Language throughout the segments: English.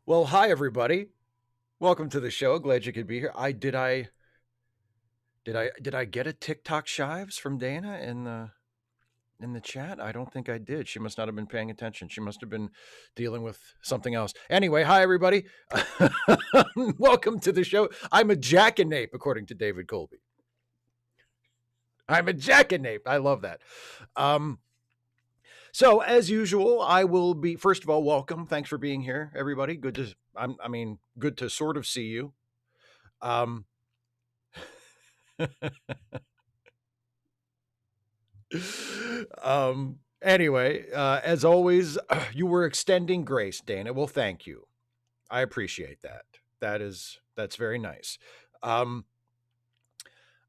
Well, hi everybody. Welcome to the show. Glad you could be here. Did I get a TikTok Shives from Dana in the chat? I don't think I did. She must not have been paying attention. She must have been dealing with something else. Anyway, hi everybody. Welcome to the show. I'm a jackanape, according to David Colby. I'm a jackanape. I love that. So as usual, I will be first of all, welcome. Thanks for being here, everybody. Good to sort of see you. Um, anyway, as always, you were extending grace, Dana. Well, thank you. I appreciate that. That's very nice. Um,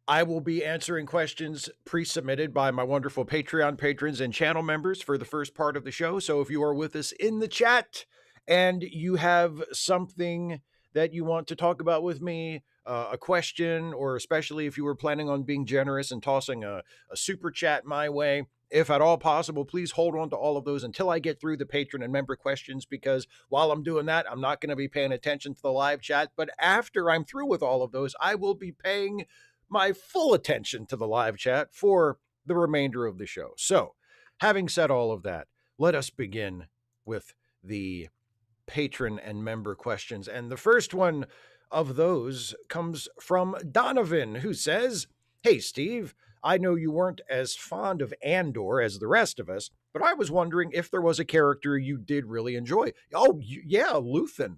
I will be answering questions pre-submitted by my wonderful Patreon patrons and channel members for the first part of the show. So if you are with us in the chat and you have something that you want to talk about with me, a question, or especially if you were planning on being generous and tossing a super chat my way, if at all possible, please hold on to all of those until I get through the patron and member questions, because while I'm doing that, I'm not going to be paying attention to the live chat. But after I'm through with all of those, I will be paying my full attention to the live chat for the remainder of the show. So, having said all of that, let us begin with the patron and member questions. And the first one of those comes from Donovan, who says, "Hey, Steve, I know you weren't as fond of Andor as the rest of us, but I was wondering if there was a character you did really enjoy." Oh, yeah, Luthen.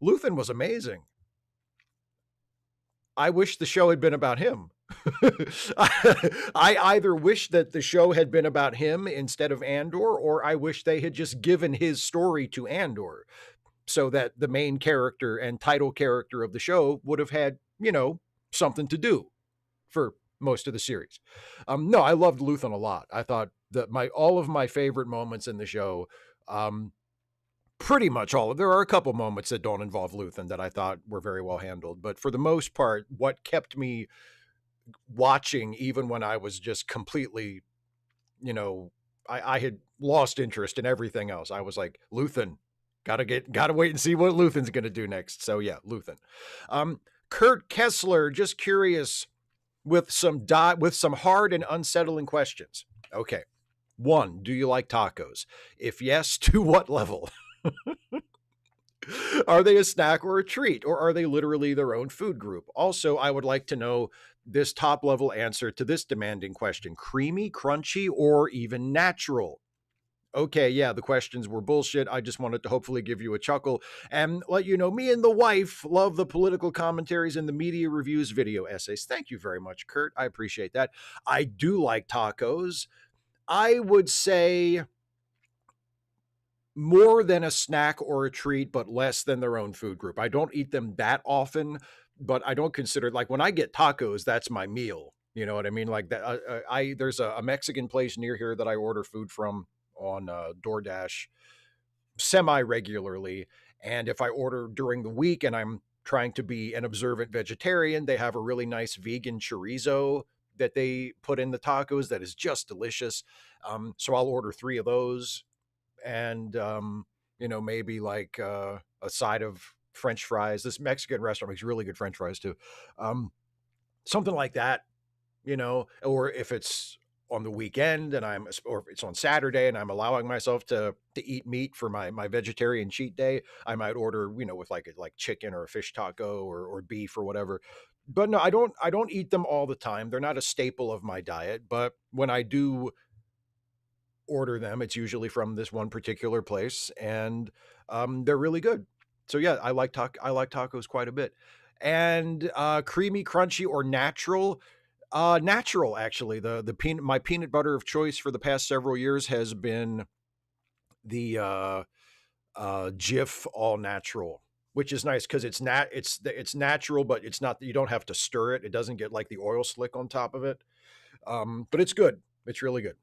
Luthen was amazing. I wish the show had been about him. I either wish that the show had been about him instead of Andor, or I wish they had just given his story to Andor so that the main character and title character of the show would have had, something to do for most of the series. No, I loved Luthen a lot. I thought that all of my favorite moments in the show, pretty much all of there are a couple moments that don't involve Luthen that I thought were very well handled, but for the most part, what kept me watching even when I was just completely, I had lost interest in everything else. I was like, Luthen, gotta wait and see what Luthen's gonna do next. So yeah, Luthen. Kurt Kessler, just curious with some hard and unsettling questions. Okay. 1, do you like tacos? If yes, to what level? Are they a snack or a treat, or are they literally their own food group? Also, I would like to know this top level answer to this demanding question: creamy, crunchy, or even natural? Okay, yeah, the questions were bullshit. I just wanted to hopefully give you a chuckle and let you know me and the wife love the political commentaries and the media reviews video essays. Thank you very much, Kurt. I appreciate that. I do like tacos. I would say more than a snack or a treat, but less than their own food group. I don't eat them that often, but I don't consider, like, when I get tacos, that's my meal. You know what I mean? Like that. There's a Mexican place near here that I order food from on DoorDash semi regularly, and if I order during the week and I'm trying to be an observant vegetarian, they have a really nice vegan chorizo that they put in the tacos that is just delicious. So I'll order 3 of those, and maybe like a side of French fries. This Mexican restaurant makes really good French fries too. Something like that, or if it's on the weekend or if it's on Saturday and I'm allowing myself to eat meat for my vegetarian cheat day, I might order, with like chicken or a fish taco or beef or whatever. But no, I don't eat them all the time. They're not a staple of my diet, but when I do order them, it's usually from this one particular place, and they're really good. So yeah, I like tacos quite a bit. And creamy, crunchy, or natural. Natural, actually. The peanut my peanut butter of choice for the past several years has been the Jif all natural, which is nice because it's natural, but it's not, you don't have to stir it. It doesn't get like the oil slick on top of it. But it's good. It's really good.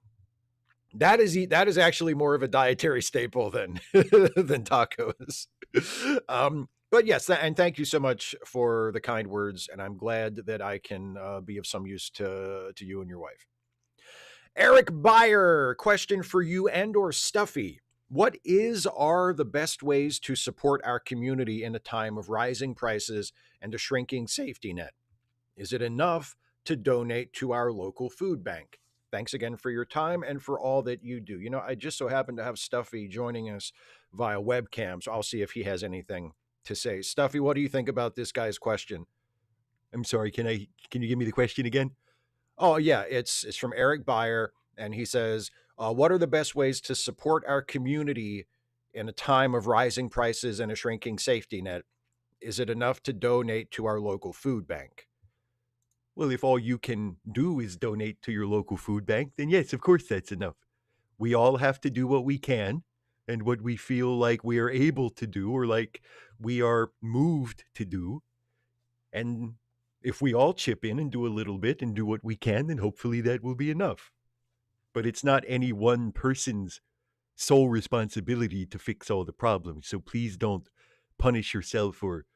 That is actually more of a dietary staple than than tacos. But yes, and thank you so much for the kind words, and I'm glad that I can be of some use to you and your wife. Eric Byer, question for you and or Stuffy. What are the best ways to support our community in a time of rising prices and a shrinking safety net? Is it enough to donate to our local food bank? Thanks again for your time and for all that you do. You know, I just so happen to have Stuffy joining us via webcam, so I'll see if he has anything to say. Stuffy, what do you think about this guy's question? I'm sorry, can you give me the question again? Oh yeah, it's from Eric Beyer, and he says, "What are the best ways to support our community in a time of rising prices and a shrinking safety net? Is it enough to donate to our local food bank?" Well, if all you can do is donate to your local food bank, then yes, of course that's enough. We all have to do what we can and what we feel like we are able to do or like we are moved to do. And if we all chip in and do a little bit and do what we can, then hopefully that will be enough. But it's not any one person's sole responsibility to fix all the problems. So please don't punish yourself or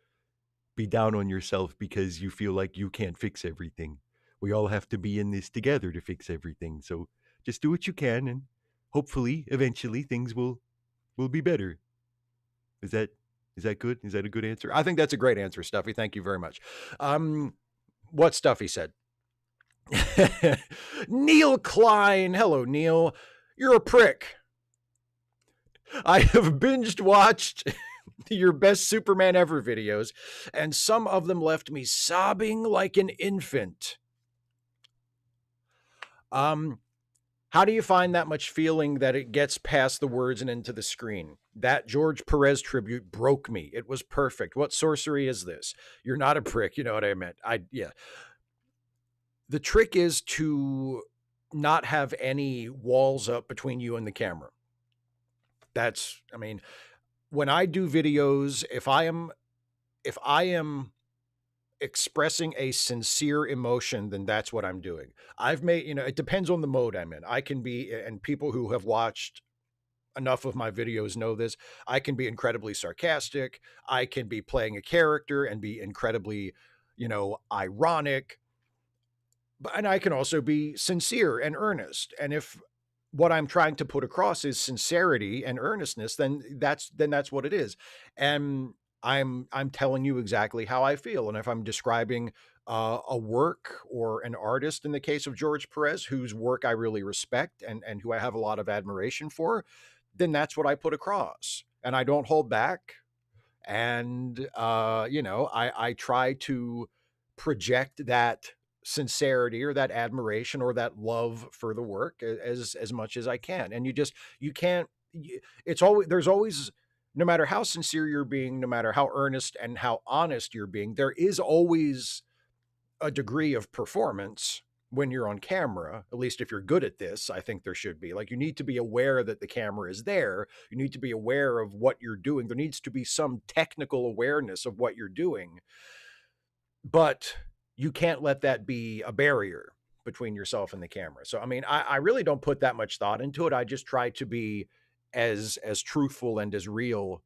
be down on yourself because you feel like you can't fix everything. We all have to be in this together to fix everything. So just do what you can and hopefully eventually things will be better. Is that good? Is that a good answer? I think that's a great answer, Stuffy. Thank you very much. What Stuffy said. Neil Klein. Hello, Neil. You're a prick. I have binged watched your best Superman ever videos, and some of them left me sobbing like an infant. How do you find that much feeling that it gets past the words and into the screen? That George Perez tribute broke me. It was perfect. What sorcery is this? You're not a prick. You know what I meant. Yeah. The trick is to not have any walls up between you and the camera. I mean, when I do videos, if I am expressing a sincere emotion, then that's what I'm doing. I've made, it depends on the mode I'm in. I can be, and people who have watched enough of my videos know this, I can be incredibly sarcastic. I can be playing a character and be incredibly, ironic. And I can also be sincere and earnest. And if what I'm trying to put across is sincerity and earnestness, then that's what it is. And I'm telling you exactly how I feel. And if I'm describing a work or an artist, in the case of George Perez, whose work I really respect and who I have a lot of admiration for, then that's what I put across. And I don't hold back. And I try to project that sincerity or that admiration or that love for the work as much as I can. And you can't, it's always, there's always, no matter how sincere you're being, no matter how earnest and how honest you're being, there is always a degree of performance when you're on camera. At least if you're good at this, I think there should be. Like, you need to be aware that the camera is there. You need to be aware of what you're doing. There needs to be some technical awareness of what you're doing. But you can't let that be a barrier between yourself and the camera. So, I mean, I really don't put that much thought into it. I just try to be as truthful and as real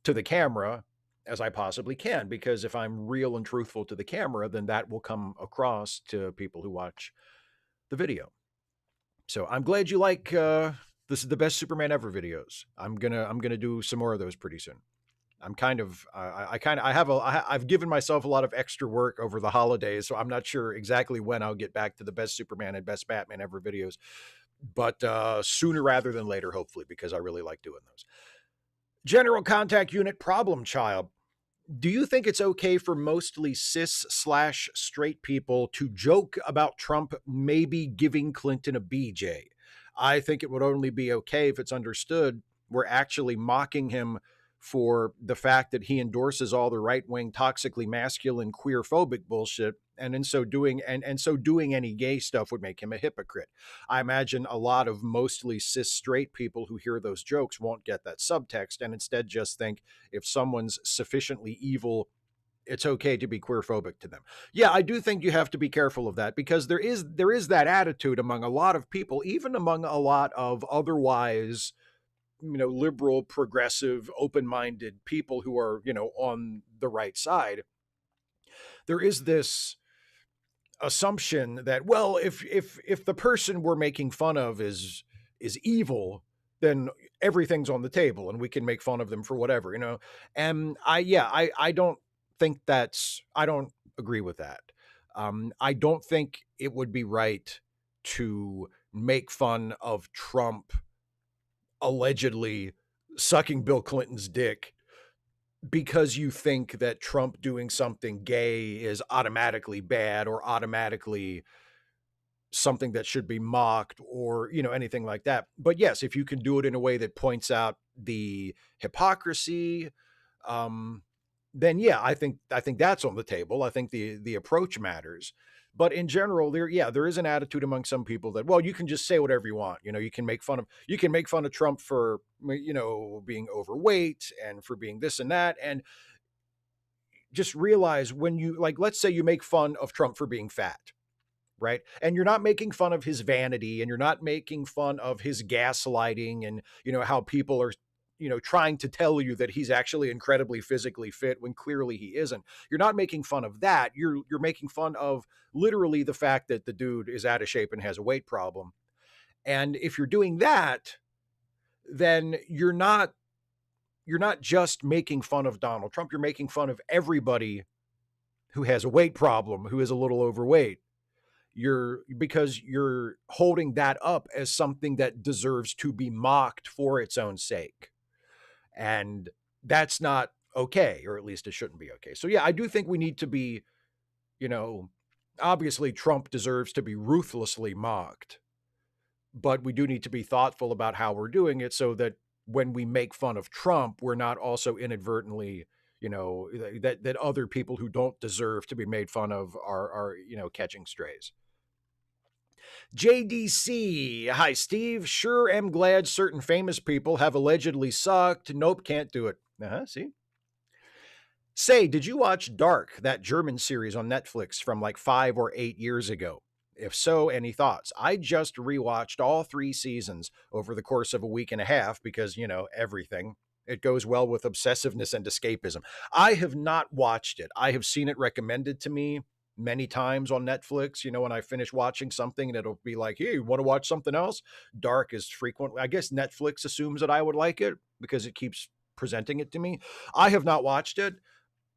to the camera as I possibly can, because if I'm real and truthful to the camera, then that will come across to people who watch the video. So I'm glad you like this is the best Superman ever videos. I'm gonna do some more of those pretty soon. I'm kind of I've given myself a lot of extra work over the holidays, so I'm not sure exactly when I'll get back to the best Superman and best Batman ever videos, but sooner rather than later, hopefully, because I really like doing those. General Contact Unit Problem Child. Do you think it's okay for mostly cis/straight people to joke about Trump maybe giving Clinton a BJ? I think it would only be okay if it's understood we're actually mocking him for the fact that he endorses all the right-wing, toxically masculine, queer-phobic bullshit, and in so doing, and so doing any gay stuff would make him a hypocrite. I imagine a lot of mostly cis straight people who hear those jokes won't get that subtext and instead just think if someone's sufficiently evil, it's okay to be queerphobic to them. Yeah, I do think you have to be careful of that, because there is that attitude among a lot of people, even among a lot of otherwise, liberal, progressive, open-minded people who are, on the right side. There is this assumption that, well, if the person we're making fun of is evil, then everything's on the table and we can make fun of them for whatever, you know. And I don't think I don't agree with that. I don't think it would be right to make fun of Trump allegedly sucking Bill Clinton's dick because you think that Trump doing something gay is automatically bad or automatically something that should be mocked or, you know, anything like that. But yes, if you can do it in a way that points out the hypocrisy, um, then yeah, I think that's on the table. I think the approach matters. But in general, there is an attitude among some people that, well, you can just say whatever you want. You know, you can make fun of Trump for, you know, being overweight and for being this and that. And just realize when you, like, let's say you make fun of Trump for being fat, right? And you're not making fun of his vanity and you're not making fun of his gaslighting and, you know, how people are, you know, trying to tell you that he's actually incredibly physically fit when clearly he isn't. You're not making fun of that. You're making fun of literally the fact that the dude is out of shape and has a weight problem. And if you're doing that, then you're not just making fun of Donald Trump, you're making fun of everybody who has a weight problem, who is a little overweight. Because you're holding that up as something that deserves to be mocked for its own sake. And that's not okay, or at least it shouldn't be okay. So yeah, I do think we need to be, you know, obviously Trump deserves to be ruthlessly mocked, but we do need to be thoughtful about how we're doing it so that when we make fun of Trump, we're not also inadvertently, you know, that other people who don't deserve to be made fun of are, you know, catching strays. JDC. Hi, Steve. Sure am glad certain famous people have allegedly sucked. Nope, can't do it. See? Say, did you watch Dark, that German series on Netflix from like 5 or 8 years ago? If so, any thoughts? I just rewatched all 3 seasons over the course of a week and a half because, you know, everything. It goes well with obsessiveness and escapism. I have not watched it. I have seen it recommended to me many times on Netflix. You know, when I finish watching something and it'll be like, hey, you want to watch something else? Dark is frequently, I guess Netflix assumes that I would like it because it keeps presenting it to me. I have not watched it.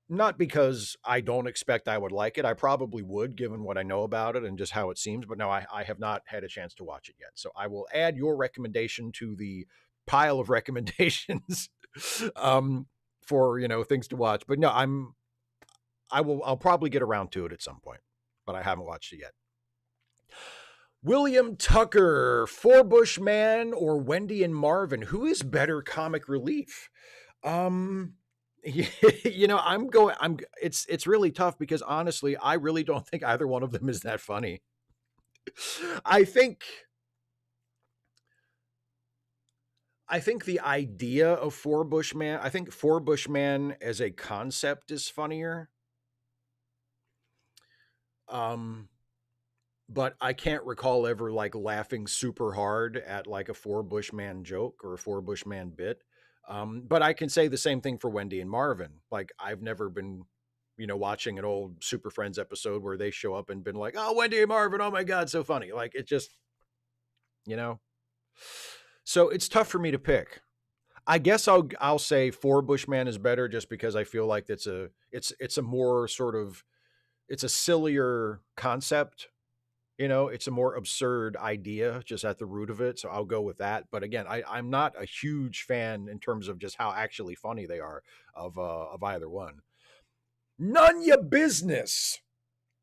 Not because I don't expect I would like it. I probably would, given what I know about it and just how it seems. But no, I have not had a chance to watch it yet. So I will add your recommendation to the pile of recommendations for, you know, things to watch. But no, I'll probably get around to it at some point, but I haven't watched it yet. William Tucker, Forbush Man or Wendy and Marvin, who is better comic relief? You know, it's really tough because honestly, I really don't think either one of them is that funny. I think the idea of Forbush Man, I think Forbush Man as a concept is funnier. But I can't recall ever like laughing super hard at like a Forbush Man joke or a Forbush Man bit. But I can say the same thing for Wendy and Marvin. Like I've never been, you know, watching an old Super Friends episode where they show up and been like, oh, Wendy and Marvin, oh my God, so funny. Like it just, you know, so it's tough for me to pick. I guess I'll say Forbush Man is better just because I feel like it's a more sort of, it's a sillier concept. You know, it's a more absurd idea just at the root of it. So I'll go with that. But again, I'm not a huge fan in terms of just how actually funny they are of either one. None ya business.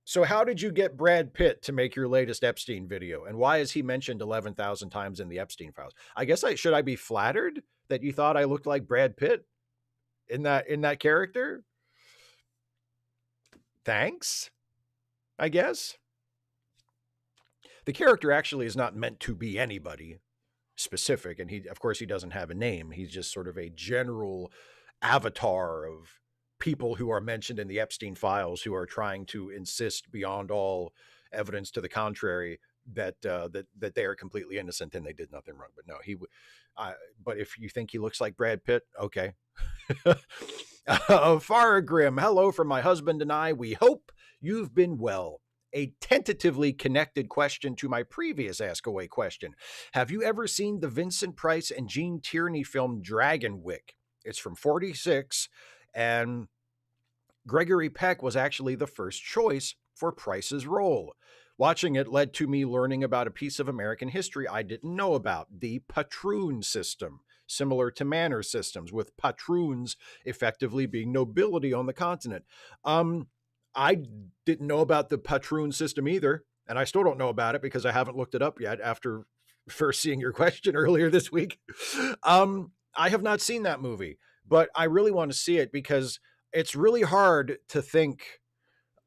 So how did you get Brad Pitt to make your latest Epstein video? And why is he mentioned 11,000 times in the Epstein files? I guess should I be flattered that you thought I looked like Brad Pitt in that character? Thanks, I guess. The character actually is not meant to be anybody specific. And he, of course, he doesn't have a name. He's just sort of a general avatar of people who are mentioned in the Epstein files who are trying to insist beyond all evidence to the contrary that they are completely innocent and they did nothing wrong. But no, but if you think he looks like Brad Pitt, okay. Faragrim, hello from my husband and I. We hope you've been well. a tentatively connected question to my previous Ask Away question. Have you ever seen the Vincent Price and Gene Tierney film Dragonwyck? It's from 46, and Gregory Peck was actually the first choice for Price's role. Watching it led to me learning about a piece of American history I didn't know about, the patroon system, similar to manor systems, with patroons effectively being nobility on the continent. I didn't know about the patroon system either, and I still don't know about it because I haven't looked it up yet after first seeing your question earlier this week. I have not seen that movie, but I really want to see it because it's really hard to think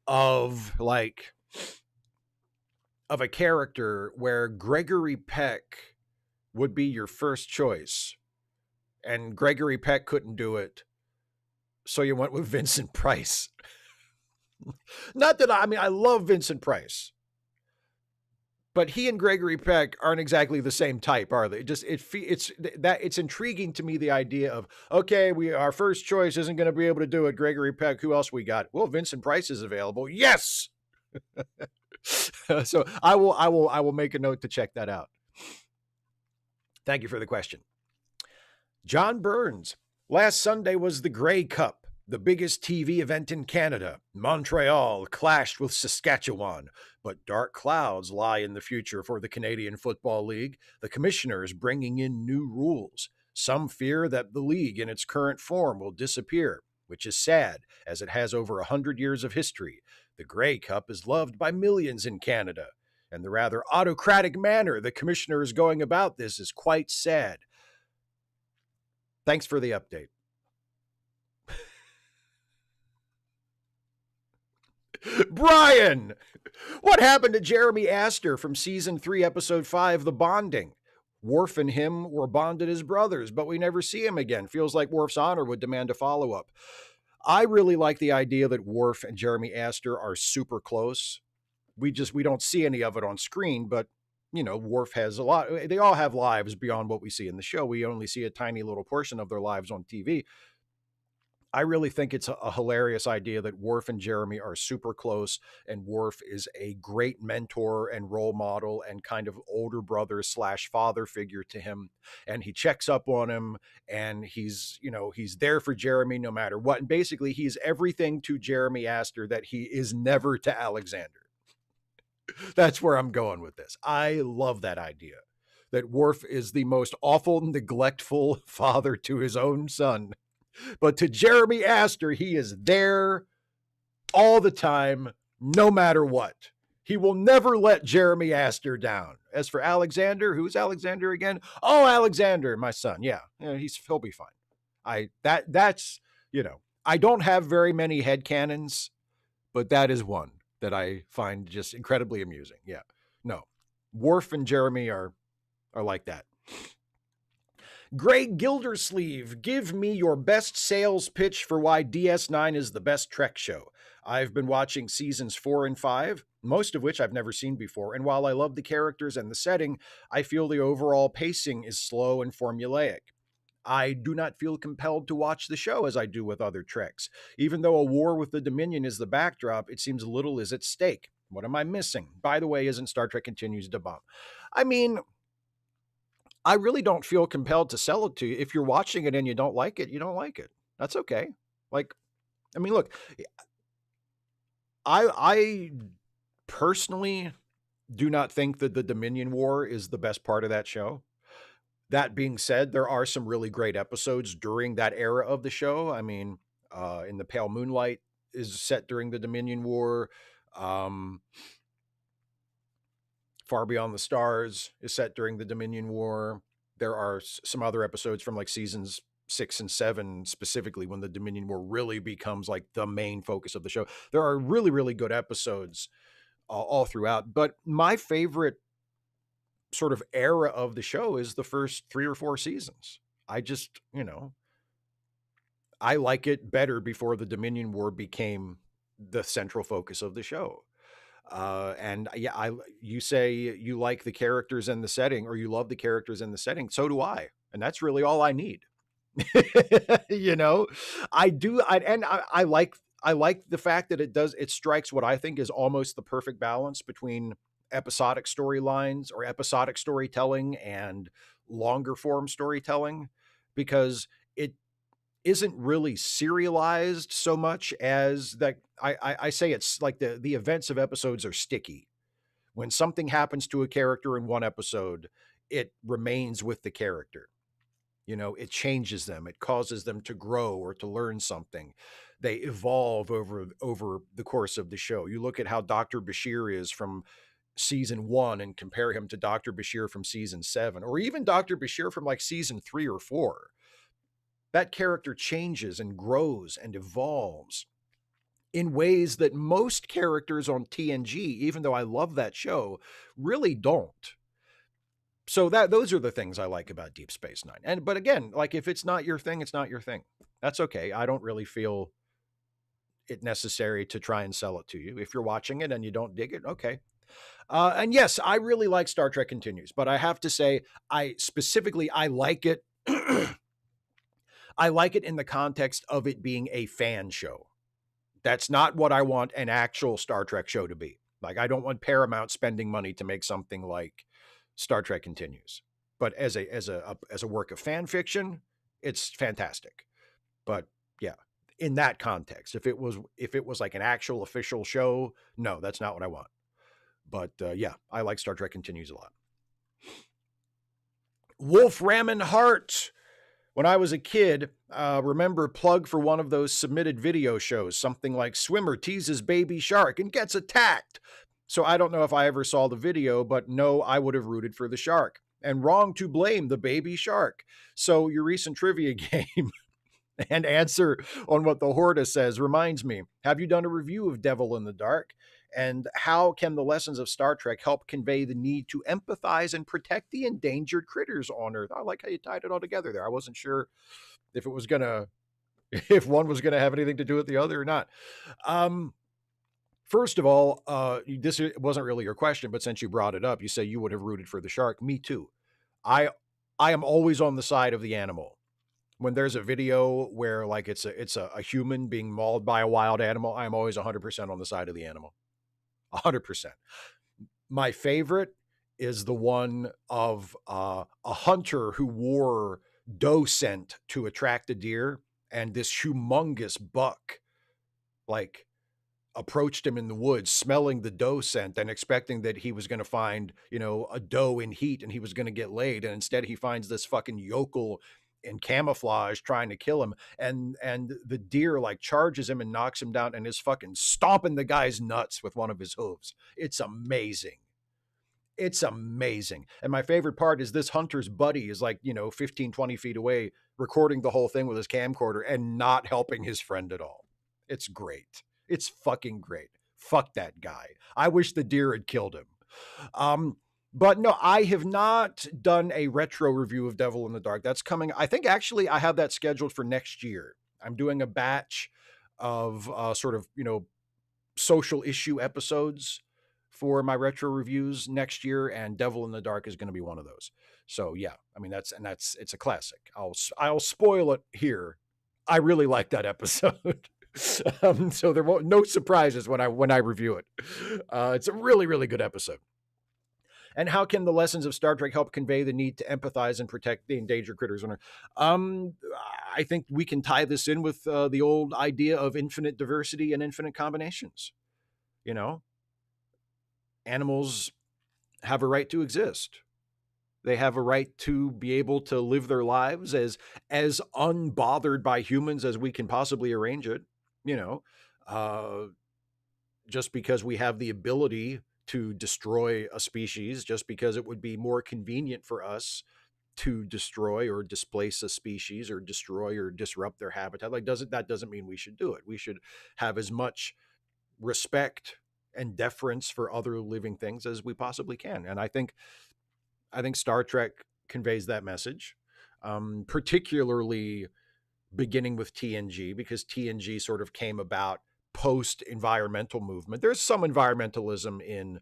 of of a character where Gregory Peck would be your first choice and Gregory Peck couldn't do it, so you went with Vincent Price. Not that I love Vincent Price, but he and Gregory Peck aren't exactly the same type, are they? It's intriguing to me, the idea of, okay, our first choice isn't going to be able to do it. Gregory Peck, who else we got? Well, Vincent Price is available. Yes. So I will make a note to check that out. Thank you for the question. John Burns. Last Sunday was the Grey Cup, the biggest TV event in Canada. Montreal clashed with Saskatchewan, but dark clouds lie in the future for the Canadian Football League. The commissioners bringing in new rules. Some fear that the league in its current form will disappear, which is sad, as it has over 100 years of history. The Grey Cup is loved by millions in Canada, and the rather autocratic manner the commissioner is going about this is quite sad. Thanks for the update. Brian, what happened to Jeremy Astor from season 3, episode 5, The Bonding? Worf and him were bonded as brothers, but we never see him again. Feels like Worf's honor would demand a follow-up. I really like the idea that Worf and Jeremy Astor are super close. We don't see any of it on screen, but Worf has a lot. They all have lives beyond what we see in the show. We only see a tiny little portion of their lives on TV. I really think it's a hilarious idea that Worf and Jeremy are super close, and Worf is a great mentor and role model and kind of older brother / father figure to him. And he checks up on him, and he's there for Jeremy no matter what. And basically he's everything to Jeremy Astor that he is never to Alexander. That's where I'm going with this. I love that idea, that Worf is the most awful, neglectful father to his own son. But to Jeremy Astor, he is there all the time, no matter what. He will never let Jeremy Astor down. As for Alexander, who's Alexander again? Oh, Alexander, my son. Yeah, he'll be fine. That's I don't have very many headcanons, but that is one that I find just incredibly amusing. Yeah. No. Worf and Jeremy are like that. Greg Gildersleeve, give me your best sales pitch for why DS9 is the best Trek show. I've been watching seasons 4 and 5, most of which I've never seen before, and while I love the characters and the setting, I feel the overall pacing is slow and formulaic. I do not feel compelled to watch the show as I do with other Treks. Even though a war with the Dominion is the backdrop, it seems little is at stake. What am I missing? By the way, isn't Star Trek Continues to bomb? I mean, I really don't feel compelled to sell it to you. If you're watching it and you don't like it, you don't like it. That's okay. Look, I personally do not think that the Dominion War is the best part of that show. That being said, there are some really great episodes during that era of the show. I mean, In the Pale Moonlight is set during the Dominion War. Far Beyond the Stars is set during the Dominion War. There are some other episodes from like seasons 6 and 7, specifically when the Dominion War really becomes like the main focus of the show. There are really, really good episodes all throughout. But my favorite sort of era of the show is the first 3 or 4 seasons. I just, I like it better before the Dominion War became the central focus of the show. And yeah, you say you like the characters and the setting, or you love the characters and the setting. So do I. And that's really all I need. I do. I like I like the fact that it strikes what I think is almost the perfect balance between episodic storylines or episodic storytelling and longer form storytelling, because it isn't really serialized so much as that. I say it's like the events of episodes are sticky. When something happens to a character in one episode, it remains with the character. You know, it changes them, it causes them to grow or to learn something. They evolve over the course of the show. You look at how Dr. Bashir is from season 1 and compare him to Dr. Bashir from season 7, or even Dr. Bashir from like season 3 or 4. That character changes and grows and evolves in ways that most characters on TNG, even though I love that show, really don't. So those are the things I like about Deep Space Nine. And but again, like if it's not your thing, it's not your thing. That's okay. I don't really feel it necessary to try and sell it to you. If you're watching it and you don't dig it, okay. And yes, I really like Star Trek Continues, but I have to say, I like it. I like it in the context of it being a fan show. That's not what I want an actual Star Trek show to be. Like, I don't want Paramount spending money to make something like Star Trek Continues. But as a work of fan fiction, it's fantastic. But yeah, in that context, if it was like an actual official show, no, that's not what I want. But yeah, I like Star Trek Continues a lot. Wolf Ramen Heart. When I was a kid, remember plug for one of those submitted video shows, something like swimmer teases baby shark and gets attacked. So I don't know if I ever saw the video, but no, I would have rooted for the shark. And wrong to blame the baby shark. So your recent trivia game and answer on what the Horta says reminds me, have you done a review of Devil in the Dark? And how can the lessons of Star Trek help convey the need to empathize and protect the endangered critters on Earth? I like how you tied it all together there. I wasn't sure if it was gonna, if one was gonna have anything to do with the other or not. First of all, this wasn't really your question, but since you brought it up, you say you would have rooted for the shark. Me too. I I am always on the side of the animal. When there's a video where like it's a human being mauled by a wild animal, I'm always 100% on the side of the animal. 100%. My favorite is the one of a hunter who wore doe scent to attract a deer, and this humongous buck like approached him in the woods smelling the doe scent and expecting that he was going to find, you know, a doe in heat and he was going to get laid, and instead he finds this fucking yokel in camouflage trying to kill him, and the deer like charges him and knocks him down and is fucking stomping the guy's nuts with one of his hooves. It's amazing. It's amazing. And my favorite part is this hunter's buddy is like, you know, 15, 20 feet away recording the whole thing with his camcorder and not helping his friend at all. It's great. It's fucking great. Fuck that guy. I wish the deer had killed him. But no, I have not done a retro review of Devil in the Dark. That's coming. I think actually I have that scheduled for next year. I'm doing a batch of sort of, you know, social issue episodes for my retro reviews next year, and Devil in the Dark is going to be one of those. So yeah, I mean it's a classic. I'll spoil it here. I really like that episode. So there won't no surprises when I review it. It's a really, really good episode. And how can the lessons of Star Trek help convey the need to empathize and protect the endangered critters on Earth? I think we can tie this in with the old idea of infinite diversity and infinite combinations. You know, animals have a right to exist. They have a right to be able to live their lives as unbothered by humans as we can possibly arrange it. You know, just because we have the ability to destroy a species, just because it would be more convenient for us to destroy or displace a species or destroy or disrupt their habitat, like that doesn't mean we should do it. We should have as much respect and deference for other living things as we possibly can. And I think Star Trek conveys that message, particularly beginning with TNG, because TNG sort of came about post environmental movement. There's some environmentalism in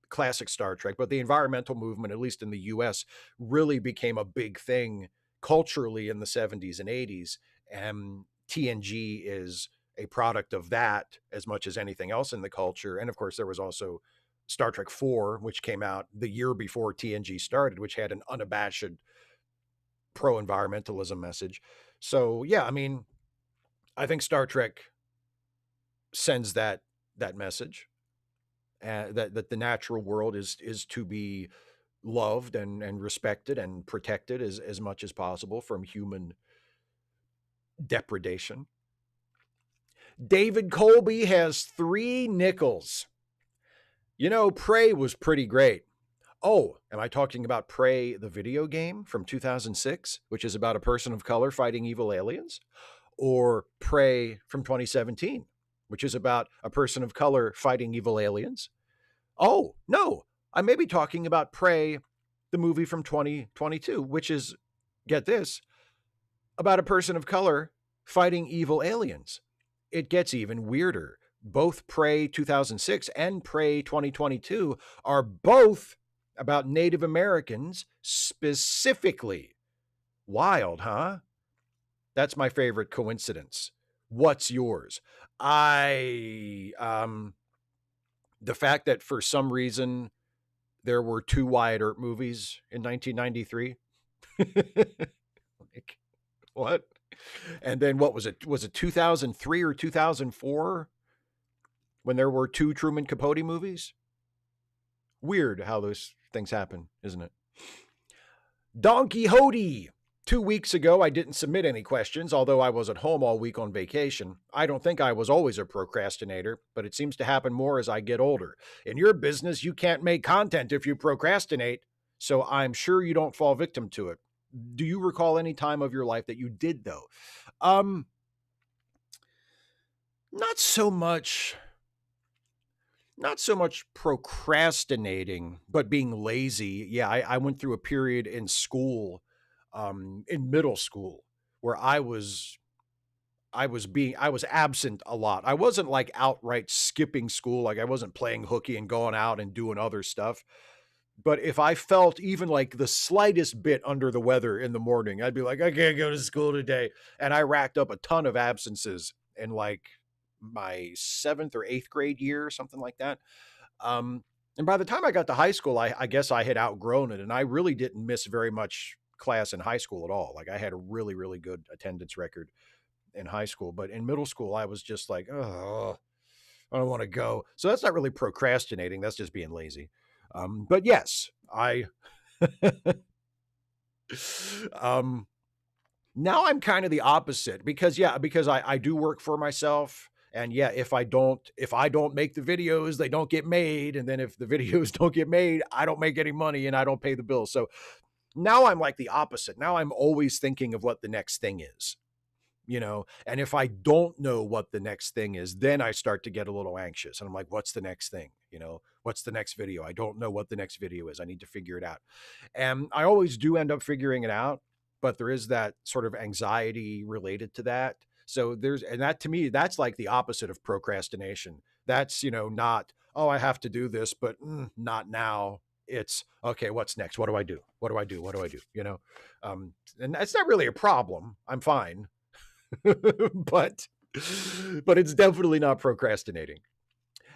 classic Star Trek, but the environmental movement, at least in the US, really became a big thing culturally in the 70s and 80s. And TNG is a product of that as much as anything else in the culture. And of course, there was also Star Trek 4, which came out the year before TNG started, which had an unabashed pro environmentalism message. So, yeah, I mean, I think Star Trek sends that message, that the natural world is to be loved and respected and protected as much as possible from human depredation. David Colby has 3 nickels. You know, Prey was pretty great. Oh, am I talking about Prey, the video game from 2006, which is about a person of color fighting evil aliens? Or Prey from 2017, which is about a person of color fighting evil aliens? Oh, no, I may be talking about Prey, the movie from 2022, which is, get this, about a person of color fighting evil aliens. It gets even weirder. Both Prey 2006 and Prey 2022 are both about Native Americans specifically. Wild, huh? That's my favorite coincidence. What's yours? The fact that for some reason there were 2 Wyatt Earp movies in 1993. Like, what? And then what was it? Was it 2003 or 2004 when there were 2 Truman Capote movies? Weird how those things happen, isn't it? Don Quixote. 2 weeks ago, I didn't submit any questions, although I was at home all week on vacation. I don't think I was always a procrastinator, but it seems to happen more as I get older. In your business, you can't make content if you procrastinate, so I'm sure you don't fall victim to it. Do you recall any time of your life that you did, though? Not so much procrastinating, but being lazy. Yeah, I went through a period in school, in middle school, where I was absent a lot. I wasn't like outright skipping school, like I wasn't playing hooky and going out and doing other stuff. But if I felt even like the slightest bit under the weather in the morning, I'd be like, I can't go to school today. And I racked up a ton of absences in like my 7th or 8th grade year, something like that. And by the time I got to high school, I guess I had outgrown it. And I really didn't miss very much class in high school at all. Like I had a really, really good attendance record in high school. But in middle school, I was just like, oh, I don't want to go. So that's not really procrastinating. That's just being lazy. But yes, um, now I'm kind of the opposite because I do work for myself. And yeah, if I don't make the videos, they don't get made. And then if the videos don't get made, I don't make any money and I don't pay the bills. So now I'm like the opposite. Now I'm always thinking of what the next thing is. And if I don't know what the next thing is, then I start to get a little anxious and I'm like, what's the next thing? What's the next video? I don't know what the next video is. I need to figure it out. And I always do end up figuring it out, but there is that sort of anxiety related to that. So and that to me, that's like the opposite of procrastination. That's, not, oh, I have to do this, but not now. It's okay. What's next? What do I do? What do I do? What do I do? And that's not really a problem. I'm fine. but it's definitely not procrastinating.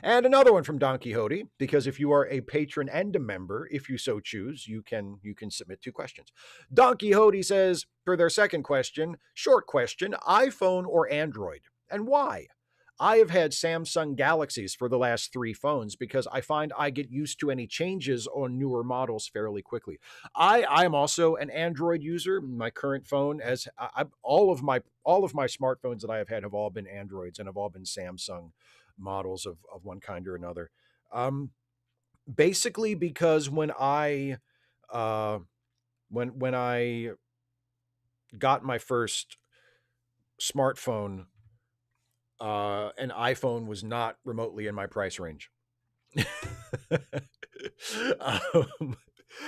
And another one from Don Quixote, because if you are a patron and a member, if you so choose, you can submit 2 questions. Don Quixote says, for their second question, short question, iPhone or Android, and why? I have had Samsung Galaxies for the last 3 phones because I find I get used to any changes on newer models fairly quickly. I'm also an Android user. My current phone, all of my smartphones that I have had have all been Androids and have all been Samsung models of one kind or another. Basically because when I when I got my first smartphone, an iPhone was not remotely in my price range.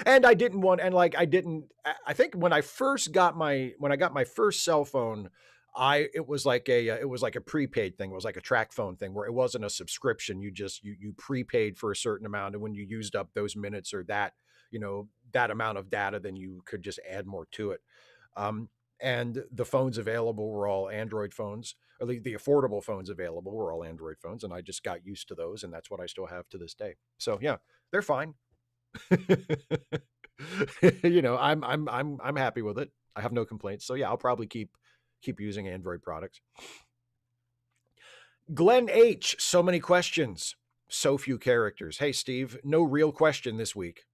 And I didn't want, and like, I think when I got my first cell phone, it was like a prepaid thing. It was like a track phone thing where it wasn't a subscription. You prepaid for a certain amount. And when you used up those minutes or that amount of data, then you could just add more to it. and the phones available were all Android phones, or the affordable phones available were all Android phones, and I just got used to those, and that's what I still have to this day. So yeah, they're fine. I'm happy with it. I have no complaints. So yeah, I'll probably keep using Android products. Glenn H, so many questions, so few characters. Hey Steve, no real question this week.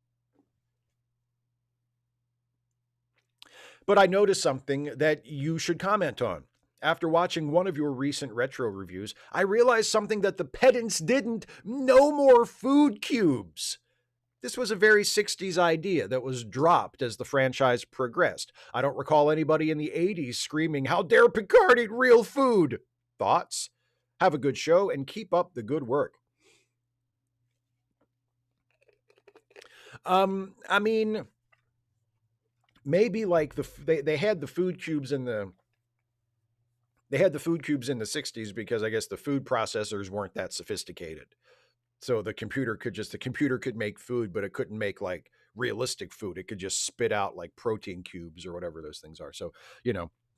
But I noticed something that you should comment on. After watching one of your recent retro reviews, I realized something that the pedants didn't. No more food cubes. This was a very 60s idea that was dropped as the franchise progressed. I don't recall anybody in the 80s screaming, "How dare Picard eat real food?" Thoughts? Have a good show and keep up the good work. I mean, maybe like they had the food cubes in the 60s because I guess the food processors weren't that sophisticated. So the computer could make food, but it couldn't make like realistic food. It could just spit out like protein cubes or whatever those things are. So,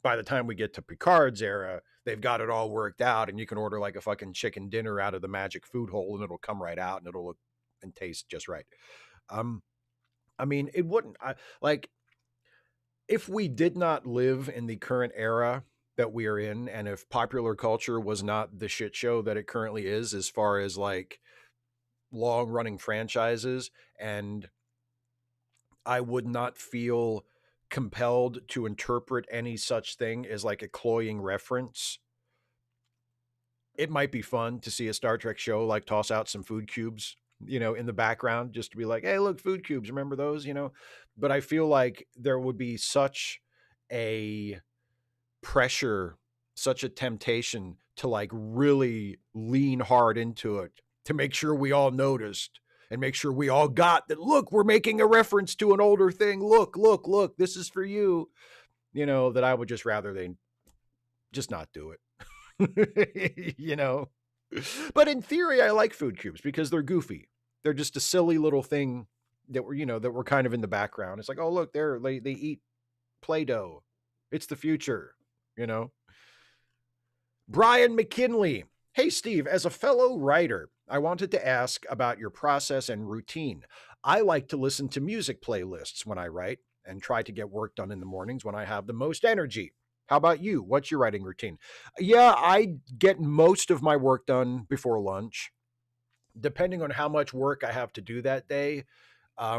by the time we get to Picard's era, they've got it all worked out, and you can order like a fucking chicken dinner out of the magic food hole, and it'll come right out, and it'll look and taste just right. I mean, it wouldn't like if we did not live in the current era that we are in, and if popular culture was not the shit show that it currently is, as far as like long running franchises, and I would not feel compelled to interpret any such thing as like a cloying reference, it might be fun to see a Star Trek show like toss out some food cubes, in the background, just to be like, hey, look, food cubes, remember those, But I feel like there would be such a pressure, such a temptation to like really lean hard into it to make sure we all noticed and make sure we all got that. Look, we're making a reference to an older thing. Look, this is for you. That I would just rather they just not do it. But in theory, I like food cubes because they're goofy. They're just a silly little thing that we're kind of in the background. It's like, oh, look, they eat Play-Doh. It's the future, Brian McKinley. Hey, Steve, as a fellow writer, I wanted to ask about your process and routine. I like to listen to music playlists when I write and try to get work done in the mornings when I have the most energy. How about you? What's your writing routine? Yeah, I get most of my work done before lunch. Depending on how much work I have to do that day, I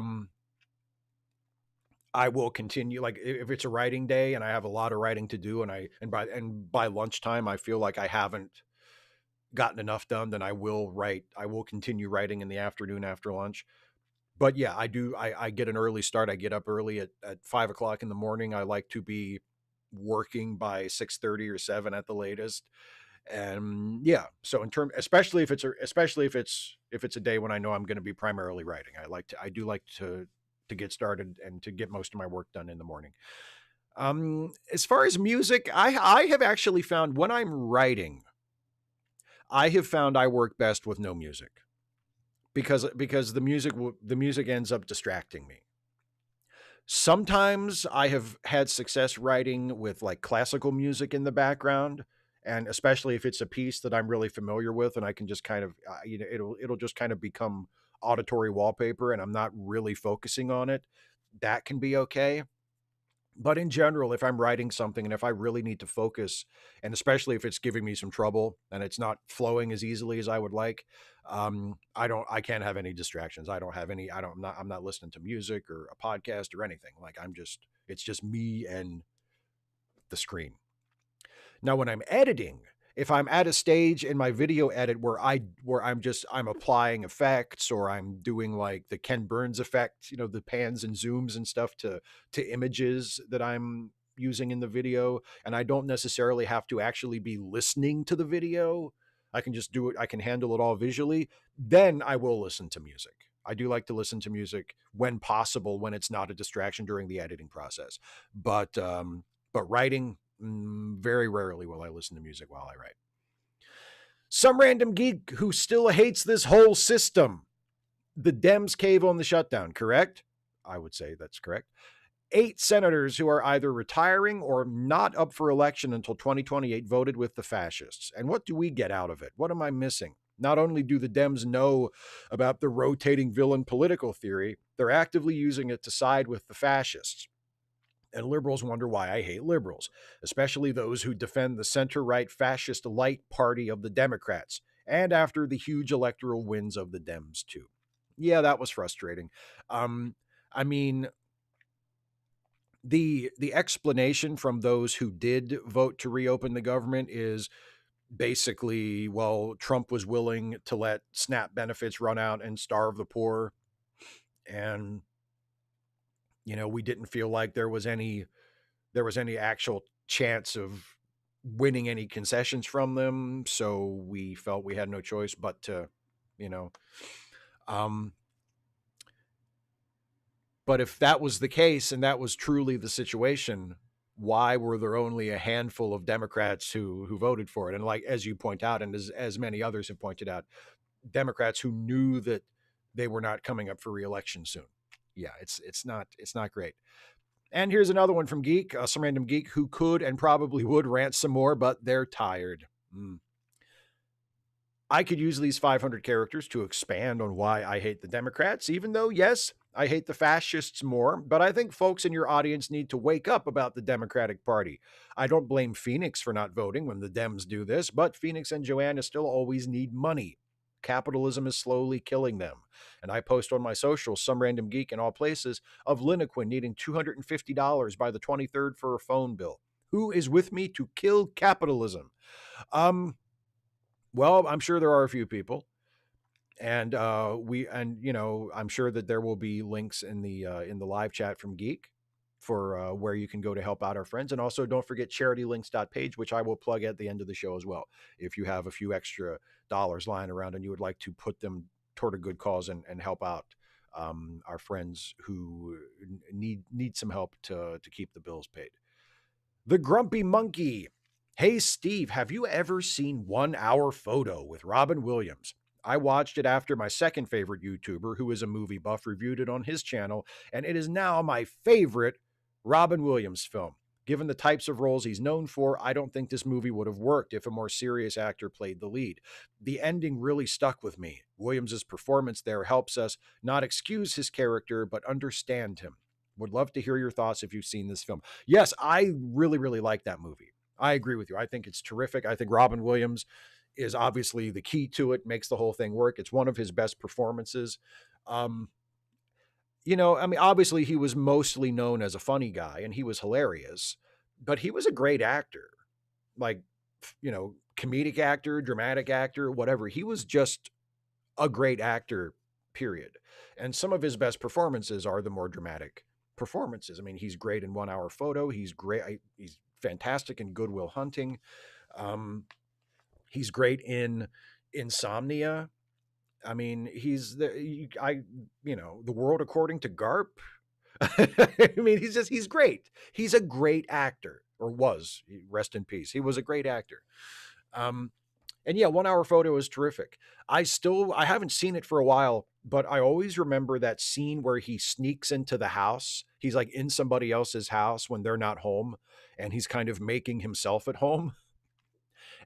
will continue. Like if it's a writing day and I have a lot of writing to do, and by lunchtime I feel like I haven't gotten enough done, then I will write. I will continue writing in the afternoon after lunch. But yeah, I do. I get an early start. I get up early at 5 o'clock in the morning. I like to be working by 6:30 or 7 at the latest. And yeah, so especially if it's a day when I know I'm going to be primarily writing, I do like to get started and to get most of my work done in the morning. As far as music, I have actually found when I'm writing, I have found I work best with no music because the music ends up distracting me. Sometimes I have had success writing with like classical music in the background, and especially if it's a piece that I'm really familiar with, and I can just kind of it'll just kind of become auditory wallpaper, and I'm not really focusing on it. That can be okay. But in general, if I'm writing something and if I really need to focus, and especially if it's giving me some trouble and it's not flowing as easily as I would like, I can't have any distractions. I don't have any, I'm not listening to music or a podcast or anything. Like it's just me and the screen. Now, when I'm editing, if I'm at a stage in my video edit where I'm applying effects, or I'm doing like the Ken Burns effect, the pans and zooms and stuff to images that I'm using in the video, and I don't necessarily have to actually be listening to the video, I can just do it. I can handle it all visually. Then I will listen to music. I do like to listen to music when possible, when it's not a distraction during the editing process. But writing, very rarely will I listen to music while I write. Some random geek who still hates this whole system. The Dems cave on the shutdown, correct? I would say that's correct. 8 senators who are either retiring or not up for election until 2028 voted with the fascists. And what do we get out of it? What am I missing? Not only do the Dems know about the rotating villain political theory, they're actively using it to side with the fascists. And liberals wonder why I hate liberals, especially those who defend the center-right fascist light party of the Democrats, and after the huge electoral wins of the Dems, too. Yeah, that was frustrating. I mean, the explanation from those who did vote to reopen the government is basically, well, Trump was willing to let SNAP benefits run out and starve the poor. And, we didn't feel like there was any actual chance of winning any concessions from them. So we felt we had no choice but to, um, but if that was the case and that was truly the situation, why were there only a handful of Democrats who voted for it? And like, as you point out, and as many others have pointed out, Democrats who knew that they were not coming up for re-election soon. Yeah, it's not great. And here's another one from Geek, some random geek who could and probably would rant some more, but they're tired. I could use these 500 characters to expand on why I hate the Democrats, even though, yes, I hate the fascists more, but I think folks in your audience need to wake up about the Democratic Party. I don't blame Phoenix for not voting when the Dems do this, but Phoenix and Joanna still always need money. Capitalism is slowly killing them. And I post on my socials, some random geek in all places, of Linequin needing $250 by the 23rd for a phone bill. Who is with me to kill capitalism? Well, I'm sure there are a few people. And I'm sure that there will be links in the live chat from Geek for where you can go to help out our friends. And also don't forget charitylinks.page, which I will plug at the end of the show as well. If you have a few extra dollars lying around and you would like to put them toward a good cause and help out our friends who need some help to keep the bills paid. The Grumpy Monkey. Hey, Steve, have you ever seen 1 Hour Photo with Robin Williams? I watched it after my second favorite YouTuber, who is a movie buff, reviewed it on his channel, and it is now my favorite Robin Williams film. Given the types of roles he's known for, I don't think this movie would have worked if a more serious actor played the lead. The ending really stuck with me. Williams's performance there helps us not excuse his character, but understand him. Would love to hear your thoughts if you've seen this film. Yes, I really, really like that movie. I agree with you. I think it's terrific. I think Robin Williams is obviously the key to it, makes the whole thing work. It's one of his best performances. Obviously he was mostly known as a funny guy and he was hilarious, but he was a great actor. Like, comedic actor, dramatic actor, whatever. He was just a great actor, period. And some of his best performances are the more dramatic performances. I mean, he's great in 1 Hour Photo. He's great. He's fantastic in Good Will Hunting. He's great in Insomnia. I mean, he's the World According to Garp. I mean, he's great. He's a great actor, or was. Rest in peace. He was a great actor. And yeah, 1 Hour Photo is terrific. I haven't seen it for a while, but I always remember that scene where he sneaks into the house. He's like in somebody else's house when they're not home, and he's kind of making himself at home.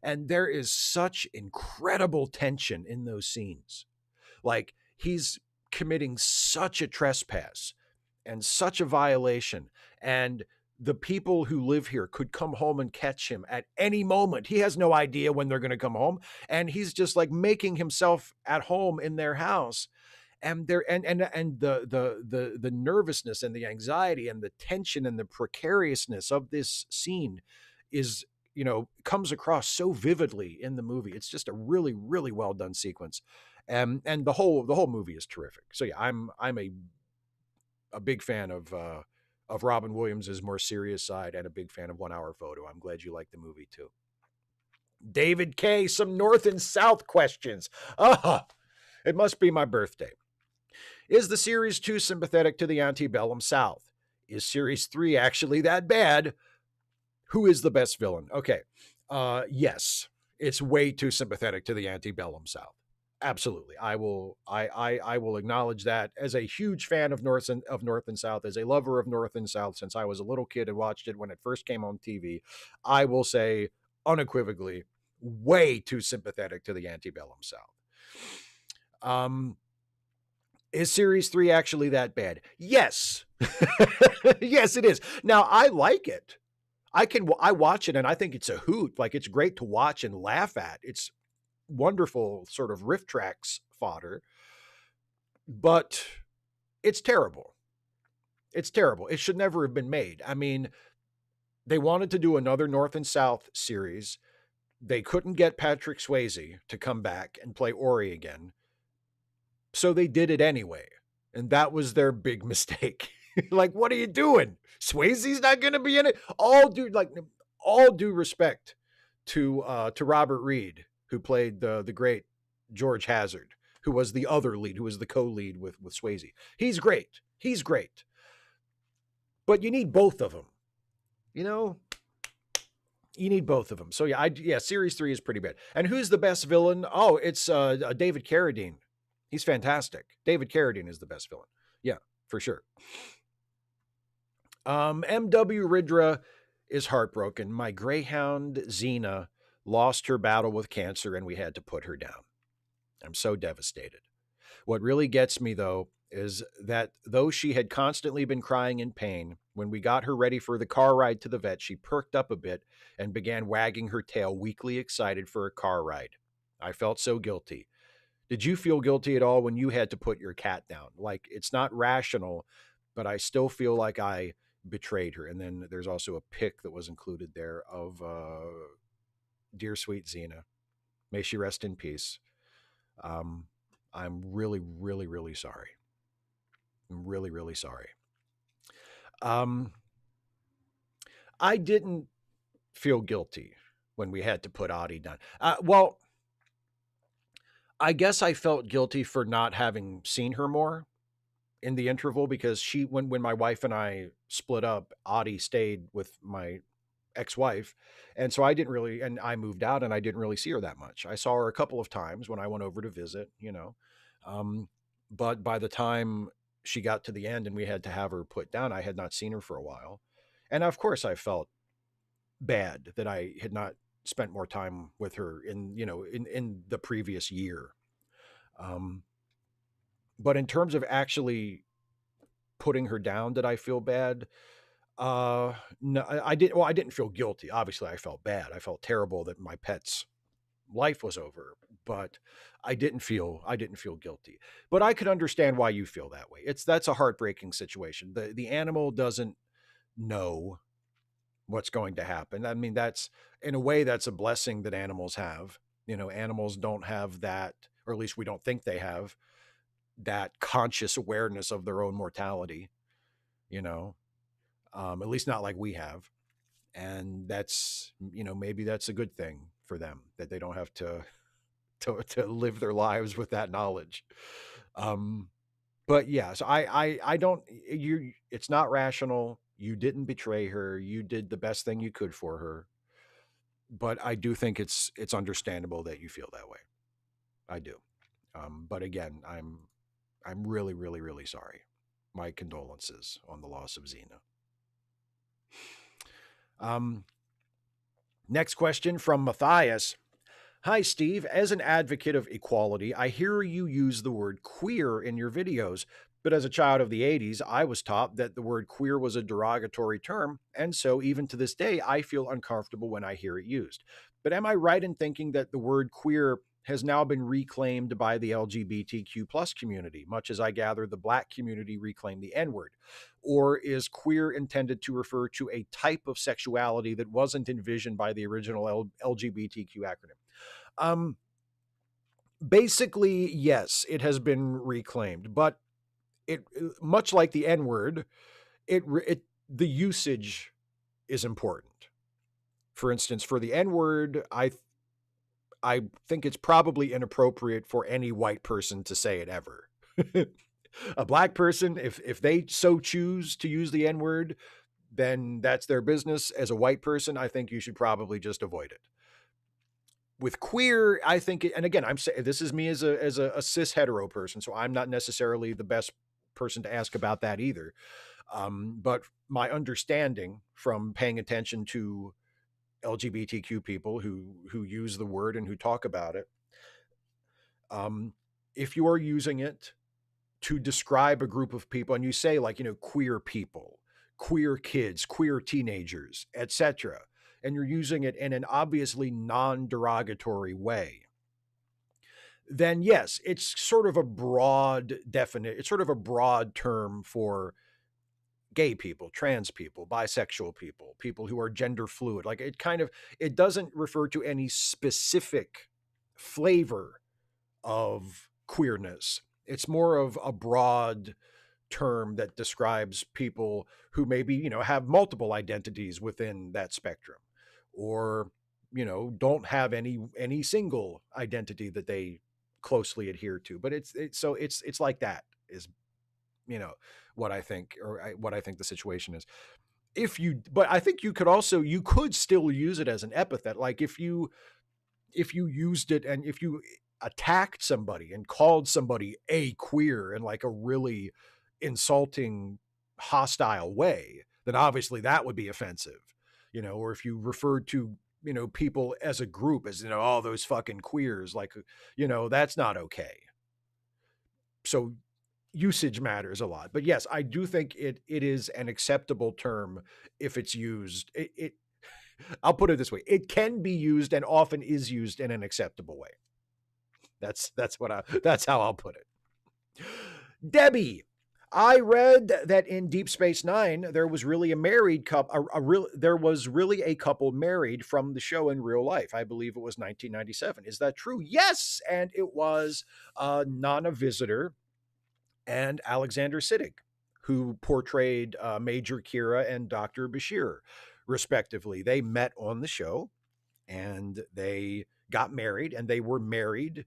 And there is such incredible tension in those scenes. Like, he's committing such a trespass and such a violation. And the people who live here could come home and catch him at any moment. He has no idea when they're going to come home. And he's just like making himself at home in their house. And the nervousness and the anxiety and the tension and the precariousness of this scene is, comes across so vividly in the movie. It's just a really, really well done sequence. And the whole movie is terrific. So yeah, I'm a big fan of Robin Williams' more serious side and a big fan of 1 Hour Photo. I'm glad you like the movie too. David K, some North and South questions. It must be my birthday. Is the series too sympathetic to the antebellum South? Is series 3 actually that bad? Who is the best villain? Okay. Yes, it's way too sympathetic to the antebellum South. Absolutely. I will acknowledge that as a huge fan of North and South, as a lover of North and South since I was a little kid and watched it when it first came on TV. I will say unequivocally way too sympathetic to the antebellum South. Um is series 3 actually that bad? Yes. Yes, it is. Now, I like it. I watch it and I think it's a hoot. Like, it's great to watch and laugh at. It's wonderful sort of riff tracks fodder, but it's terrible. It's terrible. It should never have been made. I mean, they wanted to do another North and South series. They couldn't get Patrick Swayze to come back and play Ori again. So they did it anyway. And that was their big mistake. Like, what are you doing? Swayze's not going to be in it. All due respect to Robert Reed, who played the great George Hazard, who was the other lead, who was the co-lead with Swayze. He's great. He's great. But you need both of them. You know, you need both of them. So yeah, series 3 is pretty bad. And who's the best villain? Oh, it's David Carradine. He's fantastic. David Carradine is the best villain. Yeah, for sure. MW Ridra is heartbroken. My greyhound Xena lost her battle with cancer and we had to put her down. I'm so devastated. What really gets me, though, is that though she had constantly been crying in pain, when we got her ready for the car ride to the vet, she perked up a bit and began wagging her tail, weakly excited for a car ride. I felt so guilty. Did you feel guilty at all when you had to put your cat down? Like, it's not rational, but I still feel like I betrayed her. And then there's also a pic that was included there of dear sweet Xena. May she rest in peace. I'm really, really, really sorry. I'm really, really sorry. I didn't feel guilty when we had to put Audie down. Well, I guess I felt guilty for not having seen her more in the interval because when my wife and I split up, Audie stayed with my ex-wife. And so and I moved out and I didn't really see her that much. I saw her a couple of times when I went over to visit, but by the time she got to the end and we had to have her put down, I had not seen her for a while. And of course I felt bad that I had not spent more time with her in the previous year. But in terms of actually putting her down, did I feel bad? No, I didn't. Well, I didn't feel guilty. Obviously, I felt bad. I felt terrible that my pet's life was over, but I didn't feel guilty. But I could understand why you feel that way. That's a heartbreaking situation. The animal doesn't know what's going to happen. I mean, that's in a way that's a blessing that animals have. Animals don't have that, or at least we don't think they have that conscious awareness of their own mortality. At least not like we have. And that's, maybe that's a good thing for them that they don't have to live their lives with that knowledge. But yeah, so I don't, it's not rational. You didn't betray her. You did the best thing you could for her. But I do think it's understandable that you feel that way. I do. But again, I'm really, really, really sorry. My condolences on the loss of Xena. Next question from Matthias. Hi, Steve. As an advocate of equality, I hear you use the word queer in your videos, but as a child of the 80s, I was taught that the word queer was a derogatory term, and so even to this day, I feel uncomfortable when I hear it used. But am I right in thinking that the word queer has now been reclaimed by the LGBTQ plus community, much as I gather the Black community reclaimed the N-word? Or is queer intended to refer to a type of sexuality that wasn't envisioned by the original LGBTQ acronym? Basically, yes, it has been reclaimed, but it, much like the N-word, the usage is important. For instance, for the N-word, I think it's probably inappropriate for any white person to say it ever. A Black person, if they so choose to use the N-word, then that's their business. As a white person, I think you should probably just avoid it. with queer, I think, and again, I'm saying this is me as a cis hetero person, so I'm not necessarily the best person to ask about that either. But my understanding from paying attention to LGBTQ people who use the word and who talk about it, if you are using it to describe a group of people, and you say like, queer people, queer kids, queer teenagers, etc., and you're using it in an obviously non-derogatory way, then yes, it's sort of a broad definite, it's sort of a broad term for gay people, trans people, bisexual people, people who are gender fluid. Like it doesn't refer to any specific flavor of queerness. It's more of a broad term that describes people who maybe, have multiple identities within that spectrum, or, don't have any single identity that they closely adhere to. But it's like that is, what I think, what I think the situation is. But I think you could still use it as an epithet. Like if you used it, and if you attacked somebody and called somebody a queer in like a really insulting, hostile way, then obviously that would be offensive, or if you referred to, people as a group as, all those fucking queers, like, that's not okay. So usage matters a lot. But yes, I do think it is an acceptable term if it's used. I'll put it this way: it can be used and often is used in an acceptable way. That's how I'll put it. Debbie, I read that in Deep Space Nine there was really a married couple. There was really a couple married from the show in real life. I believe it was 1997. Is that true? Yes, and it was Nana Visitor and Alexander Siddig, who portrayed Major Kira and Dr. Bashir, respectively. They met on the show, and they got married, and they were married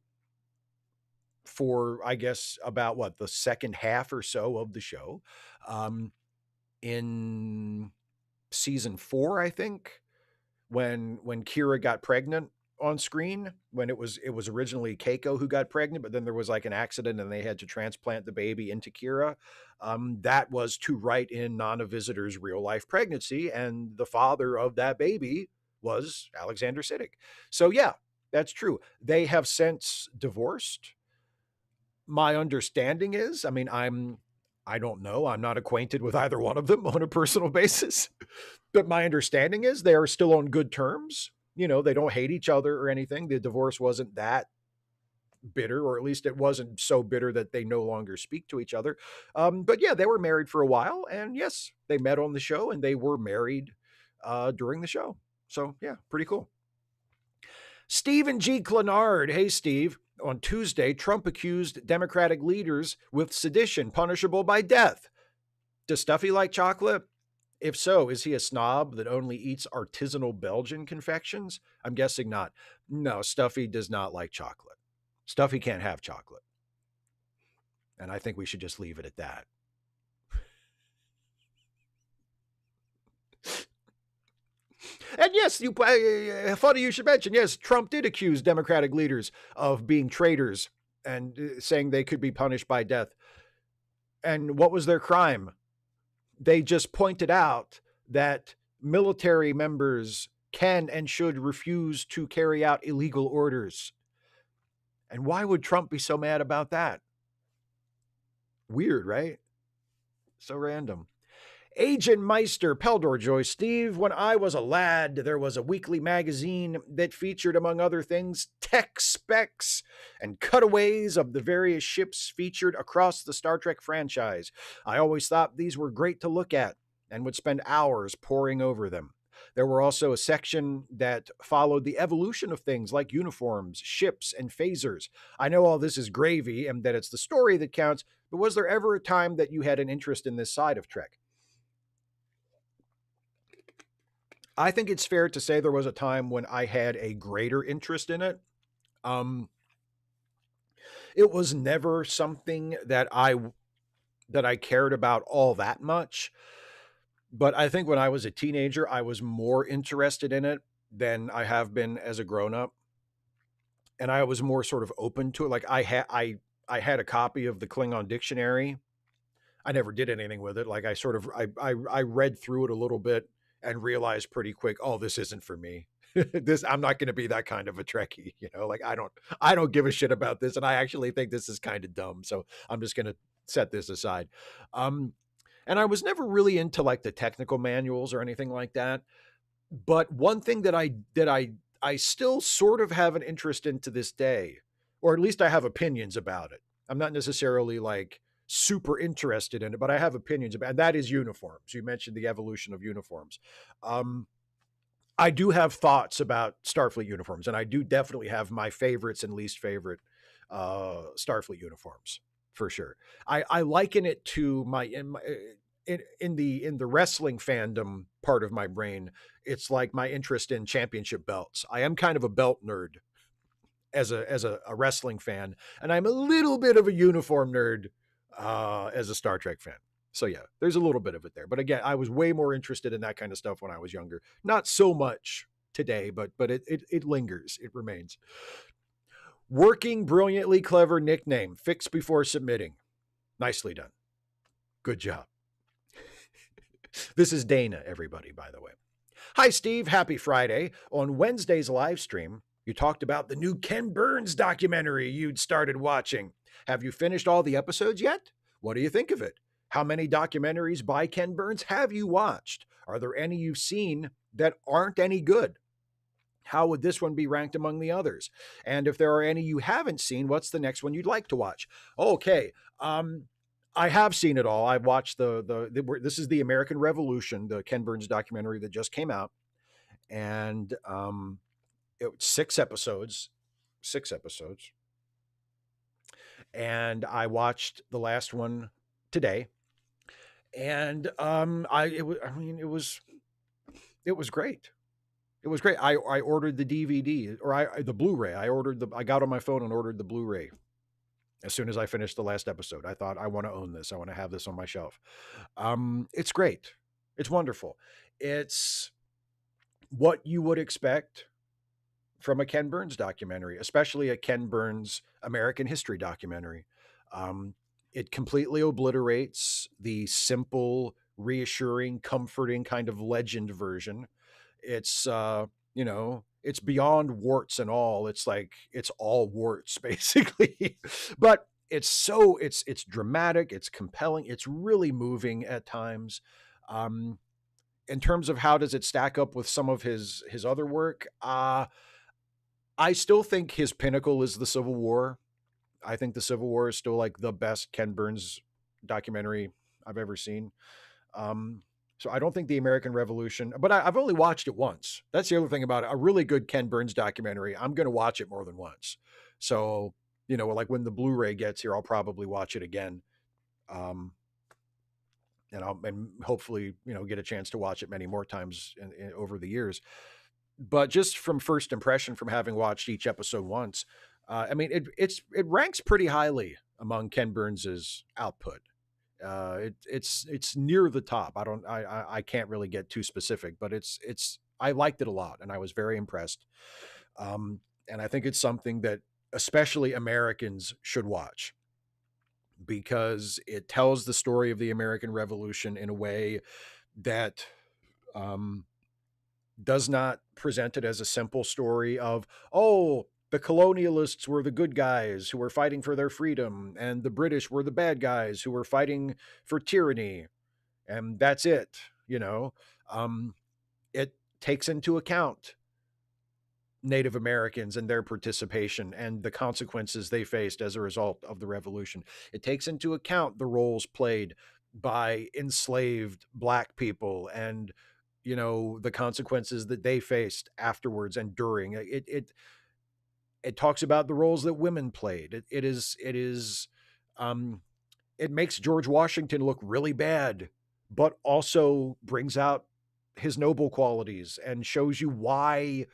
for, I guess, about the second half or so of the show. In season 4, I think, when Kira got pregnant on screen, when it was originally Keiko who got pregnant, but then there was like an accident and they had to transplant the baby into Kira. That was to write in Nana Visitor's real life pregnancy, and the father of that baby was Alexander Siddig. So yeah, that's true. They have since divorced. My understanding is, I mean, I don't know. I'm not acquainted with either one of them on a personal basis, but my understanding is they are still on good terms. They don't hate each other or anything. The divorce wasn't that bitter, or at least it wasn't so bitter that they no longer speak to each other. But yeah, they were married for a while, and yes, they met on the show and they were married during the show. So yeah, pretty cool. Stephen G. Clenard. Hey, Steve. On Tuesday, Trump accused Democratic leaders with sedition punishable by death. Does Stuffy like chocolate? If so, is he a snob that only eats artisanal Belgian confections? I'm guessing not. No, Stuffy does not like chocolate. Stuffy can't have chocolate. And I think we should just leave it at that. And yes, funny you should mention, yes, Trump did accuse Democratic leaders of being traitors and saying they could be punished by death. And what was their crime? They just pointed out that military members can and should refuse to carry out illegal orders. And why would Trump be so mad about that? Weird, right? So random. Agent Meister, Peldor Joy, Steve, when I was a lad, there was a weekly magazine that featured, among other things, tech specs and cutaways of the various ships featured across the Star Trek franchise. I always thought these were great to look at and would spend hours poring over them. There were also a section that followed the evolution of things like uniforms, ships, and phasers. I know all this is gravy and that it's the story that counts, but was there ever a time that you had an interest in this side of Trek? I think it's fair to say there was a time when I had a greater interest in it. It was never something that I cared about all that much. But I think when I was a teenager, I was more interested in it than I have been as a grown-up. and I was more sort of open to it. Like I had a copy of the Klingon dictionary. I never did anything with it. Like I sort of I read through it a little bit and realized pretty quick, oh, this isn't for me. This I'm not going to be that kind of a Trekkie, you know. Like I don't give a shit about this, and I actually think this is kind of dumb. So I'm just going to set this aside. Um, and I was never really into like the technical manuals or anything like that. But one thing that I still sort of have an interest in to this day, or at least I have opinions about it. I'm not necessarily like super interested in it, but I have opinions about, and that is uniforms. You mentioned the evolution of uniforms. Um, I do have thoughts about Starfleet uniforms, and I do definitely have my favorites and least favorite Starfleet uniforms for sure. I liken it to in the wrestling fandom part of my brain. It's like my interest in championship belts. I am kind of a belt nerd as a wrestling fan, and I'm a little bit of a uniform nerd as a Star Trek fan. So yeah, there's a little bit of it there. But again, I was way more interested in that kind of stuff when I was younger. Not so much today, but it lingers. It remains. Working brilliantly clever nickname. Fix before submitting. Nicely done. Good job. This is Dana, everybody, by the way. Hi, Steve. Happy Friday. On Wednesday's live stream, you talked about the new Ken Burns documentary you'd started watching. Have you finished all the episodes yet? What do you think of it? How many documentaries by Ken Burns have you watched? Are there any you've seen that aren't any good? How would this one be ranked among the others? And if there are any you haven't seen, what's the next one you'd like to watch? Okay. I have seen it all. I've watched this is the American Revolution, the Ken Burns documentary that just came out. And it was 6 episodes. And I watched the last one today. And it was great. It was great. I ordered the DVD or the Blu-ray. I got on my phone and ordered the Blu-ray as soon as I finished the last episode. I thought, I want to own this. I want to have this on my shelf. It's great. It's wonderful. It's what you would expect from a Ken Burns documentary, especially a Ken Burns American history documentary. It completely obliterates the simple, reassuring, comforting kind of legend version. It's it's beyond warts and all. It's like it's all warts basically. But it's dramatic, it's compelling, it's really moving at times. In terms of how does it stack up with some of his other work, I still think his pinnacle is the Civil War. I think the Civil War is still like the best Ken Burns documentary I've ever seen. So I don't think the American Revolution, but I've only watched it once. That's the other thing about it. A really good Ken Burns documentary, I'm going to watch it more than once. So, like when the Blu-ray gets here, I'll probably watch it again. And hopefully, get a chance to watch it many more times over the years. But just from first impression, from having watched each episode once, it ranks pretty highly among Ken Burns's output. It's near the top. I can't really get too specific, but I liked it a lot and I was very impressed. And I think it's something that especially Americans should watch because it tells the story of the American Revolution in a way that does not present it as a simple story of, oh, the colonialists were the good guys who were fighting for their freedom, and the British were the bad guys who were fighting for tyranny. And that's it, It takes into account Native Americans and their participation and the consequences they faced as a result of the revolution. It takes into account the roles played by enslaved Black people and the consequences that they faced afterwards and during. It talks about the roles that women played. It makes George Washington look really bad, but also brings out his noble qualities and shows you why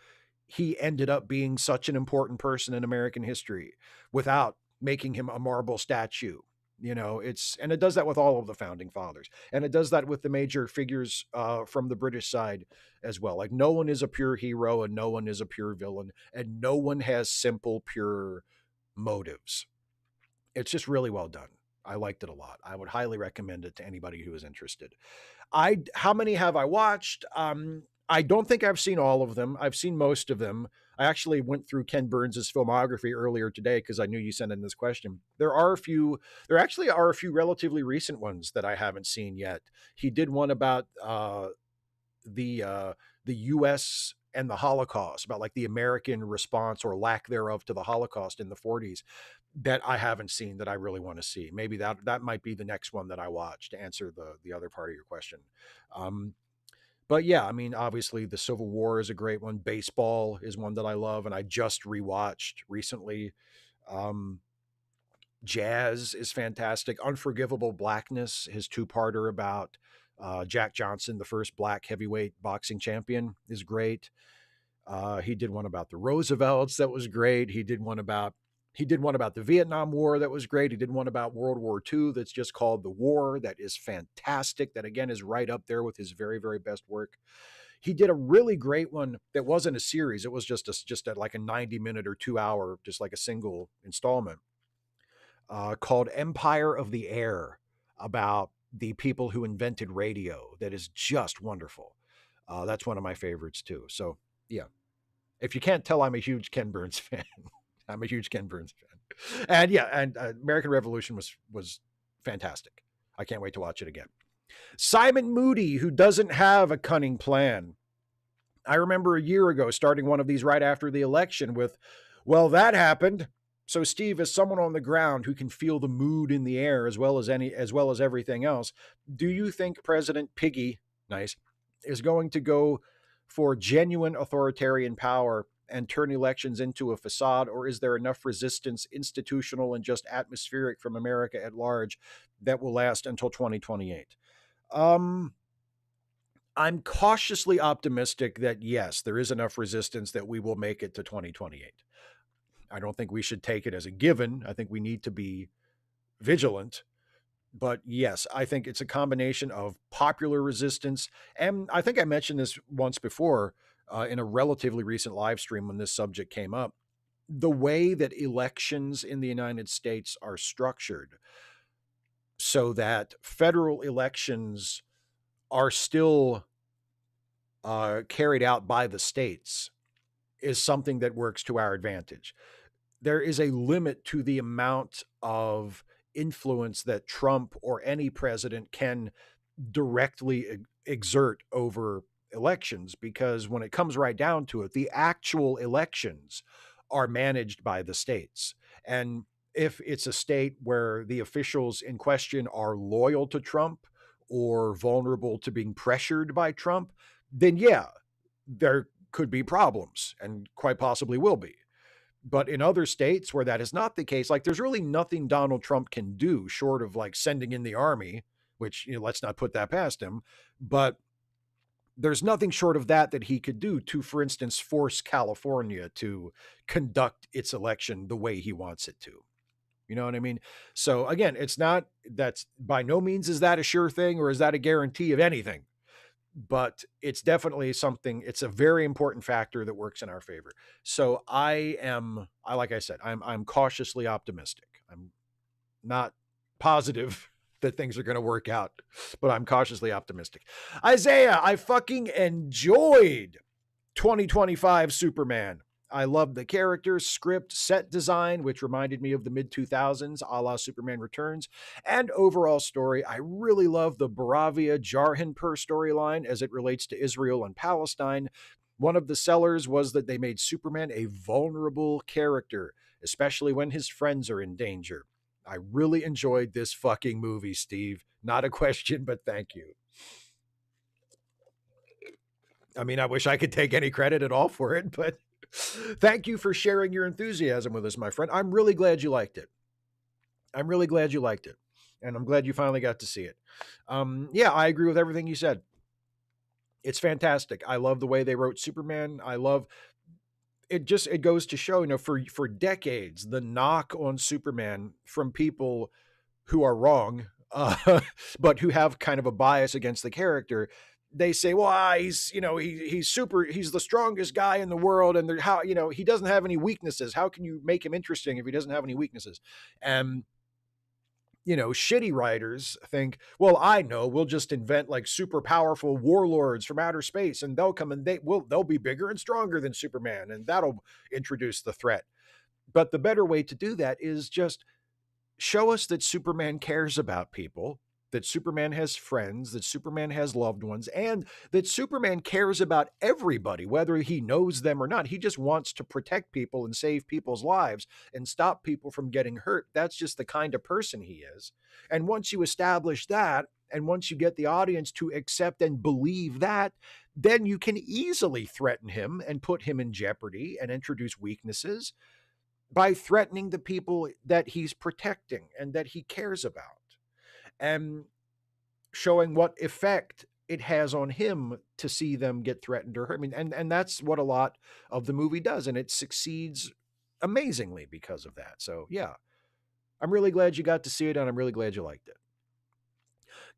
he ended up being such an important person in American history without making him a marble statue. You know, and it does that with all of the founding fathers, and it does that with the major figures from the British side as well. Like, no one is a pure hero, and no one is a pure villain, and no one has simple, pure motives. It's just really well done. I liked it a lot. I would highly recommend it to anybody who is interested. How many have I watched? I don't think I've seen all of them. I've seen most of them. I actually went through Ken Burns' filmography earlier today because I knew you sent in this question. There actually are a few relatively recent ones that I haven't seen yet. He did one about the uh, the U.S. and the Holocaust, about like the American response or lack thereof to the Holocaust in the 40s, that I haven't seen, that I really want to see. Maybe that might be the next one that I watch to answer the other part of your question. Um, but yeah, I mean, obviously, the Civil War is a great one. Baseball is one that I love, and I just rewatched recently. Um, Jazz is fantastic. Unforgivable Blackness, his two-parter about Jack Johnson, the first black heavyweight boxing champion, is great. He did one about the Roosevelts that was great. He did one about the Vietnam War that was great. He did one about World War II that's just called The War, that is fantastic. That again is right up there with his very, very best work. He did a really great one that wasn't a series. It was like a 90-minute or 2 hour, just like a single installment, called Empire of the Air, about the people who invented radio. That is just wonderful. That's one of my favorites too. So yeah, if you can't tell, I'm a huge Ken Burns fan. I'm a huge Ken Burns fan. And yeah, and American Revolution was fantastic. I can't wait to watch it again. Simon Moody, who doesn't have a cunning plan. I remember a year ago starting one of these right after the election with, well, that happened. So Steve, as someone on the ground who can feel the mood in the air as well as everything else, do you think President Piggy, nice, is going to go for genuine authoritarian power and turn elections into a facade, or is there enough resistance, institutional and just atmospheric, from America at large that will last until 2028? Um, I'm cautiously optimistic that yes, there is enough resistance that we will make it to 2028. I don't think we should take it as a given. I think we need to be vigilant. But yes, I think it's a combination of popular resistance. And I think I mentioned this once before in a relatively recent live stream when this subject came up. The way that elections in the United States are structured, so that federal elections are still carried out by the states, is something that works to our advantage. There is a limit to the amount of influence that Trump or any president can directly exert over elections, because when it comes right down to it, the actual elections are managed by the states. And if it's a state where the officials in question are loyal to Trump or vulnerable to being pressured by Trump, then yeah, there could be problems, and quite possibly will be. But in other states where that is not the case, like, there's really nothing Donald Trump can do short of like sending in the army, which, let's not put that past him. But there's nothing short of that he could do to, for instance, force California to conduct its election the way he wants it to. You know what I mean? So again, that's by no means is that a sure thing, or is that a guarantee of anything, but it's definitely something. It's a very important factor that works in our favor. So like I said, I'm cautiously optimistic. I'm not positive that things are going to work out, but I'm cautiously optimistic. Isaiah, I fucking enjoyed 2025 Superman. I loved the characters, script, set design, which reminded me of the mid 2000s, a la Superman Returns, and overall story. I really love the Baravia Jarhanpur storyline as it relates to Israel and Palestine. One of the sellers was that they made Superman a vulnerable character, especially when his friends are in danger. I really enjoyed this fucking movie, Steve. Not a question, but thank you. I mean, I wish I could take any credit at all for it, but thank you for sharing your enthusiasm with us, my friend. I'm really glad you liked it. I'm really glad you liked it. And I'm glad you finally got to see it. Yeah, I agree with everything you said. It's fantastic. I love the way they wrote Superman. I love it. It goes to show, for decades, the knock on Superman from people who are wrong, but who have kind of a bias against the character, they say, well, he's, he's super, he's the strongest guy in the world. And how, he doesn't have any weaknesses. How can you make him interesting if he doesn't have any weaknesses? And, shitty writers think, well, I know, we'll just invent like super powerful warlords from outer space and they'll come and they'll be bigger and stronger than Superman. And that'll introduce the threat. But the better way to do that is just show us that Superman cares about people, that Superman has friends, that Superman has loved ones, and that Superman cares about everybody, whether he knows them or not. He just wants to protect people and save people's lives and stop people from getting hurt. That's just the kind of person he is. And once you establish that, and once you get the audience to accept and believe that, then you can easily threaten him and put him in jeopardy and introduce weaknesses by threatening the people that he's protecting and that he cares about, and showing what effect it has on him to see them get threatened or hurt. I mean, and that's what a lot of the movie does, and it succeeds amazingly because of that. So yeah, I'm really glad you got to see it, and I'm really glad you liked it.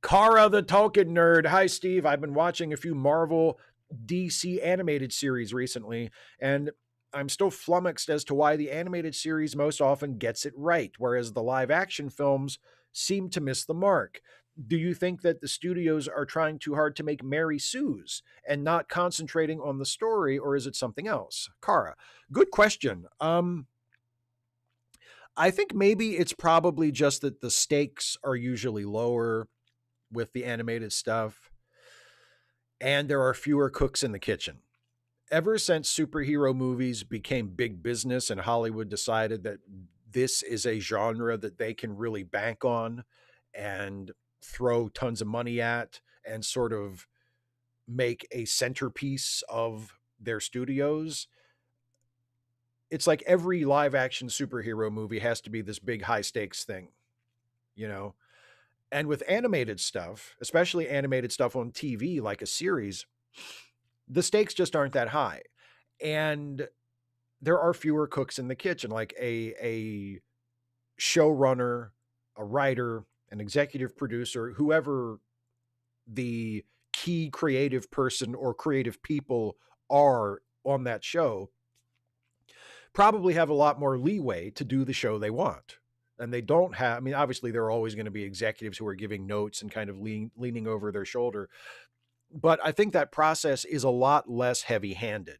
Kara the Tolkien nerd. Hi, Steve. I've been watching a few Marvel DC animated series recently, and I'm still flummoxed as to why the animated series most often gets it right, whereas the live action films seem to miss the mark. Do you think that the studios are trying too hard to make Mary Sue's and not concentrating on the story, or is it something else? Kara, good question. I think maybe it's probably just that the stakes are usually lower with the animated stuff, and there are fewer cooks in the kitchen. Ever since superhero movies became big business and Hollywood decided that this is a genre that they can really bank on and throw tons of money at and sort of make a centerpiece of their studios, it's like every live action superhero movie has to be this big high stakes thing, you know? And with animated stuff, especially animated stuff on TV, like a series, the stakes just aren't that high. And there are fewer cooks in the kitchen, like a showrunner, a writer, an executive producer, whoever the key creative person or creative people are on that show, probably have a lot more leeway to do the show they want. And they don't have, I mean, obviously there are always going to be executives who are giving notes and kind of leaning over their shoulder. But I think that process is a lot less heavy handed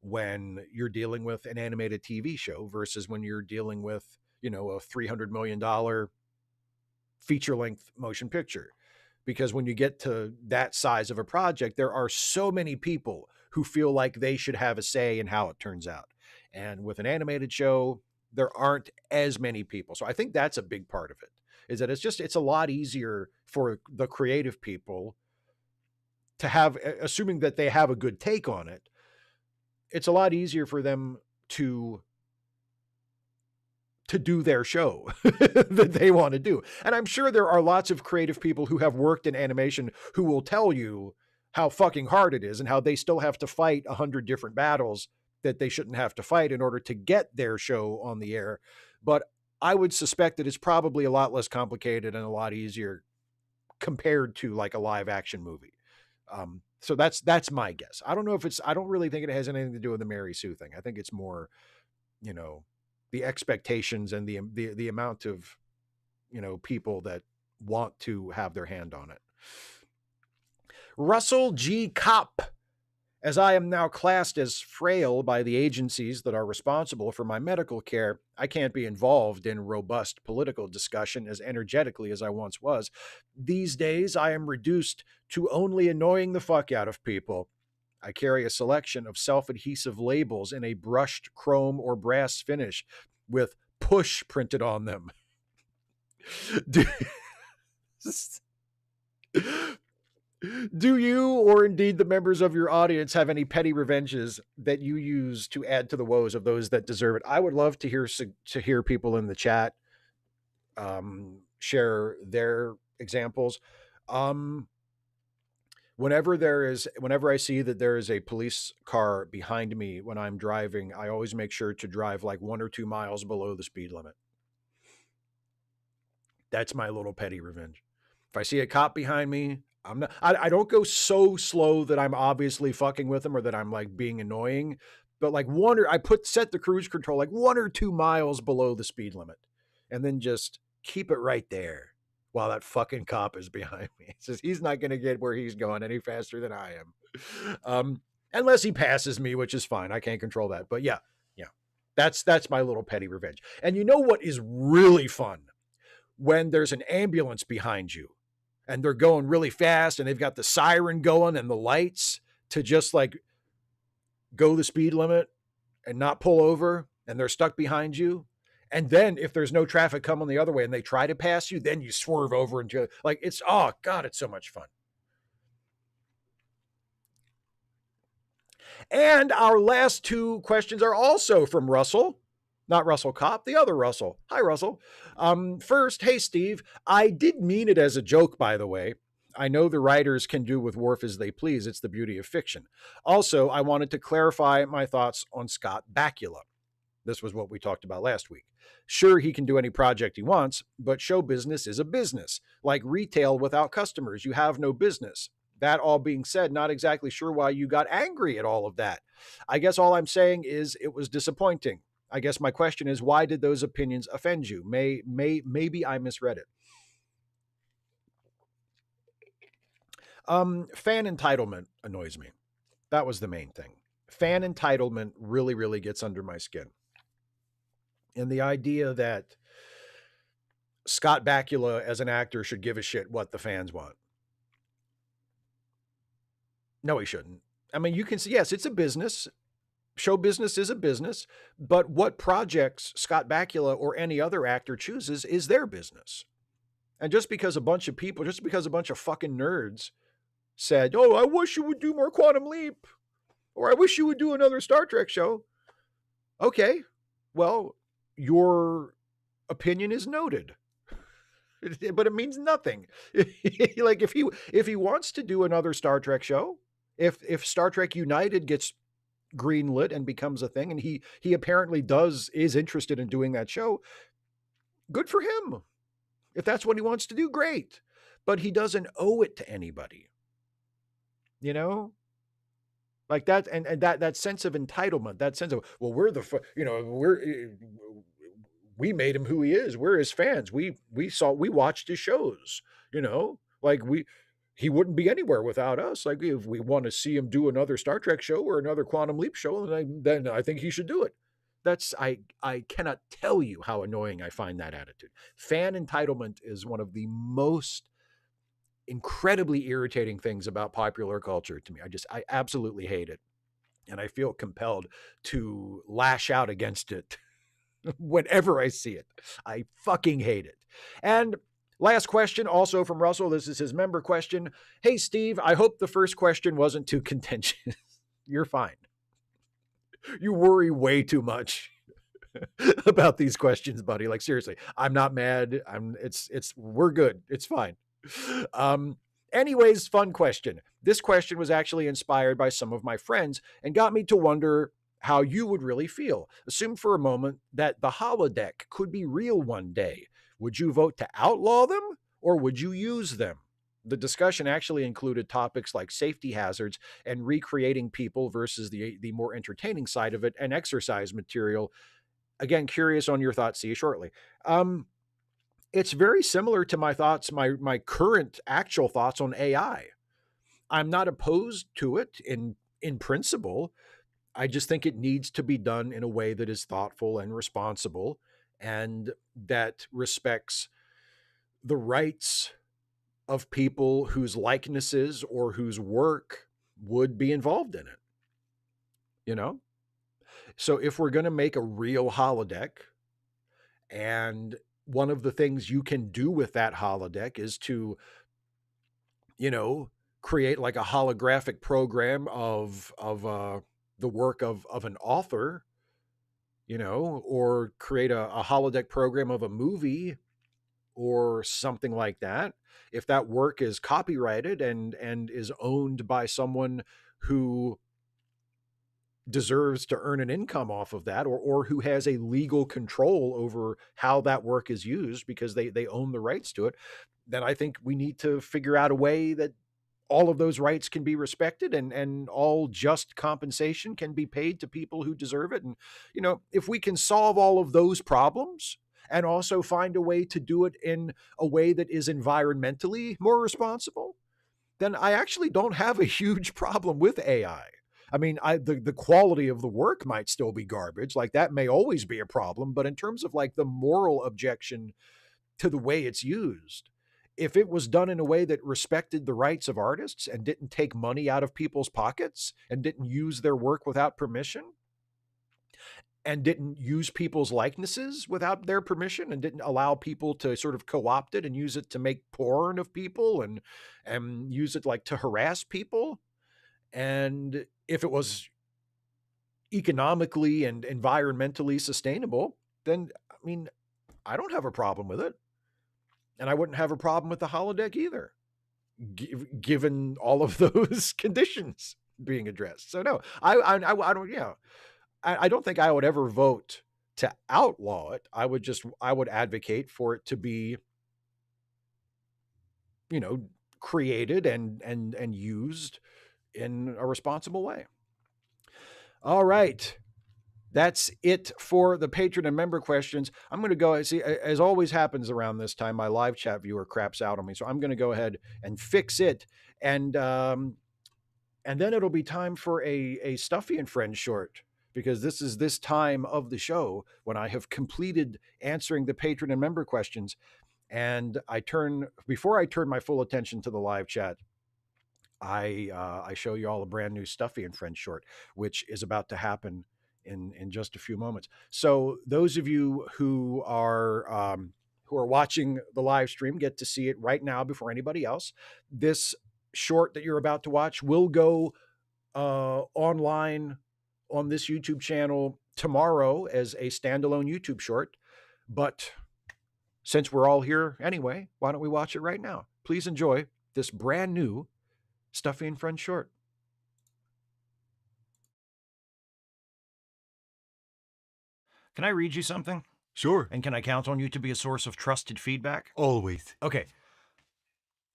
when you're dealing with an animated TV show versus when you're dealing with, a $300 million feature length motion picture. Because when you get to that size of a project, there are so many people who feel like they should have a say in how it turns out. And with an animated show, there aren't as many people. So I think that's a big part of it, is that it's a lot easier for the creative people to have, assuming that they have a good take on it, it's a lot easier for them to do their show that they want to do. And I'm sure there are lots of creative people who have worked in animation who will tell you how fucking hard it is and how they still have to fight 100 different battles that they shouldn't have to fight in order to get their show on the air. But I would suspect that it's probably a lot less complicated and a lot easier compared to like a live action movie. So that's my guess. I don't know if I don't really think it has anything to do with the Mary Sue thing. I think it's more, the expectations and the amount of, people that want to have their hand on it. Russell G. Kopp. As I am now classed as frail by the agencies that are responsible for my medical care, I can't be involved in robust political discussion as energetically as I once was. These days, I am reduced to only annoying the fuck out of people. I carry a selection of self-adhesive labels in a brushed chrome or brass finish with push printed on them. Do you, or indeed the members of your audience, have any petty revenges that you use to add to the woes of those that deserve it? I would love to hear people in the chat share their examples. Whenever I see that there is a police car behind me when I'm driving, I always make sure to drive like 1 or 2 miles below the speed limit. That's my little petty revenge. If I see a cop behind me, I don't go so slow that I'm obviously fucking with them or that I'm like being annoying, but like set the cruise control like 1 or 2 miles below the speed limit and then just keep it right there while that fucking cop is behind me. It says he's not going to get where he's going any faster than I am. Unless he passes me, which is fine. I can't control that. But yeah, yeah. That's my little petty revenge. And you know what is really fun? When there's an ambulance behind you and they're going really fast and they've got the siren going and the lights to just like go the speed limit and not pull over and they're stuck behind you. And then if there's no traffic coming the other way and they try to pass you, then you swerve over and like it's, oh God, it's so much fun. And our last two questions are also from Russell. Not Russell Kopp, the other Russell. Hi, Russell. First, hey, Steve. I did mean it as a joke, by the way. I know the writers can do with Worf as they please. It's the beauty of fiction. Also, I wanted to clarify my thoughts on Scott Bakula. This was what we talked about last week. Sure, he can do any project he wants, but show business is a business. Like retail without customers, you have no business. That all being said, not exactly sure why you got angry at all of that. I guess all I'm saying is it was disappointing. I guess my question is, why did those opinions offend you? Maybe I misread it. Fan entitlement annoys me. That was the main thing. Fan entitlement really, really gets under my skin. And the idea that Scott Bakula as an actor should give a shit what the fans want. No, he shouldn't. I mean, you can see, yes, it's a business. Show business is a business, but what projects Scott Bakula or any other actor chooses is their business. And just because a bunch of people, just because a bunch of fucking nerds said, oh, I wish you would do more Quantum Leap, or I wish you would do another Star Trek show. Okay, well, your opinion is noted. But it means nothing. Like if he wants to do another Star Trek show, if Star Trek United gets greenlit and becomes a thing, and he apparently is interested in doing that show, good for him. If that's what he wants to do, great. But he doesn't owe it to anybody. You know? Like that, and that sense of entitlement, that sense of, well, we made him who he is. We're his fans. We watched his shows, like he wouldn't be anywhere without us. Like if we want to see him do another Star Trek show or another Quantum Leap show, then I think he should do it. I cannot tell you how annoying I find that attitude. Fan entitlement is one of the most incredibly irritating things about popular culture to me. I absolutely hate it. And I feel compelled to lash out against it whenever I see it. I fucking hate it. And last question, also from Russell. This is his member question. Hey, Steve, I hope the first question wasn't too contentious. You're fine. You worry way too much about these questions, buddy. Like seriously, I'm not mad. We're good. It's fine. Anyways, fun question. This question was actually inspired by some of my friends and got me to wonder how you would really feel. Assume for a moment that the holodeck could be real one day. Would you vote to outlaw them or would you use them? The discussion actually included topics like safety hazards and recreating people versus the more entertaining side of it and exercise material. Again, curious on your thoughts. See you shortly. It's very similar to my thoughts, my current actual thoughts on AI. I'm not opposed to it in principle. I just think it needs to be done in a way that is thoughtful and responsible and that respects the rights of people whose likenesses or whose work would be involved in it. So if we're going to make a real holodeck, and one of the things you can do with that holodeck is to, create like a holographic program of the work of an author, or create a holodeck program of a movie or something like that. If that work is copyrighted and is owned by someone who deserves to earn an income off of that, or who has a legal control over how that work is used because they own the rights to it, then I think we need to figure out a way that all of those rights can be respected, and all just compensation can be paid to people who deserve it. And, if we can solve all of those problems and also find a way to do it in a way that is environmentally more responsible, then I actually don't have a huge problem with AI. I mean, the quality of the work might still be garbage. Like, that may always be a problem. But in terms of like the moral objection to the way it's used, if it was done in a way that respected the rights of artists and didn't take money out of people's pockets and didn't use their work without permission and didn't use people's likenesses without their permission and didn't allow people to sort of co-opt it and use it to make porn of people and use it like to harass people, and if it was economically and environmentally sustainable, then, I mean, I don't have a problem with it. And I wouldn't have a problem with the holodeck either, given all of those conditions being addressed. So no, I don't, I don't think I would ever vote to outlaw it. I would advocate for it to be, created and used in a responsible way. All right. That's it for the patron and member questions. I'm going to go, see, as always happens around this time, my live chat viewer craps out on me. So I'm going to go ahead and fix it. And then it'll be time for a Stuffy and Friends short, because this is this time of the show when I have completed answering the patron and member questions. And before I turn my full attention to the live chat, I show you all a brand new Stuffy and Friends short, which is about to happen in just a few moments. So those of you who are watching the live stream get to see it right now before anybody else. This short that you're about to watch will go online on this YouTube channel tomorrow as a standalone YouTube short. But since we're all here anyway, why don't we watch it right now? Please enjoy this brand new Stuffy and Friends short. Can I read you something? Sure. And can I count on you to be a source of trusted feedback? Always. Okay.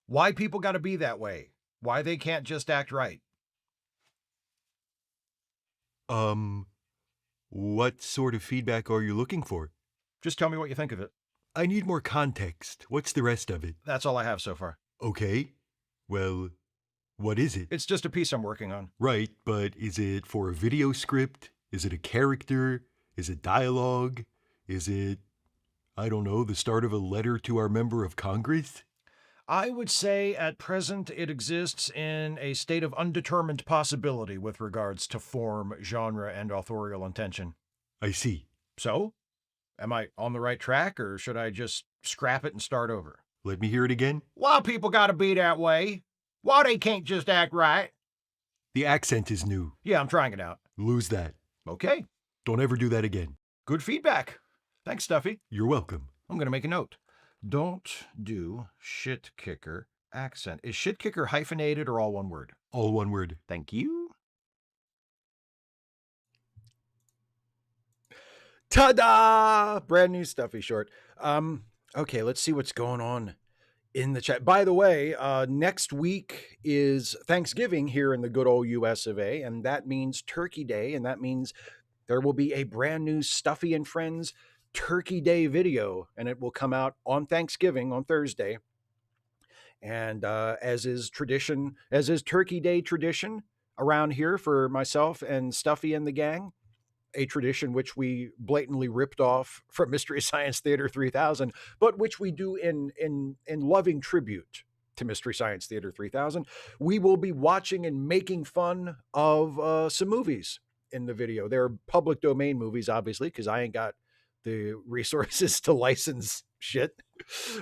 Why people got to be that way? Why they can't just act right? What sort of feedback are you looking for? Just tell me what you think of it. I need more context. What's the rest of it? That's all I have so far. Okay. Well, what is it? It's just a piece I'm working on. Right, but is it for a video script? Is it a character? Is it dialogue? Is it, I don't know, the start of a letter to our member of Congress? I would say at present it exists in a state of undetermined possibility with regards to form, genre, and authorial intention. I see. So, am I on the right track, or should I just scrap it and start over? Let me hear it again. Why people gotta be that way? Why they can't just act right? The accent is new. Yeah, I'm trying it out. Lose that. Okay. Don't ever do that again. Good feedback. Thanks, Stuffy. You're welcome. I'm going to make a note. Don't do shit kicker accent. Is shit kicker hyphenated or all one word? All one word. Thank you. Ta-da! Brand new Stuffy short. Okay, let's see what's going on in the chat. By the way, next week is Thanksgiving here in the good old US of A, and that means Turkey Day, and that means there will be a brand new Stuffy and Friends Turkey Day video, and it will come out on Thanksgiving on Thursday. And as is Turkey Day tradition around here for myself and Stuffy and the gang, a tradition which we blatantly ripped off from Mystery Science Theater 3000, but which we do in loving tribute to Mystery Science Theater 3000. We will be watching and making fun of some movies in the video. They're public domain movies, obviously, because I ain't got the resources to license shit.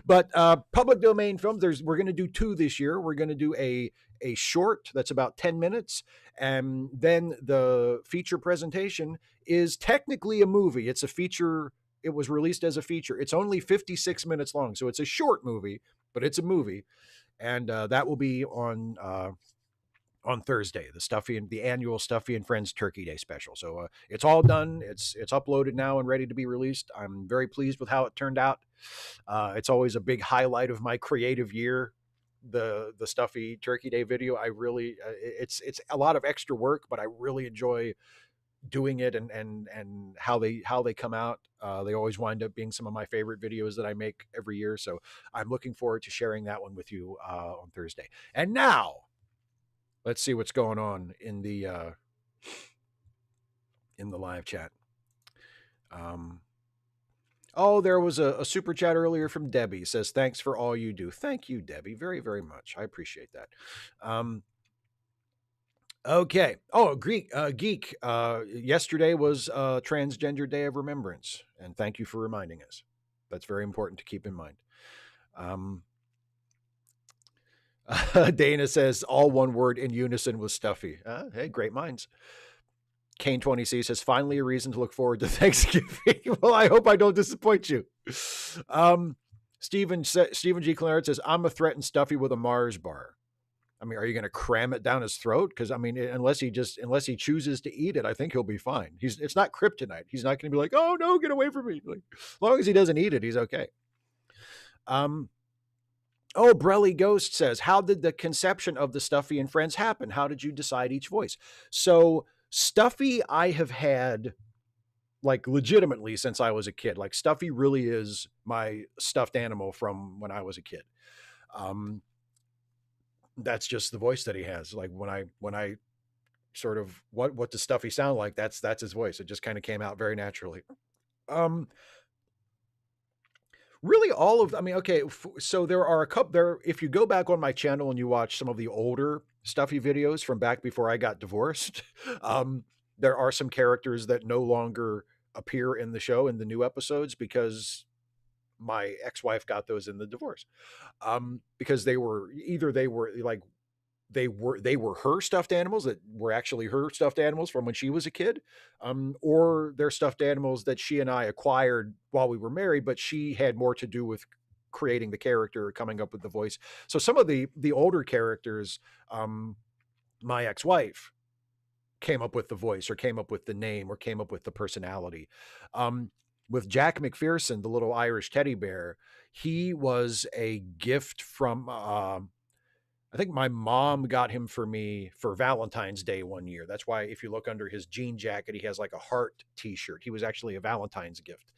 But public domain films, we're going to do 2 this year. We're going to do a short that's about 10 minutes. And then the feature presentation is technically a movie. It's a feature. It was released as a feature. It's only 56 minutes long. So it's a short movie, but it's a movie. And that will be on on Thursday, the annual Stuffy and Friends Turkey Day special. So it's all done. It's uploaded now and ready to be released. I'm very pleased with how it turned out. It's always a big highlight of my creative year. The Stuffy Turkey Day video. I really it's a lot of extra work, but I really enjoy doing it, and how they come out. They always wind up being some of my favorite videos that I make every year. So I'm looking forward to sharing that one with you on Thursday. And now let's see what's going on in the live chat. Um, oh, there was a super chat earlier from Debbie. Says thanks for all you do. Thank you, Debbie, very very much. I appreciate that. Okay. Oh, geek. Yesterday was Transgender Day of Remembrance, and thank you for reminding us. That's very important to keep in mind. Dana says all one word in unison with Stuffy. Hey, great minds. Kane 20C says finally a reason to look forward to Thanksgiving. Well, I hope I don't disappoint you. Stephen G. Clarence says I'm a threatened Stuffy with a Mars bar. I mean, are you going to cram it down his throat? Because I mean, unless he chooses to eat it, I think he'll be fine. It's not kryptonite. He's not going to be like, oh no, get away from me. Like, as long as he doesn't eat it, he's okay. Oh, Brelly Ghost says, how did the conception of the Stuffy and Friends happen? How did you decide each voice? So Stuffy, I have had like legitimately since I was a kid. Like Stuffy really is my stuffed animal from when I was a kid. That's just the voice that he has. Like when I sort of what does Stuffy sound like? That's his voice. It just kind of came out very naturally. Really all of, I mean, okay, so there are a couple there. If you go back on my channel and you watch some of the older Stuffy videos from back before I got divorced, there are some characters that no longer appear in the show in the new episodes because my ex-wife got those in the divorce. Because they were like they were her stuffed animals that were actually her stuffed animals from when she was a kid, or they're stuffed animals that she and I acquired while we were married, but she had more to do with creating the character, coming up with the voice. So some of the older characters, my ex-wife came up with the voice, or came up with the name, or came up with the personality. With Jack McPherson, the little Irish teddy bear, he was a gift from I think my mom got him for me for Valentine's Day one year. That's why if you look under his jean jacket, he has like a heart t-shirt. He was actually a Valentine's gift.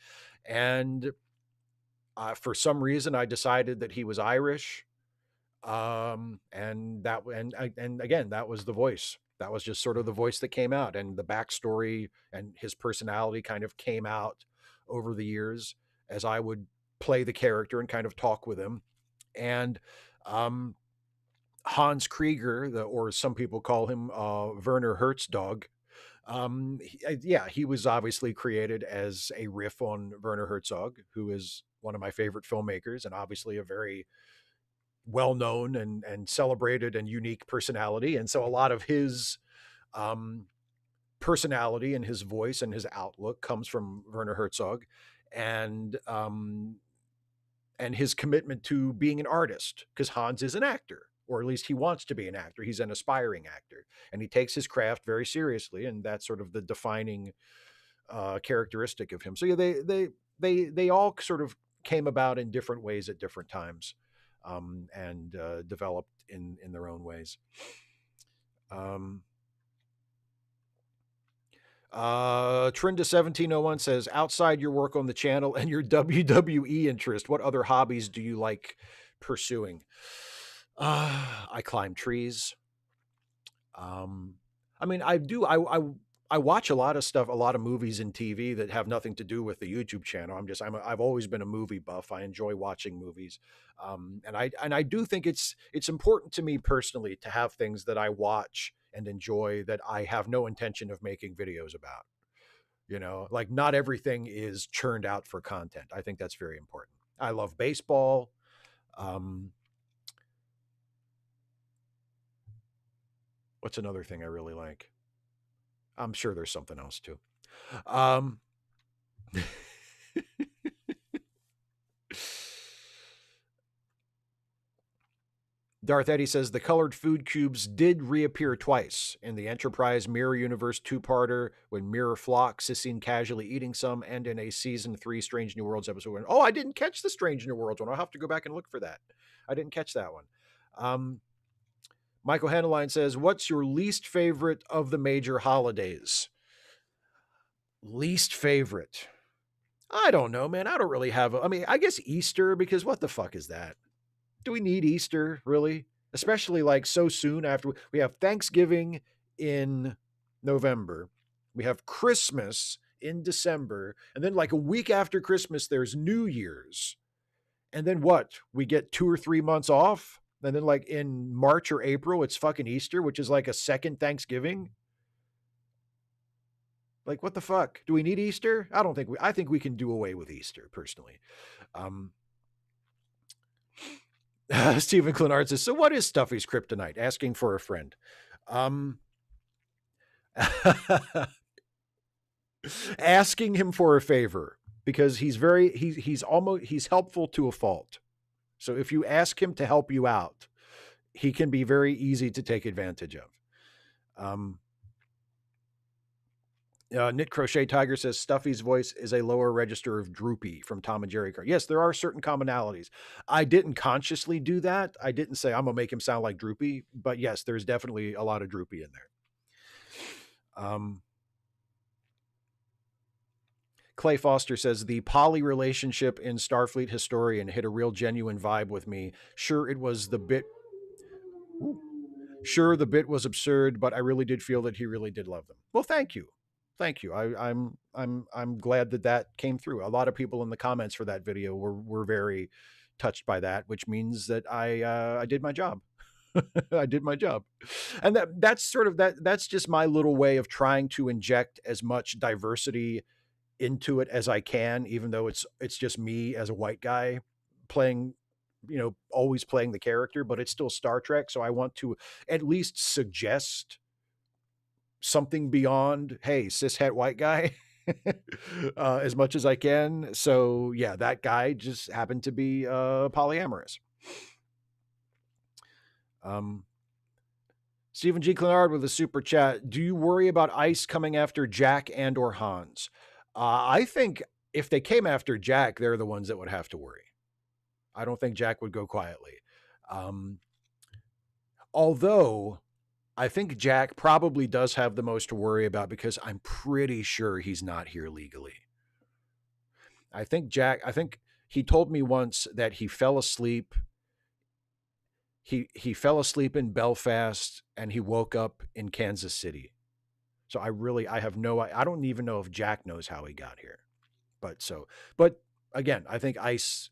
And for some reason, I decided that he was Irish. And again, that was the voice. That was just sort of the voice that came out, and the backstory and his personality kind of came out over the years as I would play the character and kind of talk with him. And Hans Krieger, or some people call him Werner Hertzog. He was obviously created as a riff on Werner Herzog, who is one of my favorite filmmakers and obviously a very well-known and celebrated and unique personality. And so a lot of his personality and his voice and his outlook comes from Werner Herzog, and his commitment to being an artist, because Hans is an actor, or at least he wants to be an actor. He's an aspiring actor, and he takes his craft very seriously, and that's sort of the defining characteristic of him. So yeah, they all sort of came about in different ways at different times, and developed in their own ways. Trinda 1701 says, outside your work on the channel and your WWE interest, what other hobbies do you like pursuing? I climb trees. I mean, I watch a lot of stuff, a lot of movies and TV that have nothing to do with the YouTube channel. I've always been a movie buff. I enjoy watching movies. And I do think it's important to me personally to have things that I watch and enjoy that I have no intention of making videos about. You know, like not everything is churned out for content. I think that's very important. I love baseball. What's another thing I really like? I'm sure there's something else too. Um, Darth Eddie says the colored food cubes did reappear twice in the Enterprise Mirror Universe two-parter when Mirror Phlox is seen casually eating some, and in a season 3 Strange New Worlds episode. Oh, I didn't catch the Strange New Worlds one. I'll have to go back and look for that. I didn't catch that one. Michael Handeline says, what's your least favorite of the major holidays? Least favorite? I don't know, man. I don't really have I guess Easter, because what the fuck is that? Do we need Easter, really? Especially like so soon after we have Thanksgiving in November. We have Christmas in December. And then like a week after Christmas, there's New Year's. And then what? We get 2 or 3 months off. And then like in March or April, it's fucking Easter, which is like a second Thanksgiving. Like, what the fuck? Do we need Easter? I think we can do away with Easter, personally. Stephen Clenard says, so what is Stuffy's kryptonite? Asking for a friend. Asking him for a favor, because he's helpful to a fault. So if you ask him to help you out, he can be very easy to take advantage of. Knit Crochet Tiger says Stuffy's voice is a lower register of droopy from Tom and Jerry. Yes, there are certain commonalities. I didn't consciously do that. I didn't say I'm gonna make him sound like droopy, but yes, there's definitely a lot of droopy in there. Clay Foster says the poly relationship in Starfleet Historian hit a real genuine vibe with me. Sure, it was the bit. Sure, the bit was absurd, but I really did feel that he really did love them. Well, thank you. Thank you. I'm glad that came through. A lot of people in the comments for that video were very touched by that, which means that I did my job. I did my job. And that's just my little way of trying to inject as much diversity into it as I can, even though it's just me as a white guy playing, always playing the character, but it's still Star Trek. So I want to at least suggest something beyond, hey, cishet white guy, as much as I can. So yeah, that guy just happened to be polyamorous. Stephen G. Clenard with a super chat. Do you worry about ICE coming after Jack and or Hans? I think if they came after Jack, they're the ones that would have to worry. I don't think Jack would go quietly. Although I think Jack probably does have the most to worry about, because I'm pretty sure he's not here legally. I think he told me once that he fell asleep. He fell asleep in Belfast and he woke up in Kansas City. So I don't even know if Jack knows how he got here. But again, I think ICE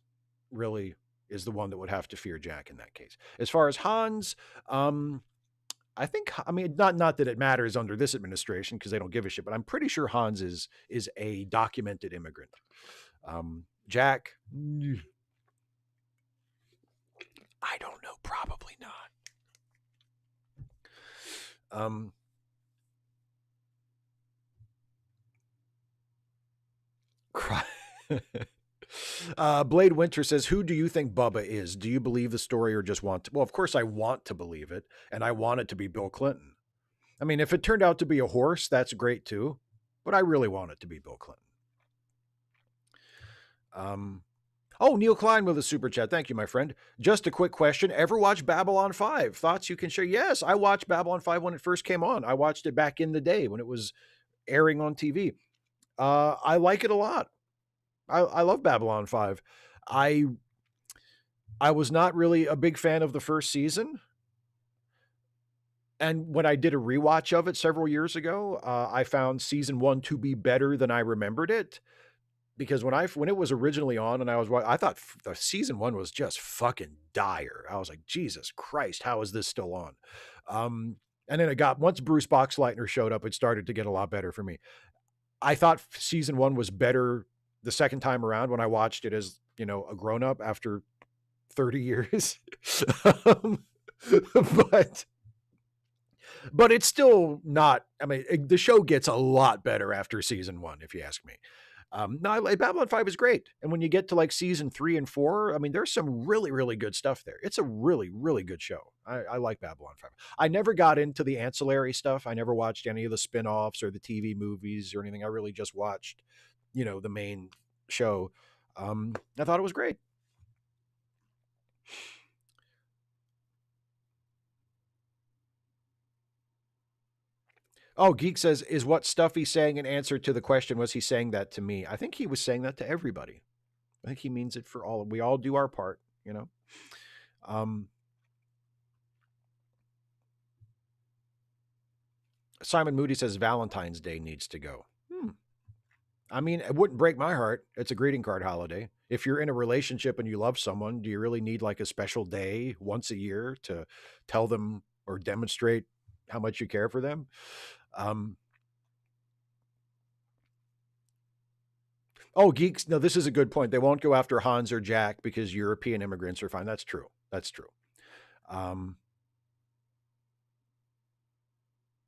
really is the one that would have to fear Jack in that case. As far as Hans, not that it matters under this administration because they don't give a shit, but I'm pretty sure Hans is a documented immigrant. Jack, I don't know, probably not. Blade Winter says, who do you think Bubba is? Do you believe the story or just want to? Well, of course I want to believe it, and I want it to be Bill Clinton. I mean, if it turned out to be a horse, that's great too, but I really want it to be Bill Clinton. Neil Klein with a super chat. Thank you, my friend. Just a quick question. Ever watch Babylon 5? Thoughts you can share? Yes, I watched Babylon 5 when it first came on. I watched it back in the day when it was airing on TV. I like it a lot. I love Babylon 5. I was not really a big fan of the first season. And when I did a rewatch of it several years ago, I found season 1 to be better than I remembered it. Because when it was originally on and I thought the season 1 was just fucking dire. I was like, Jesus Christ, how is this still on? And then once Bruce Boxleitner showed up, it started to get a lot better for me. I thought season 1 was better the second time around when I watched it as, a grown-up after 30 years. But it's still not, the show gets a lot better after season 1, if you ask me. No, Babylon 5 is great. And when you get to like season 3 and 4, I mean, there's some really, really good stuff there. It's a really, really good show. I like Babylon 5. I never got into the ancillary stuff. I never watched any of the spin offs or the TV movies or anything. I really just watched, the main show. I thought it was great. Oh, Geek says, is what Stuffy saying in answer to the question, was he saying that to me? I think he was saying that to everybody. I think he means it for all. We all do our part, you know? Simon Moody says Valentine's Day needs to go. I mean, it wouldn't break my heart. It's a greeting card holiday. If you're in a relationship and you love someone, do you really need like a special day once a year to tell them or demonstrate how much you care for them? Oh, geeks. No, this is a good point. They won't go after Hans or Jack because European immigrants are fine. That's true. That's true.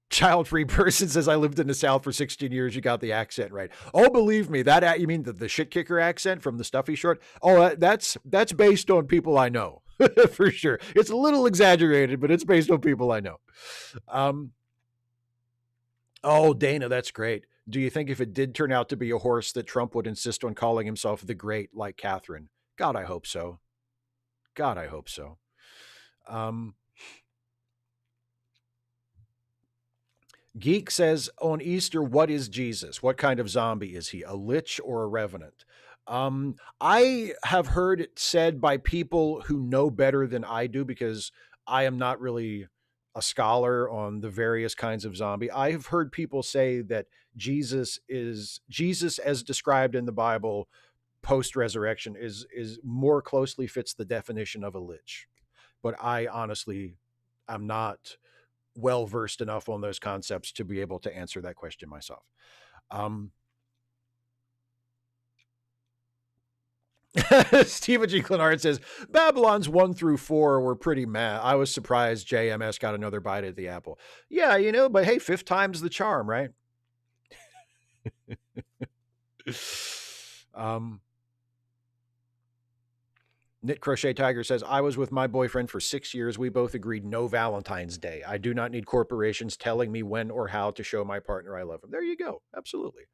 Child-free person says, I lived in the South for 16 years. You got the accent right. Oh, believe me, that you mean the shit kicker accent from the Stuffy short? Oh, that's based on people I know for sure. It's a little exaggerated, but it's based on people I know. Oh, Dana, that's great. Do you think if it did turn out to be a horse that Trump would insist on calling himself the Great like Catherine? God, I hope so. God, I hope so. Geek says, on Easter, what is Jesus? What kind of zombie is he? A lich or a revenant? I have heard it said by people who know better than I do, because I am not really a scholar on the various kinds of zombie. I have heard people say that Jesus as described in the Bible post resurrection is more closely fits the definition of a lich. But I honestly am not well versed enough on those concepts to be able to answer that question myself. Stephen G. Clenard says Babylon's 1 through 4 were pretty meh. I was surprised JMS got another bite at the apple. Yeah, but hey, fifth time's the charm, right? Knit Crochet Tiger says, I was with my boyfriend for 6 years. We both agreed no Valentine's Day. I do not need corporations telling me when or how to show my partner I love him. There you go. Absolutely.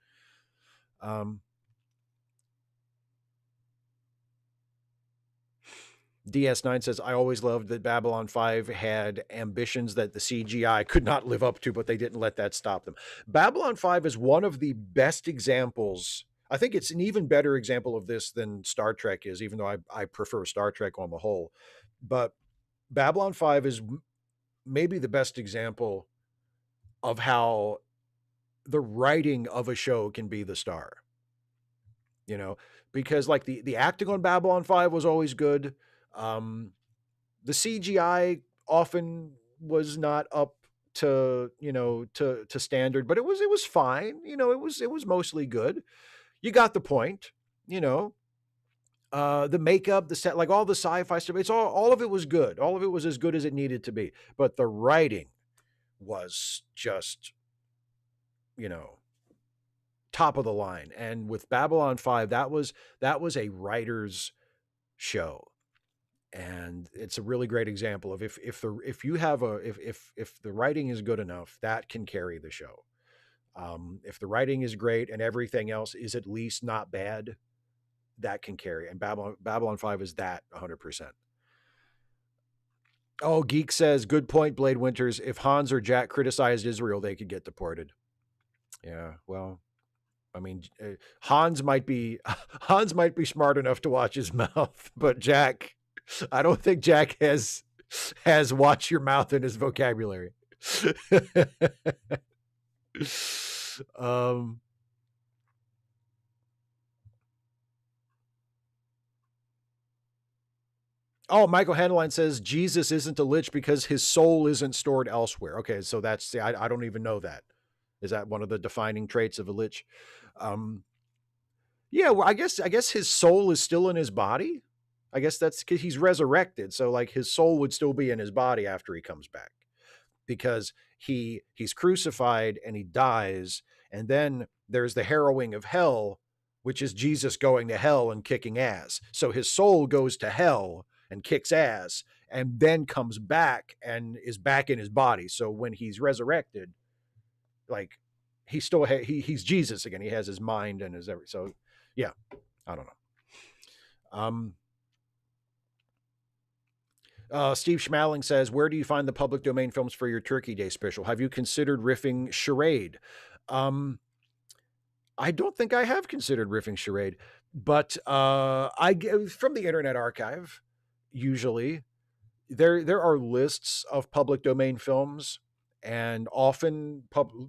DS9 says, I always loved that Babylon 5 had ambitions that the CGI could not live up to, but they didn't let that stop them. Babylon 5 is one of the best examples. I think it's an even better example of this than Star Trek is, even though I prefer Star Trek on the whole. But Babylon 5 is maybe the best example of how the writing of a show can be the star. Because like the acting on Babylon 5 was always good. The CGI often was not up to standard, but it was fine. It was mostly good. You got the point. The makeup, the set, like all the sci-fi stuff, it's all of it was good. All of it was as good as it needed to be. But the writing was just, top of the line. And with Babylon 5, that was a writer's show. And it's a really great example of if the writing is good enough, that can carry the show. If the writing is great and everything else is at least not bad, that can carry. And Babylon 5 is that 100%. Oh, Geek says, good point, Blade Winters. If Hans or Jack criticized Israel, they could get deported. Yeah, well, I mean, Hans might be smart enough to watch his mouth, but Jack, I don't think Jack has watch your mouth in his vocabulary. Oh, Michael Handeline says Jesus isn't a lich because his soul isn't stored elsewhere. Okay, so that's I don't even know that. Is that one of the defining traits of a lich? Yeah, well, I guess his soul is still in his body. I guess that's because he's resurrected. So like his soul would still be in his body after he comes back, because he's crucified and he dies, and then there's the harrowing of hell which is Jesus going to hell and kicking ass. So his soul goes to hell and kicks ass and then comes back and is back in his body. So when he's resurrected, like he's still he's Jesus again. He has his mind and his every. So yeah, I don't know. Steve Schmaling says, where do you find the public domain films for your Turkey Day special? Have you considered riffing Charade? I don't think I have considered riffing Charade, but I from the Internet Archive, usually there are lists of public domain films, and often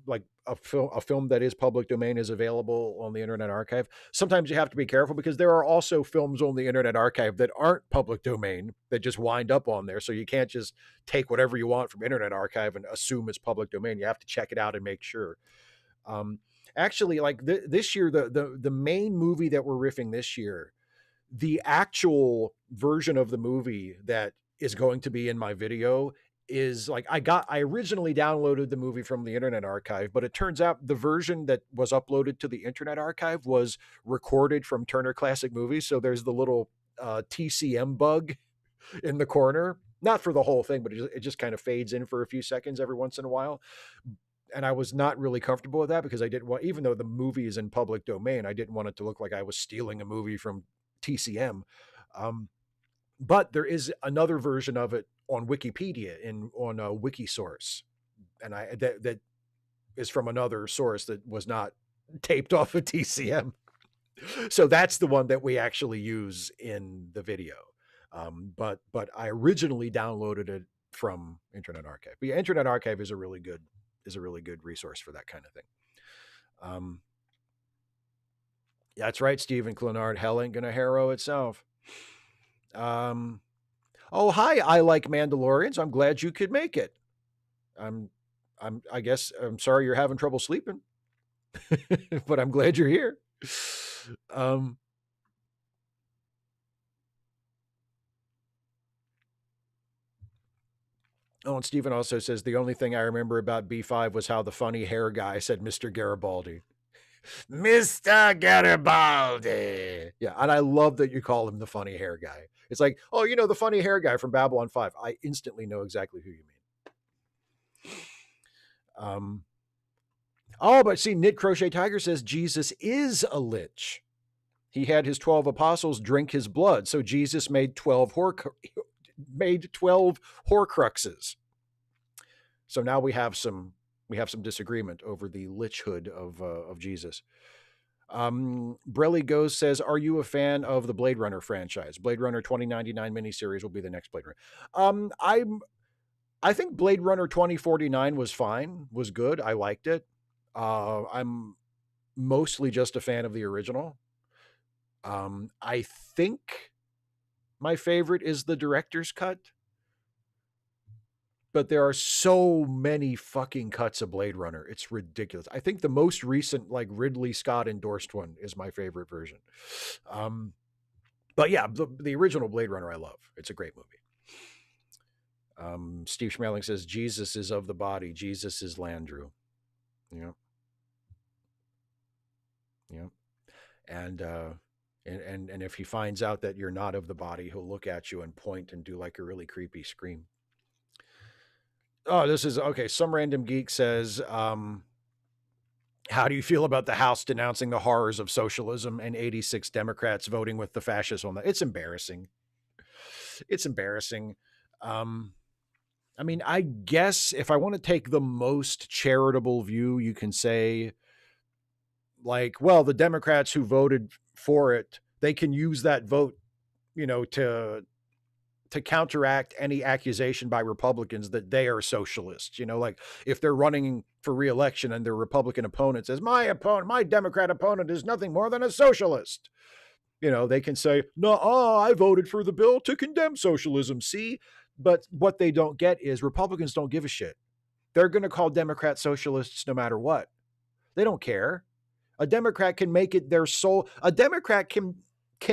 like a film that is public domain is available on the Internet Archive. Sometimes you have to be careful because there are also films on the Internet Archive that aren't public domain that just wind up on there. So you can't just take whatever you want from Internet Archive and assume it's public domain. You have to check it out and make sure. Actually, like this year, the main movie that we're riffing this year, the actual version of the movie that is going to be in my video is like I originally downloaded the movie from the Internet Archive, but it turns out the version that was uploaded to the Internet Archive was recorded from Turner Classic Movies. So there's the little TCM bug in the corner, not for the whole thing, but it just kind of fades in for a few seconds every once in a while. And I was not really comfortable with that because I didn't want, even though the movie is in public domain, I didn't want it to look like I was stealing a movie from TCM. But there is another version of it on Wikipedia on a Wikisource, and that is from another source that was not taped off of TCM. So that's the one that we actually use in the video. But I originally downloaded it from Internet Archive. But yeah, Internet Archive is a really good resource for that kind of thing. That's right, Stephen Clenard. Hell ain't gonna harrow itself. Oh, hi, I like Mandalorians. I'm glad you could make it. I guess I'm sorry you're having trouble sleeping, but I'm glad you're here. Oh, and Stephen also says the only thing I remember about B5 was how the funny hair guy said Mr. Garibaldi. Mr. Garibaldi. Yeah, and I love that you call him the funny hair guy. It's like, oh, you know, the funny hair guy from Babylon 5. I instantly know exactly who you mean. Oh, but see, Knit Crochet Tiger says Jesus is a lich. He had his 12 apostles drink his blood, so Jesus made 12 Horcruxes. So now we have some disagreement over the lichhood of Jesus. Brelly Goes says, are you a fan of the Blade Runner franchise? Blade Runner 2099 miniseries will be the next Blade Runner. I think Blade Runner 2049 was fine, was good. I liked it. I'm mostly just a fan of the original. I think my favorite is the director's cut, but there are so many fucking cuts of Blade Runner. It's ridiculous. I think the most recent, like Ridley Scott endorsed one is my favorite version. But yeah, the original Blade Runner I love. It's a great movie. Steve Schmeling says, Jesus is of the body. Jesus is Landru. Yeah. Yeah. And if he finds out that you're not of the body, he'll look at you and point and do like a really creepy scream. Oh, this is okay. Some random geek says, how do you feel about the House denouncing the horrors of socialism and 86 Democrats voting with the fascists on that? It's embarrassing. It's embarrassing. I mean, I guess if I want to take the most charitable view, you can say, like, well, the Democrats who voted for it, they can use that vote, you know, to counteract any accusation by Republicans that they are socialists. You know, like if they're running for re-election and their Republican opponent says, my Democrat opponent is nothing more than a socialist. You know, they can say, no, I voted for the bill to condemn socialism. See, but what they don't get is Republicans don't give a shit. They're going to call Democrats socialists no matter what. They don't care. A Democrat can make it their sole. A Democrat can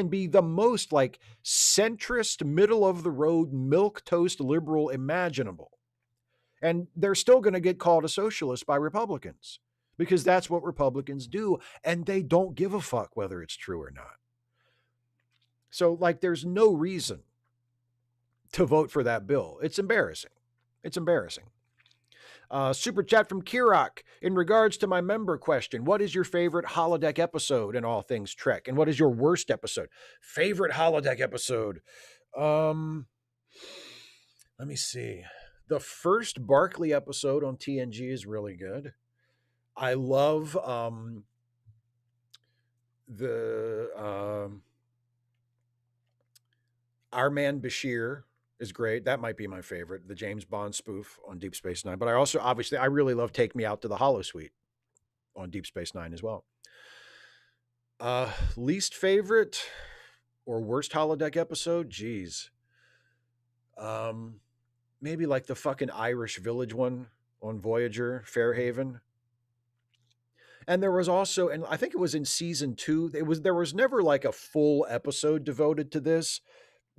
be the most like centrist, middle of the road, milquetoast liberal imaginable. And they're still going to get called a socialist by Republicans because that's what Republicans do, and they don't give a fuck whether it's true or not. So, like, there's no reason to vote for that bill. It's embarrassing. It's embarrassing. Super chat from Kirok. In regards to my member question, what is your favorite holodeck episode in all things Trek? And what is your worst episode? Favorite holodeck episode? Let me see. The first Barkley episode on TNG is really good. I love the Our Man Bashir is great. That might be my favorite, the James Bond spoof on Deep Space Nine. But I also, obviously, I really love Take Me Out to the Holosuite on Deep Space Nine as well. Least favorite or worst holodeck episode? Geez. Maybe like the fucking Irish village one on Voyager, Fairhaven. And there was also, and I think it was in season 2, there was never like a full episode devoted to this,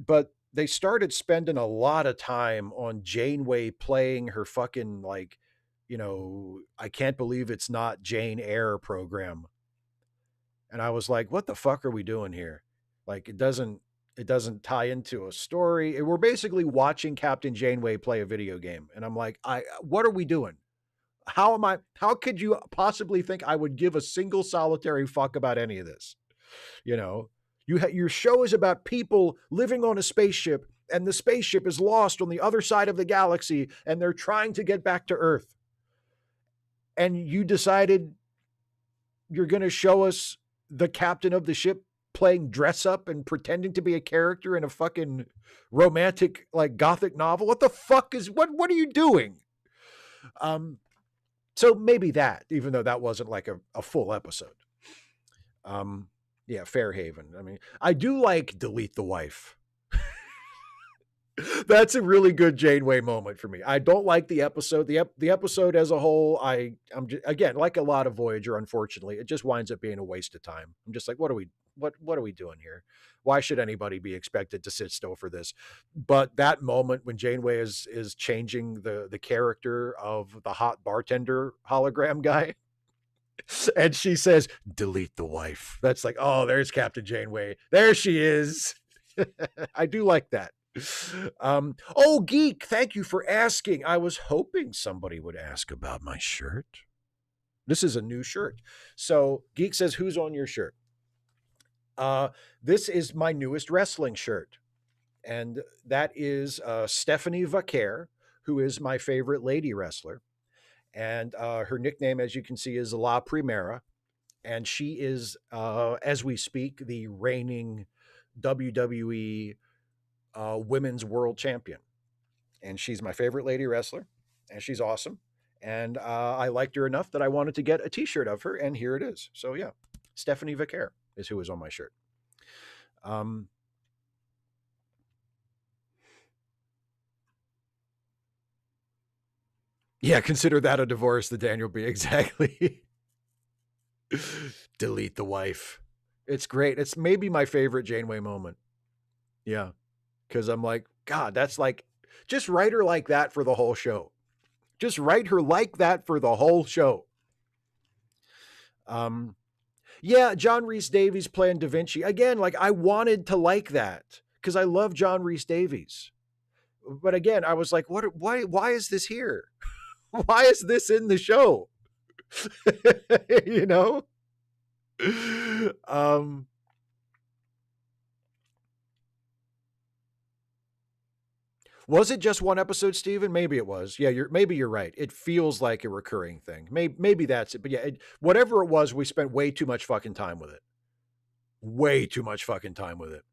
but they started spending a lot of time on Janeway playing her fucking, like, I can't believe it's not Jane Eyre program. And I was like, what the fuck are we doing here? Like, it doesn't tie into a story. We're basically watching Captain Janeway play a video game. And I'm like, what are we doing? How could you possibly think I would give a single solitary fuck about any of this? Your show is about people living on a spaceship, and the spaceship is lost on the other side of the galaxy, and they're trying to get back to Earth. And you decided you're going to show us the captain of the ship playing dress up and pretending to be a character in a fucking romantic, like, gothic novel. What the fuck what are you doing? So maybe that, even though that wasn't like a full episode. Yeah, Fairhaven. I mean, I do like Delete the Wife. That's a really good Janeway moment for me. I don't like the episode. The episode as a whole, I'm just, again, like a lot of Voyager, unfortunately, it just winds up being a waste of time. I'm just like, what are we doing here? Why should anybody be expected to sit still for this? But that moment when Janeway is changing the character of the hot bartender hologram guy, and she says, "Delete the wife." That's like, oh, there's Captain Janeway. There she is. I do like that. Oh, Geek, thank you for asking. I was hoping somebody would ask about my shirt. This is a new shirt. So Geek says, who's on your shirt? This is my newest wrestling shirt. And that is Stephanie Vaquer, who is my favorite lady wrestler. And her nickname, as you can see, is La Primera. And she is, as we speak, the reigning WWE women's world champion. And she's my favorite lady wrestler. And she's awesome. And I liked her enough that I wanted to get a t-shirt of her. And here it is. So yeah, Stephanie Vaquer is who is on my shirt. Yeah, consider that a divorce, the Daniel B. Exactly. Delete the wife. It's great. It's maybe my favorite Janeway moment. Yeah. Because I'm like, God, that's like, just write her like that for the whole show. Just write her like that for the whole show. Yeah, John Rhys Davies playing Da Vinci. Again, like, I wanted to like that because I love John Rhys Davies. But again, I was like, why is this here? Why is this in the show? You know? Was it just one episode, Steven? Maybe it was. Yeah, maybe you're right. It feels like a recurring thing. Maybe that's it. But yeah, whatever it was, we spent way too much fucking time with it. Way too much fucking time with it.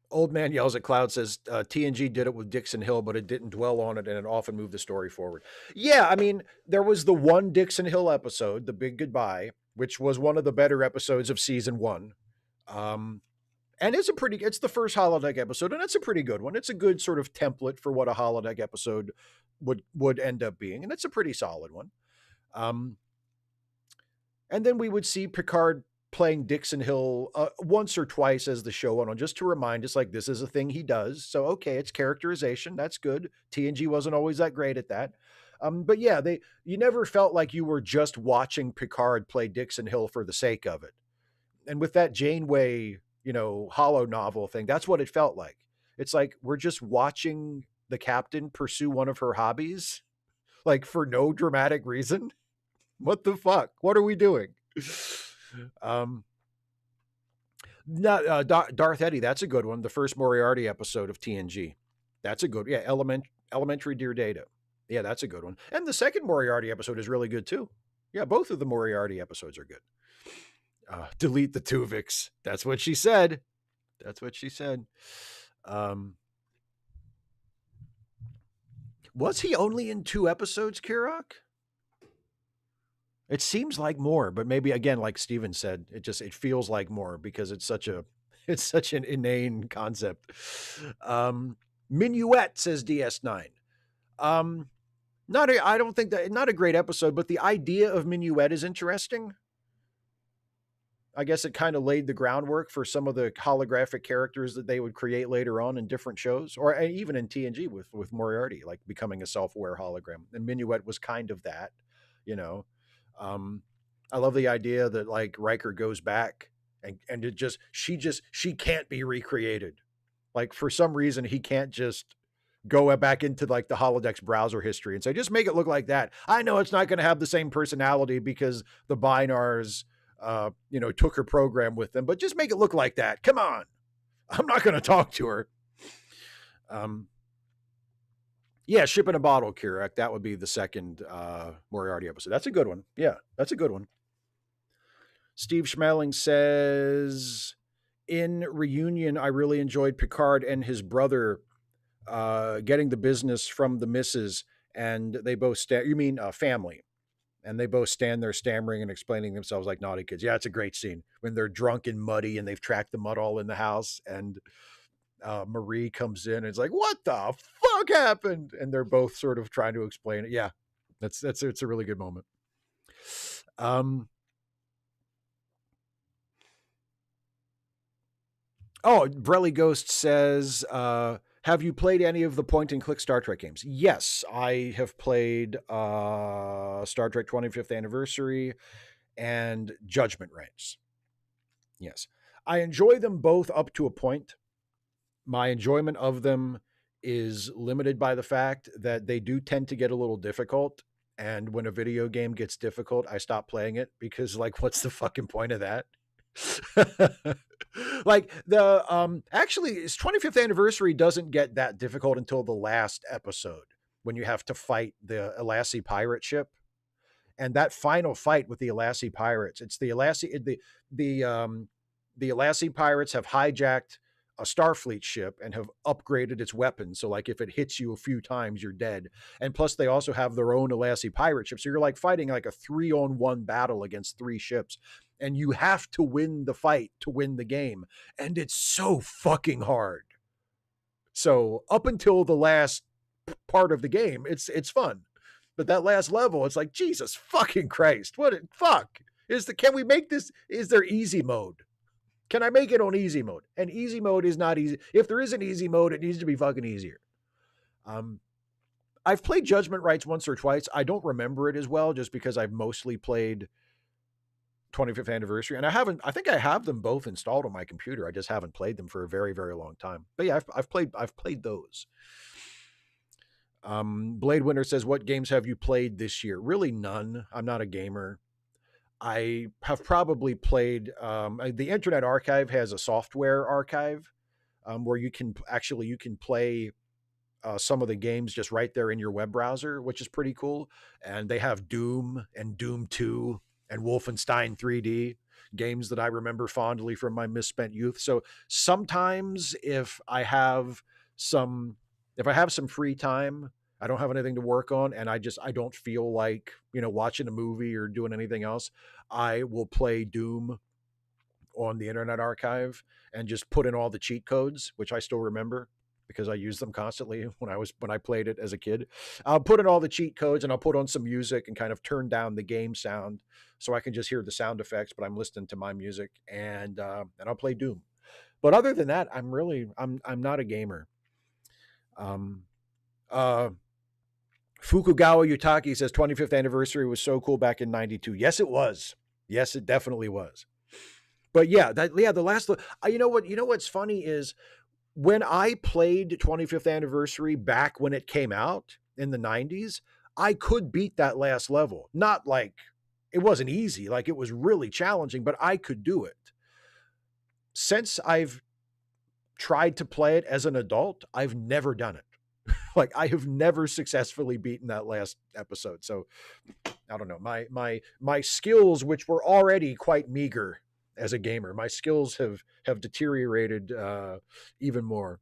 Old Man Yells at Cloud says TNG did it with Dixon Hill, but it didn't dwell on it, and it often moved the story forward. Yeah, I mean, there was the one Dixon Hill episode, The Big Goodbye, which was one of the better episodes of season 1. And it's the first holodeck episode, and it's a pretty good one. It's a good sort of template for what a holodeck episode would end up being, and it's a pretty solid one. And then we would see Picard playing Dixon Hill once or twice as the show went on, just to remind us, like, this is a thing he does. So, okay, it's characterization. That's good. TNG wasn't always that great at that. But yeah, you never felt like you were just watching Picard play Dixon Hill for the sake of it. And with that Janeway, hollow novel thing, that's what it felt like. It's like we're just watching the captain pursue one of her hobbies, like for no dramatic reason. What the fuck? What are we doing? Um, Not Darth Eddie. That's a good one. The first Moriarty episode of TNG. That's a good. Yeah, Elementary Dear Data. Yeah, that's a good one. And the second Moriarty episode is really good too. Yeah, both of the Moriarty episodes are good. Delete the Tuvix. That's what she said. That's what she said. Was he only in 2 episodes, Kirok? It seems like more, but maybe again, like Steven said, it feels like more because it's such an inane concept. Minuet, says DS9. I don't think that, not a great episode, but the idea of Minuet is interesting. I guess it kind of laid the groundwork for some of the holographic characters that they would create later on in different shows, or even in TNG with Moriarty, like becoming a self-aware hologram. And Minuet was kind of that, you know. I love the idea that like Riker goes back and she can't be recreated. Like for some reason he can't just go back into like the Holodecks browser history and say, just make it look like that. I know it's not going to have the same personality because the Binars, took her program with them, but just make it look like that. Come on. I'm not going to talk to her. Yeah, Ship in a Bottle, Kirek. That would be the second Moriarty episode. That's a good one. Yeah, that's a good one. Steve Schmeling says, in Reunion, I really enjoyed Picard and his brother getting the business from the missus, and they both family. And they both stand there stammering and explaining themselves like naughty kids. Yeah, it's a great scene when they're drunk and muddy and they've tracked the mud all in the house. And Marie comes in and it's like, what the fuck happened? And they're both sort of trying to explain it. Yeah, it's a really good moment. Brelly Ghost says, have you played any of the point and click Star Trek games? Yes, I have played Star Trek 25th Anniversary and Judgment Ranks. Yes. I enjoy them both up to a point. My enjoyment of them is limited by the fact that they do tend to get a little difficult. And when a video game gets difficult, I stop playing it because, like, what's the fucking point of that? Like actually, his 25th anniversary doesn't get that difficult until the last episode when you have to fight the Elassie pirate ship. And that final fight with the Elassie pirates, it's the Elassie pirates have hijacked a Starfleet ship and have upgraded its weapons. So like if it hits you a few times, you're dead. And plus they also have their own Elassie pirate ship. So you're like fighting like a 3-on-1 battle against 3 ships. And you have to win the fight to win the game. And it's so fucking hard. So up until the last part of the game, it's fun. But that last level, it's like, Jesus fucking Christ. Can we make this? Is there easy mode? Can I make it on easy mode? And easy mode is not easy. If there is an easy mode, it needs to be fucking easier. I've played Judgment Rights once or twice. I don't remember it as well just because I've mostly played 25th Anniversary. And I think I have them both installed on my computer. I just haven't played them for a very, very long time. But yeah, I've played those. Blade Winter says, what games have you played this year? Really none. I'm not a gamer. I have probably played, the Internet Archive has a software archive where you can play some of the games just right there in your web browser, which is pretty cool. And they have Doom and Doom 2 and Wolfenstein 3D, games that I remember fondly from my misspent youth. So sometimes if I have some free time, I don't have anything to work on, and I don't feel like, watching a movie or doing anything else, I will play Doom on the Internet Archive and just put in all the cheat codes, which I still remember. because I used them constantly when I played it as a kid. I'll put in all the cheat codes and I'll put on some music and kind of turn down the game sound so I can just hear the sound effects, but I'm listening to my music and I'll play Doom. But other than that, I'm not a gamer. Um, uh, Fukugawa Yutaki says 25th anniversary was so cool back in '92. Yes, it was. Yes, it definitely was. But yeah, the last. You know what's funny is when I played 25th anniversary back when it came out in the '90s, I could beat that last level. Not like it wasn't easy, like it was really challenging, but I could do it. Since I've tried to play it as an adult, I've never done it. Like I have never successfully beaten that last episode. So I don't know. My skills, which were already quite meager as a gamer, my skills have deteriorated even more.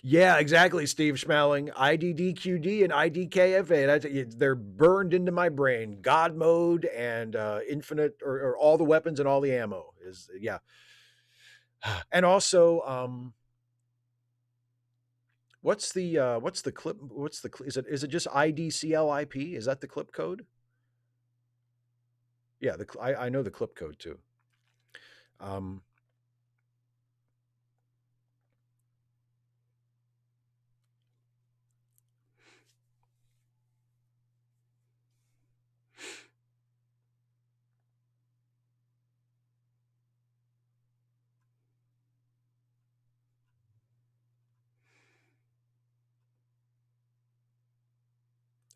Yeah, exactly, Steve Schmeling. IDDQD and IDKFA. They're burned into my brain. God mode and infinite or all the weapons and all the ammo is yeah. And also, what's the clip? Is it just IDCLIP? Is that the clip code? Yeah, I know the clip code too. Um,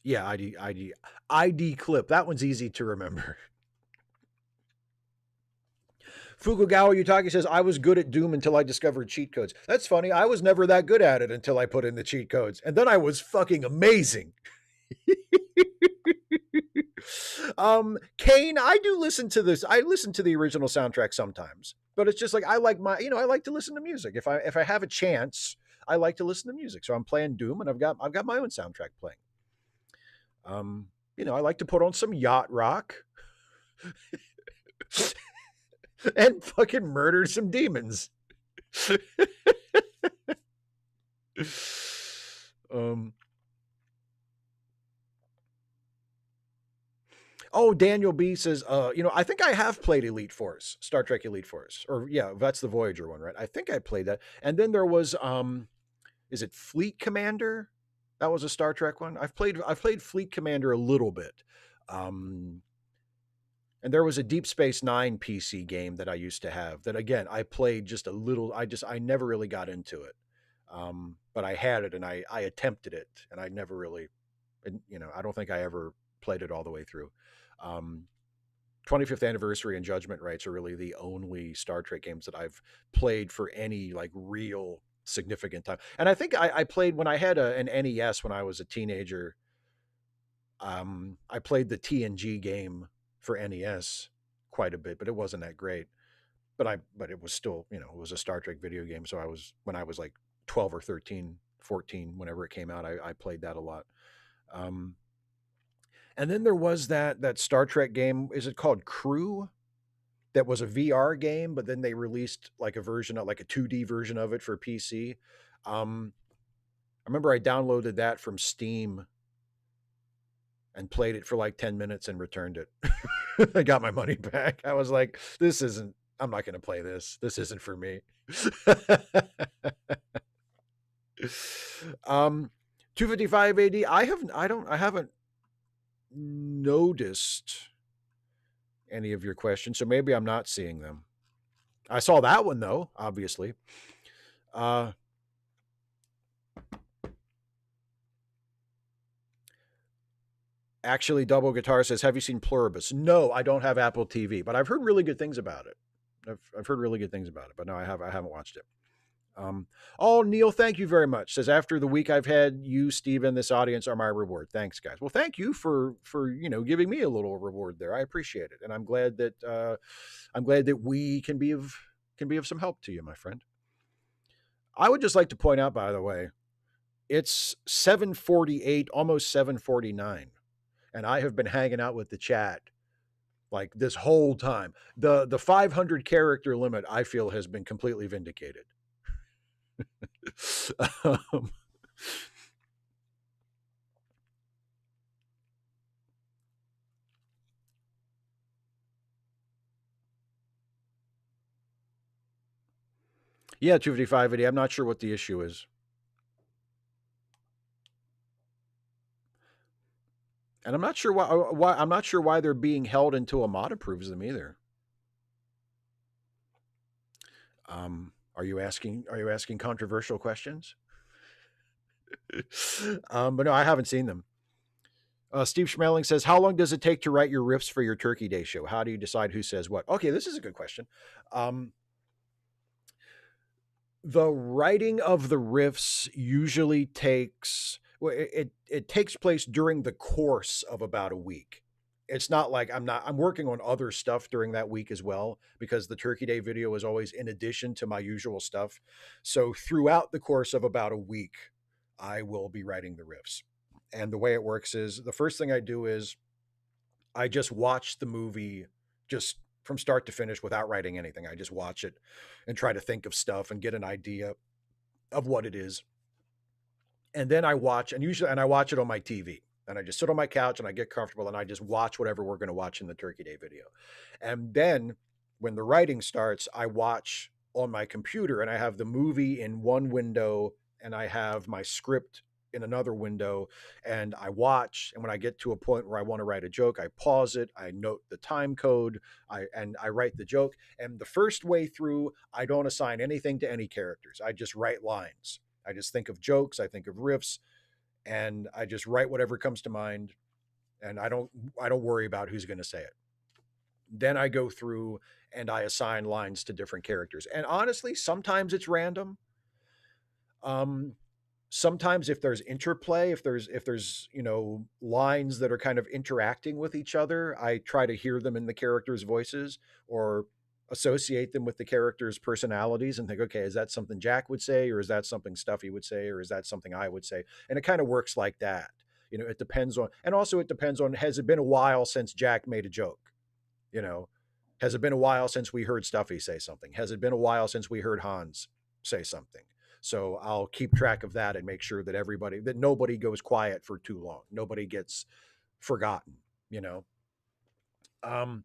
yeah, ID clip. That one's easy to remember. Fukugawa Yutaki says, I was good at Doom until I discovered cheat codes. That's funny. I was never that good at it until I put in the cheat codes. And then I was fucking amazing. Kane, I do listen to this. I listen to the original soundtrack sometimes, but it's just like I like to listen to music. If I have a chance, I like to listen to music. So I'm playing Doom, and I've got my own soundtrack playing. I like to put on some yacht rock and fucking murder some demons. um, Oh, Daniel B says, I think I have played Elite Force, Star Trek Elite Force, or yeah, that's the Voyager one, right? I think I played that. And then there was, is it Fleet Commander? That was a Star Trek one. I've played Fleet Commander a little bit. Um, and there was a Deep Space Nine PC game that I used to have that again, I played just a little. I never really got into it. But I had it and I attempted it and I never really, I don't think I ever played it all the way through. Um, 25th anniversary and Judgment Rights are really the only Star Trek games that I've played for any like real significant time. And I think I played when I had an NES when I was a teenager. I played the TNG game for NES quite a bit, but it wasn't that great. But it was still, it was a Star Trek video game. So when I was like 12 or 13, 14, whenever it came out, I played that a lot. Um, and then there was that Star Trek game. Is it called Crew? That was a VR game, but then they released like a version of like a 2D version of it for PC. I remember I downloaded that from Steam and played it for like 10 minutes and returned it. I got my money back. I was like, I'm not going to play this. This isn't for me. 255 AD. I haven't noticed any of your questions, so maybe I'm not seeing them. I saw that one though, obviously. Uh, Actually, Double Guitar says, "Have you seen Pluribus?" No, I don't have Apple TV, but I've heard really good things about it. I've heard really good things about it, but no, I haven't watched it. Oh, Neil, thank you very much. Says after the week I've had, you, Steve, and this audience are my reward. Thanks, guys. Well, thank you for giving me a little reward there. I appreciate it, and I'm glad that we can be of some help to you, my friend. I would just like to point out, by the way, it's 7:48, almost 7:49, and I have been hanging out with the chat like this whole time. The 500 character limit, I feel, has been completely vindicated. um, yeah, 255 I'm not sure what the issue is. And I'm not sure why I'm not sure why they're being held until a mod approves them either. Are you asking controversial questions? But no, I haven't seen them. Steve Schmeling says, "How long does it take to write your riffs for your Turkey Day show? How do you decide who says what?" Okay, this is a good question. Um, the writing of the riffs usually takes well, it takes place during the course of about a week. It's not like I'm working on other stuff during that week as well because the Turkey Day video is always in addition to my usual stuff. So throughout the course of about a week, I will be writing the riffs. And the way it works is the first thing I do is I just watch the movie just from start to finish without writing anything. I just watch it and try to think of stuff and get an idea of what it is. And then I watch, and I watch it on my TV. And I just sit on my couch and I get comfortable and I just watch whatever we're going to watch in the Turkey Day video. And then when the writing starts, I watch on my computer and I have the movie in one window and I have my script in another window and I watch. And when I get to a point where I want to write a joke, I pause it, I note the time code, I write the joke. And the first way through, I don't assign anything to any characters. I just write lines. I just think of jokes, I think of riffs, and I just write whatever comes to mind, and I don't worry about who's going to say it. Then I go through and I assign lines to different characters. And honestly, sometimes it's random. Um, Sometimes if there's interplay, if there's lines that are kind of interacting with each other, I try to hear them in the characters' voices or associate them with the characters' personalities and think, okay, is that something Jack would say, or is that something Stuffy would say, or is that something I would say? And it kind of works like that. It depends on, and also it depends on, has it been a while since Jack made a joke? You know, has it been a while since we heard Stuffy say something? Has it been a while since we heard Hans say something? So I'll keep track of that and make sure that nobody goes quiet for too long. Nobody gets forgotten, you know. Um,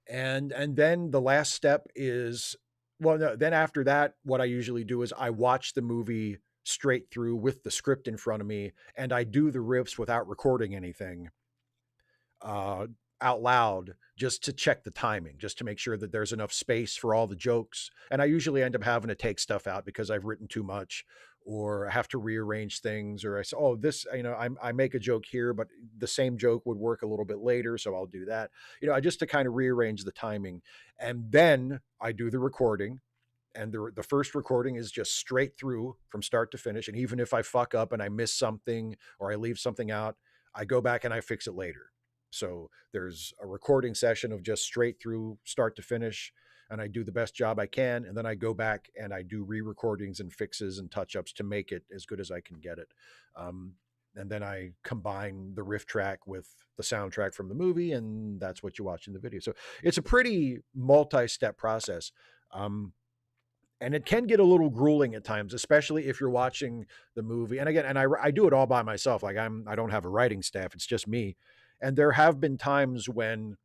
and then the last step is, well, no, then after that, what I usually do is I watch the movie straight through with the script in front of me, and I do the riffs without recording anything uh, out loud just to check the timing, just to make sure that there's enough space for all the jokes. And I usually end up having to take stuff out because I've written too much or I have to rearrange things, or I say, oh, this, I make a joke here, but the same joke would work a little bit later. So I'll do that, I just to kind of rearrange the timing. And then I do the recording, and the first recording is just straight through from start to finish. And even if I fuck up and I miss something or I leave something out, I go back and I fix it later. So there's a recording session of just straight through start to finish, and I do the best job I can, and then I go back and I do re-recordings and fixes and touch-ups to make it as good as I can get it. And then I combine the riff track with the soundtrack from the movie, and that's what you watch in the video. So it's a pretty multi-step process. And it can get a little grueling at times, especially if you're watching the movie. And again, and I do it all by myself. Like I don't have a writing staff. It's just me. And there have been times when,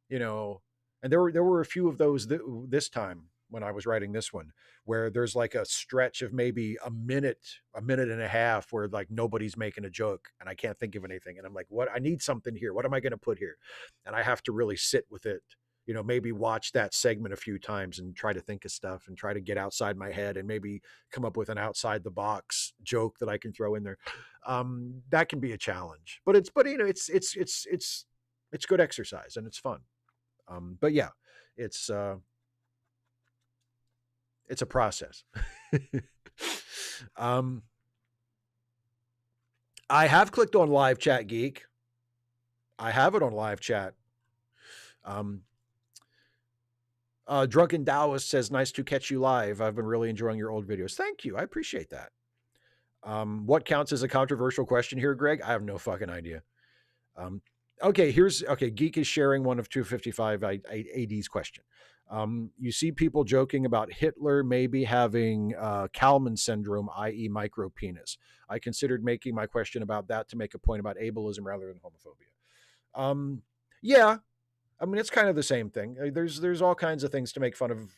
you know, and there were a few of those this time when I was writing this one, where there's like a stretch of maybe a minute and a half where like nobody's making a joke and I can't think of anything. And I'm like, what? I need something here. What am I going to put here? And I have to really sit with it, maybe watch that segment a few times and try to think of stuff and try to get outside my head and maybe come up with an outside the box joke that I can throw in there. That can be a challenge, but it's good exercise and it's fun. But yeah, it's it's a process. um, I have clicked on live chat geek. I have it on live chat. Um, Drunken Taoist says, nice to catch you live. I've been really enjoying your old videos. Thank you. I appreciate that. What counts as a controversial question here, Greg? I have no fucking idea. Okay, Geek is sharing one of 255 AD's question. You see people joking about Hitler maybe having Kalman syndrome, i.e., micro penis. I considered making my question about that to make a point about ableism rather than homophobia. Um, yeah, I mean it's kind of the same thing. There's all kinds of things to make fun of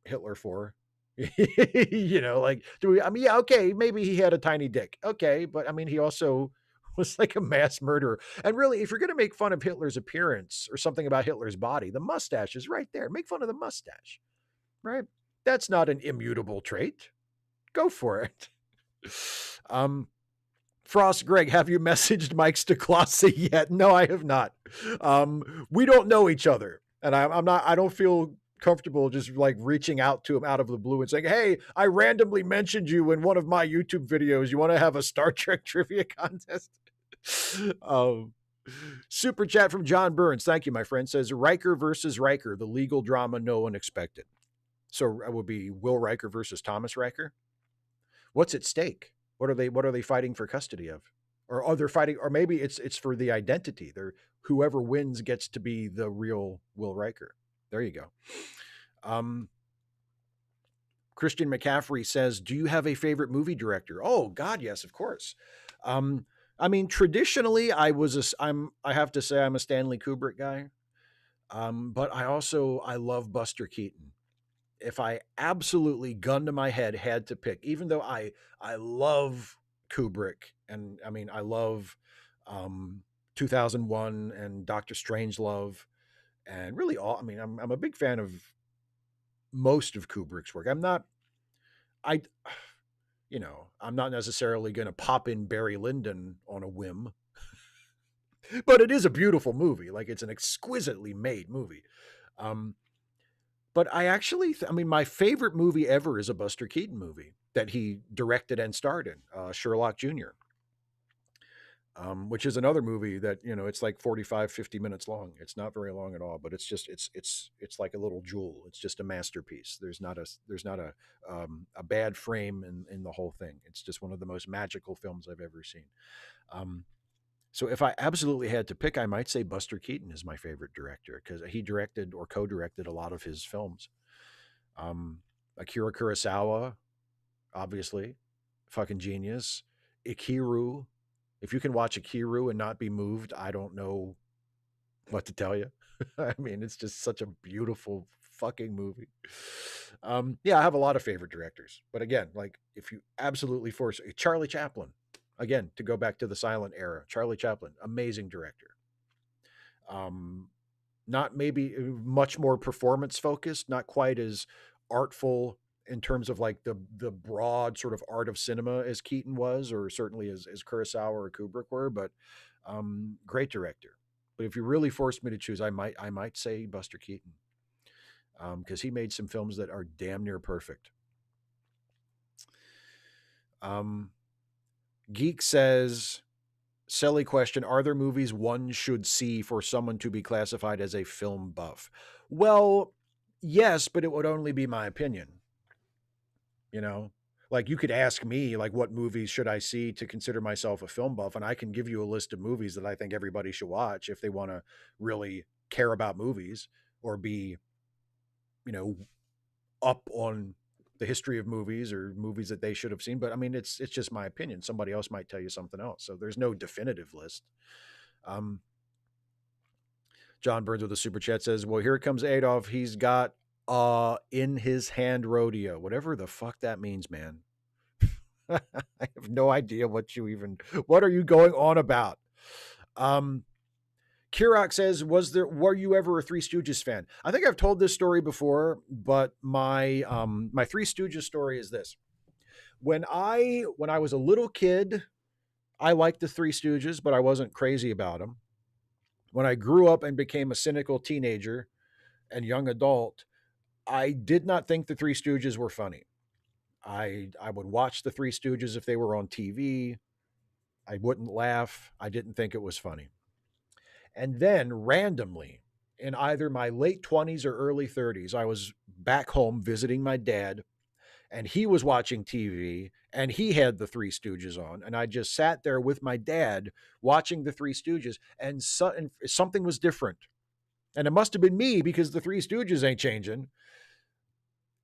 Hitler for. Like do we? I mean, yeah, okay, maybe he had a tiny dick, okay, but I mean he also was like a mass murderer. And really, if you're going to make fun of Hitler's appearance or something about Hitler's body, the mustache is right there. Make fun of the mustache, right? That's not an immutable trait. Go for it. Um, Frost Greg, have you messaged Mike Staclossi yet? No, I have not. We don't know each other, and I'm not. I don't feel comfortable just like reaching out to him out of the blue and saying, "Hey, I randomly mentioned you in one of my YouTube videos. You want to have a Star Trek trivia contest?" um, Super chat from John Burns. Thank you, my friend. Says Riker versus Riker, the legal drama no one expected. So it would be Will Riker versus Thomas Riker. What's at stake? What are they fighting for custody of? Or are they fighting, or maybe it's for the identity. They're whoever wins gets to be the real Will Riker. There you go. Christian McCaffrey says, "Do you have a favorite movie director?" Oh God, yes, of course. I mean, traditionally, I have to say I'm a Stanley Kubrick guy. But I love Buster Keaton. If I absolutely gun to my head had to pick, even though I love Kubrick, and I mean I love 2001 and Doctor Strangelove, and really all. I mean I'm a big fan of most of Kubrick's work. I I'm not necessarily going to pop in Barry Lyndon on a whim, but it is a beautiful movie. Like it's an exquisitely made movie. Um, But I mean, my favorite movie ever is a Buster Keaton movie that he directed and starred in, Sherlock Jr., which is another movie that, it's like 45, 50 minutes long. It's not very long at all, but it's like a little jewel. It's just a masterpiece. There's not a bad frame in the whole thing. It's just one of the most magical films I've ever seen. Um, so if I absolutely had to pick, I might say Buster Keaton is my favorite director because he directed or co-directed a lot of his films. Akira Kurosawa, obviously, fucking genius. Ikiru. If you can watch Ikiru and not be moved, I don't know what to tell you. I mean, it's just such a beautiful fucking movie. Yeah, I have a lot of favorite directors, but again, like if you absolutely force Charlie Chaplin, again to go back to the silent era, Charlie Chaplin, amazing director. Um, Not maybe much more performance focused, not quite as artful in terms of like the broad sort of art of cinema as Keaton was, or certainly as Kurosawa or Kubrick were, but great director. But if you really forced me to choose, I might say Buster Keaton because he made some films that are damn near perfect. Um, Geek says, silly question. Are there movies one should see for someone to be classified as a film buff? Well, yes, but it would only be my opinion. You know, like you could ask me, like, what movies should I see to consider myself a film buff? And I can give you a list of movies that I think everybody should watch if they want to really care about movies or be, you know, up on the history of movies or movies that they should have seen. But I mean, it's just my opinion. Somebody else might tell you something else. So there's no definitive list. Um, John Burns with a super chat says, "Well, here comes Adolf. He's got in his hand rodeo, whatever the fuck that means, man." I have no idea what are you going on about? Um, Kirok says, were you ever a Three Stooges fan? I think I've told this story before, but my Three Stooges story is this. When I was a little kid, I liked the Three Stooges, but I wasn't crazy about them. When I grew up and became a cynical teenager and young adult, I did not think the Three Stooges were funny. I would watch the Three Stooges if they were on TV. I wouldn't laugh. I didn't think it was funny. And then randomly, in either my late 20s or early 30s, I was back home visiting my dad, and he was watching TV and he had the Three Stooges on, and I just sat there with my dad watching the Three Stooges, and something was different, and it must have been me because the Three Stooges ain't changing,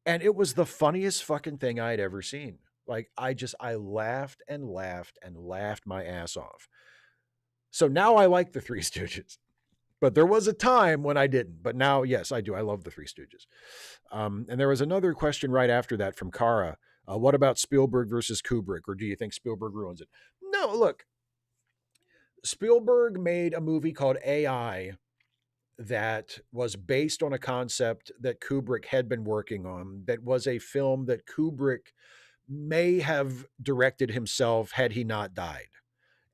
and it was the funniest fucking thing I had ever seen. Like I laughed and laughed and laughed my ass off. So now I like the Three Stooges. But there was a time when I didn't. But now, yes, I do. I love the Three Stooges. And there was another question right after that from Kara. What about Spielberg versus Kubrick? Or do you think Spielberg ruins it? No, look, Spielberg made a movie called AI that was based on a concept that Kubrick had been working on, that was a film that Kubrick may have directed himself had he not died.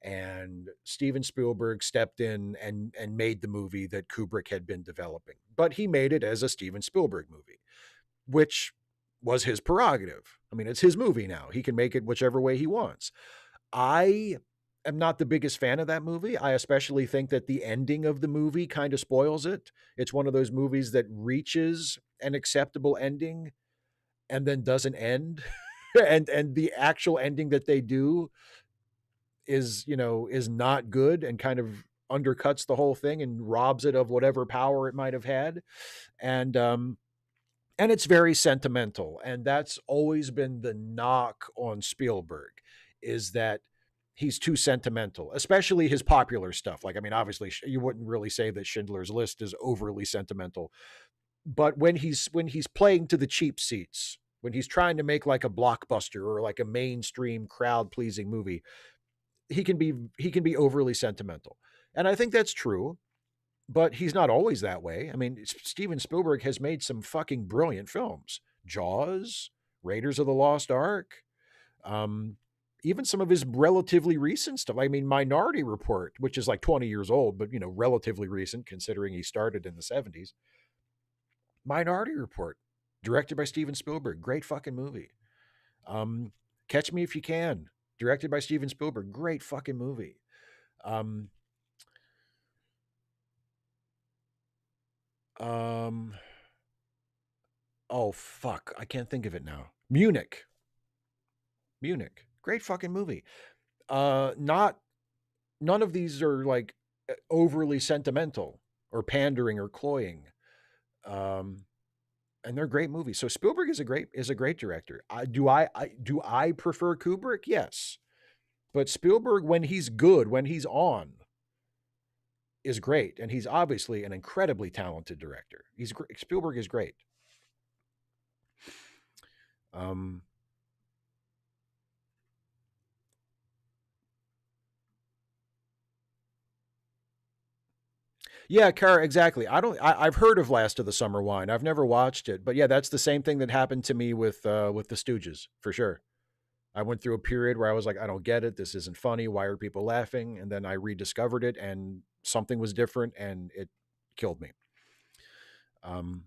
And Steven Spielberg stepped in and made the movie that Kubrick had been developing. But he made it as a Steven Spielberg movie, which was his prerogative. I mean, it's his movie now. He can make it whichever way he wants. I am not the biggest fan of that movie. I especially think that the ending of the movie kind of spoils it. It's one of those movies that reaches an acceptable ending and then doesn't end. And the actual ending that they do is, is not good and kind of undercuts the whole thing and robs it of whatever power it might have had. And it's very sentimental, and that's always been the knock on Spielberg, is that he's too sentimental, especially his popular stuff. Like, I mean, obviously you wouldn't really say that Schindler's List is overly sentimental, but when he's playing to the cheap seats, when he's trying to make like a blockbuster or like a mainstream crowd pleasing movie, he can be overly sentimental. And I think that's true, but he's not always that way. I mean, Steven Spielberg has made some fucking brilliant films. Jaws, Raiders of the Lost Ark, um, even some of his relatively recent stuff. I mean, Minority Report, which is like 20 years old, but relatively recent considering he started in the 70s. Minority Report, directed by Steven Spielberg, great fucking movie. Um, Catch Me If You Can, directed by Steven Spielberg, great fucking movie. Um, um, oh fuck, I can't think of it now. Munich, great fucking movie. Not None of these are like overly sentimental or pandering or cloying. Um, and they're great movies. So Spielberg is a great director. Do I prefer Kubrick? Yes, but Spielberg, when he's good, when he's on, is great, and he's obviously an incredibly talented director. Spielberg is great. Um, yeah, Kara, exactly. I've heard of Last of the Summer Wine. I've never watched it, but yeah, that's the same thing that happened to me with the Stooges for sure. I went through a period where I was like, I don't get it. This isn't funny. Why are people laughing? And then I rediscovered it, and something was different, and it killed me. Um,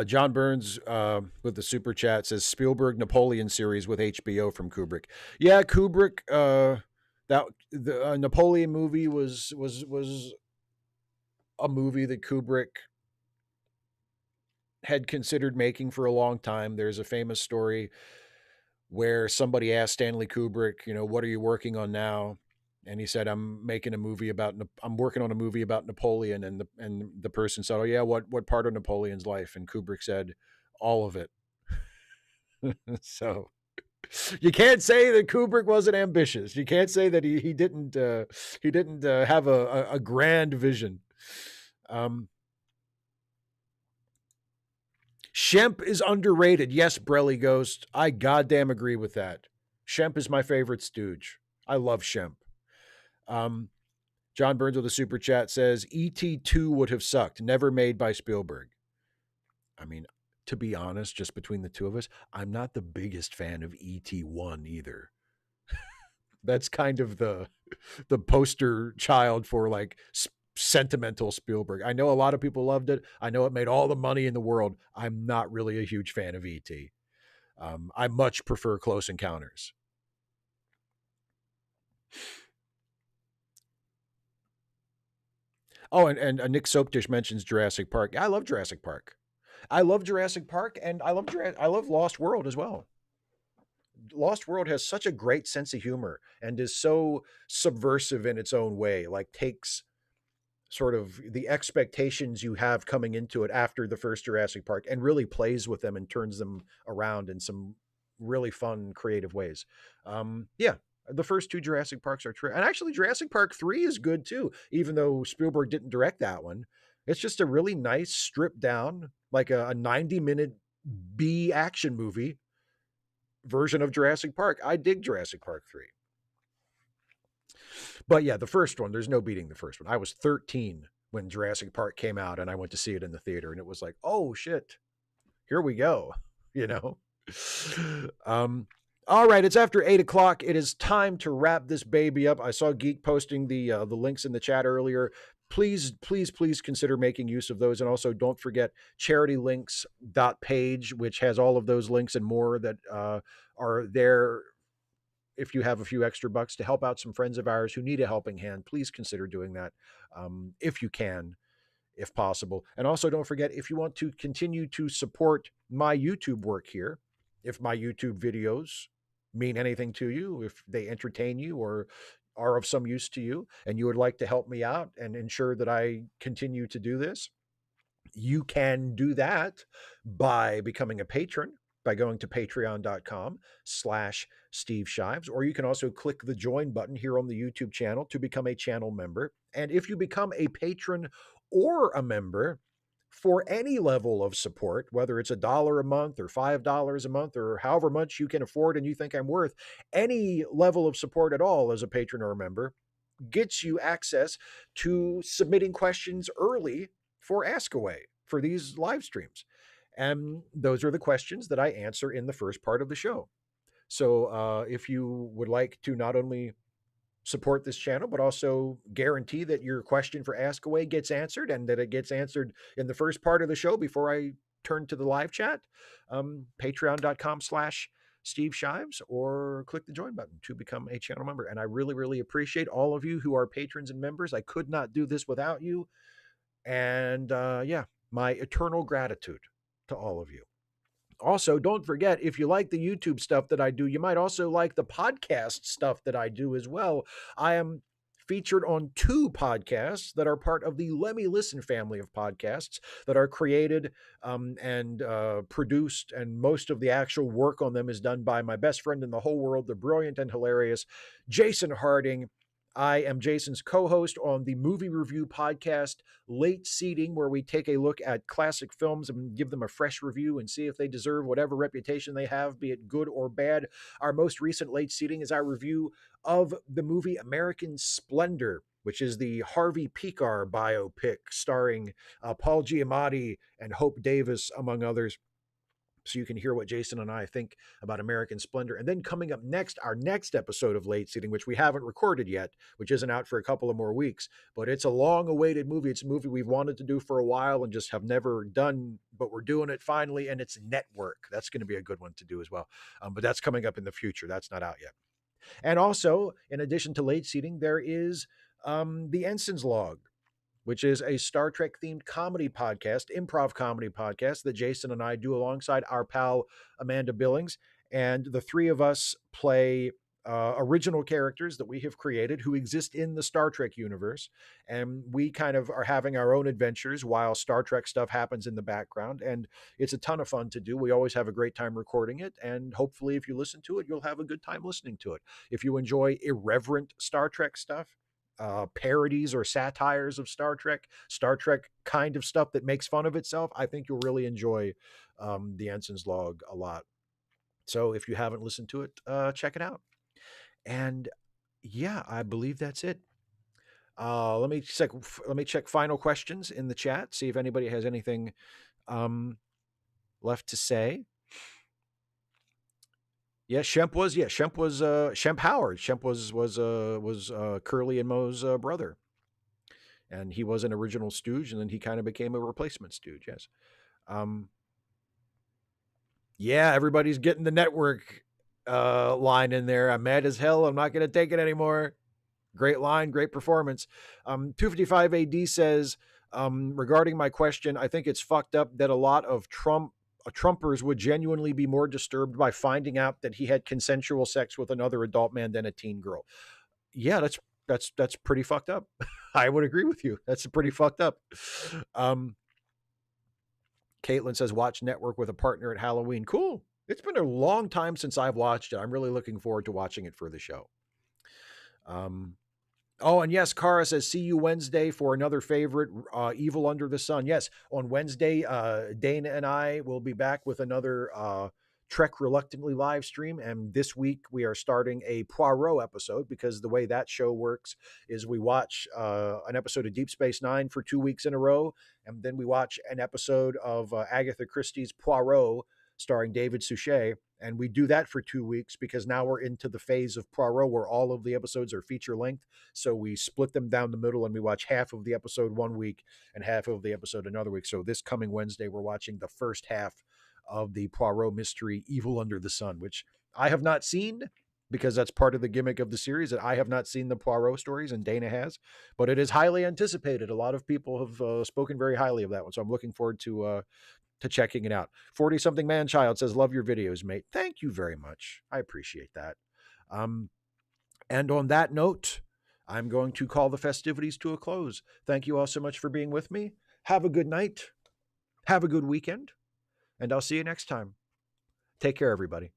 John Burns with the super chat says Spielberg Napoleon series with HBO from Kubrick. Yeah, Kubrick. That the Napoleon movie was a movie that Kubrick had considered making for a long time. There's a famous story where somebody asked Stanley Kubrick, what are you working on now? And he said, I'm working on a movie about Napoleon. And the person said, oh yeah, what part of Napoleon's life? And Kubrick said, all of it. So you can't say that Kubrick wasn't ambitious. You can't say that he didn't have a grand vision. Um, Shemp is underrated. Yes, Brelly Ghost. I goddamn agree with that. Shemp is my favorite stooge. I love Shemp. Um, John Burns with a super chat says E.T. 2 would have sucked. Never made by Spielberg. I mean, to be honest, just between the two of us, I'm not the biggest fan of E.T. 1 either. That's kind of the poster child for like sentimental Spielberg. I know a lot of people loved it. I know it made all the money in the world. I'm not really a huge fan of E.T. I much prefer Close Encounters. Oh, and Nick Soapdish mentions Jurassic Park. I love Jurassic Park. I love Jurassic Park, and I love Lost World as well. Lost World has such a great sense of humor and is so subversive in its own way. Like takes sort of the expectations you have coming into it after the first Jurassic Park and really plays with them and turns them around in some really fun, creative ways. Yeah, the first two Jurassic Parks are true. And actually, Jurassic Park 3 is good too, even though Spielberg didn't direct that one. It's just a really nice, stripped down, like a 90-minute B action movie version of Jurassic Park. I dig Jurassic Park 3. But yeah, the first one, there's no beating the first one. I was 13 when Jurassic Park came out and I went to see it in the theater and it was like, "Oh shit. Here we go." You know? Um all right, it's after 8 o'clock. It is time to wrap this baby up. I saw Geek posting the links in the chat earlier. Please, please, please consider making use of those. And also don't forget charitylinks.page, which has all of those links and more that are there if you have a few extra bucks to help out some friends of ours who need a helping hand. Please consider doing that if you can, if possible. And also, don't forget if you want to continue to support my YouTube work here, if my YouTube videos mean anything to you, if they entertain you or are of some use to you, and you would like to help me out and ensure that I continue to do this, you can do that by becoming a patron by going to patreon.com/Steve Shives, or you can also click the join button here on the YouTube channel to become a channel member. And if you become a patron or a member for any level of support, whether it's $1 a month or $5 a month or however much you can afford and you think I'm worth, any level of support at all as a patron or a member gets you access to submitting questions early for Ask Away for these live streams. And those are the questions that I answer in the first part of the show. So if you would like to not only support this channel, but also guarantee that your question for Ask Away gets answered and that it gets answered in the first part of the show before I turn to the live chat, patreon.com/Steve Shives, or click the join button to become a channel member. And I really, really appreciate all of you who are patrons and members. I could not do this without you. And yeah, my eternal gratitude to all of you. Also, don't forget, if you like the YouTube stuff that I do, you might also like the podcast stuff that I do as well. I am featured on 2 podcasts that are part of the Let Me Listen family of podcasts that are created and produced, and most of the actual work on them is done by my best friend in the whole world, the brilliant and hilarious Jason Harding. I am Jason's co-host on the movie review podcast Late Seating, where we take a look at classic films and give them a fresh review and see if they deserve whatever reputation they have, be it good or bad. Our most recent Late Seating is our review of the movie American Splendor, which is the Harvey Pekar biopic starring Paul Giamatti and Hope Davis, among others. So you can hear what Jason and I think about American Splendor. And then coming up next, our next episode of Late Seating, which we haven't recorded yet, which isn't out for a couple of more weeks, but it's a long-awaited movie. It's a movie we've wanted to do for a while and just have never done, but we're doing it finally, and it's Network. That's going to be a good one to do as well. But that's coming up in the future. That's not out yet. And also, in addition to Late Seating, there is the Ensign's Log, which is a Star Trek themed comedy podcast, improv comedy podcast that Jason and I do alongside our pal Amanda Billings. And the three of us play original characters that we have created who exist in the Star Trek universe. And we kind of are having our own adventures while Star Trek stuff happens in the background. And it's a ton of fun to do. We always have a great time recording it. And hopefully, if you listen to it, you'll have a good time listening to it. If you enjoy irreverent Star Trek stuff, parodies or satires of Star Trek kind of stuff that makes fun of itself, I think you'll really enjoy the Ensign's Log a lot. So if you haven't listened to it, check it out. And yeah, I believe that's it. Let me check final questions in the chat, see if anybody has anything left to say. Yeah, Shemp was Shemp Howard. Shemp was Curly and Moe's brother. And he was an original Stooge, and then he kind of became a replacement Stooge. Yes. Yeah, everybody's getting the Network line in there. I'm mad as hell. I'm not going to take it anymore. Great line, great performance. 255 AD says, regarding my question, I think it's fucked up that a lot of Trumpers would genuinely be more disturbed by finding out that he had consensual sex with another adult man than a teen girl. Yeah, that's pretty fucked up. I would agree with you. That's pretty fucked up. Um, Caitlin says, watch Network with a partner at Halloween. Cool. It's been a long time since I've watched it. I'm really looking forward to watching it for the show. Oh, and yes, Kara says, see you Wednesday for another favorite, Evil Under the Sun. Yes, on Wednesday, Dana and I will be back with another Trek Reluctantly live stream. And this week we are starting a Poirot episode, because the way that show works is we watch an episode of Deep Space Nine for 2 weeks in a row. And then we watch an episode of Agatha Christie's Poirot starring David Suchet. And we do that for 2 weeks because now we're into the phase of Poirot where all of the episodes are feature length. So we split them down the middle and we watch half of the episode 1 week and half of the episode another week. So this coming Wednesday, we're watching the first half of the Poirot mystery, Evil Under the Sun, which I have not seen, because that's part of the gimmick of the series, that I have not seen the Poirot stories and Dana has, but it is highly anticipated. A lot of people have spoken very highly of that one. So I'm looking forward to checking it out. 40-something man child says, love your videos, mate. Thank you very much. I appreciate that. And on that note, I'm going to call the festivities to a close. Thank you all so much for being with me. Have a good night. Have a good weekend. And I'll see you next time. Take care, everybody.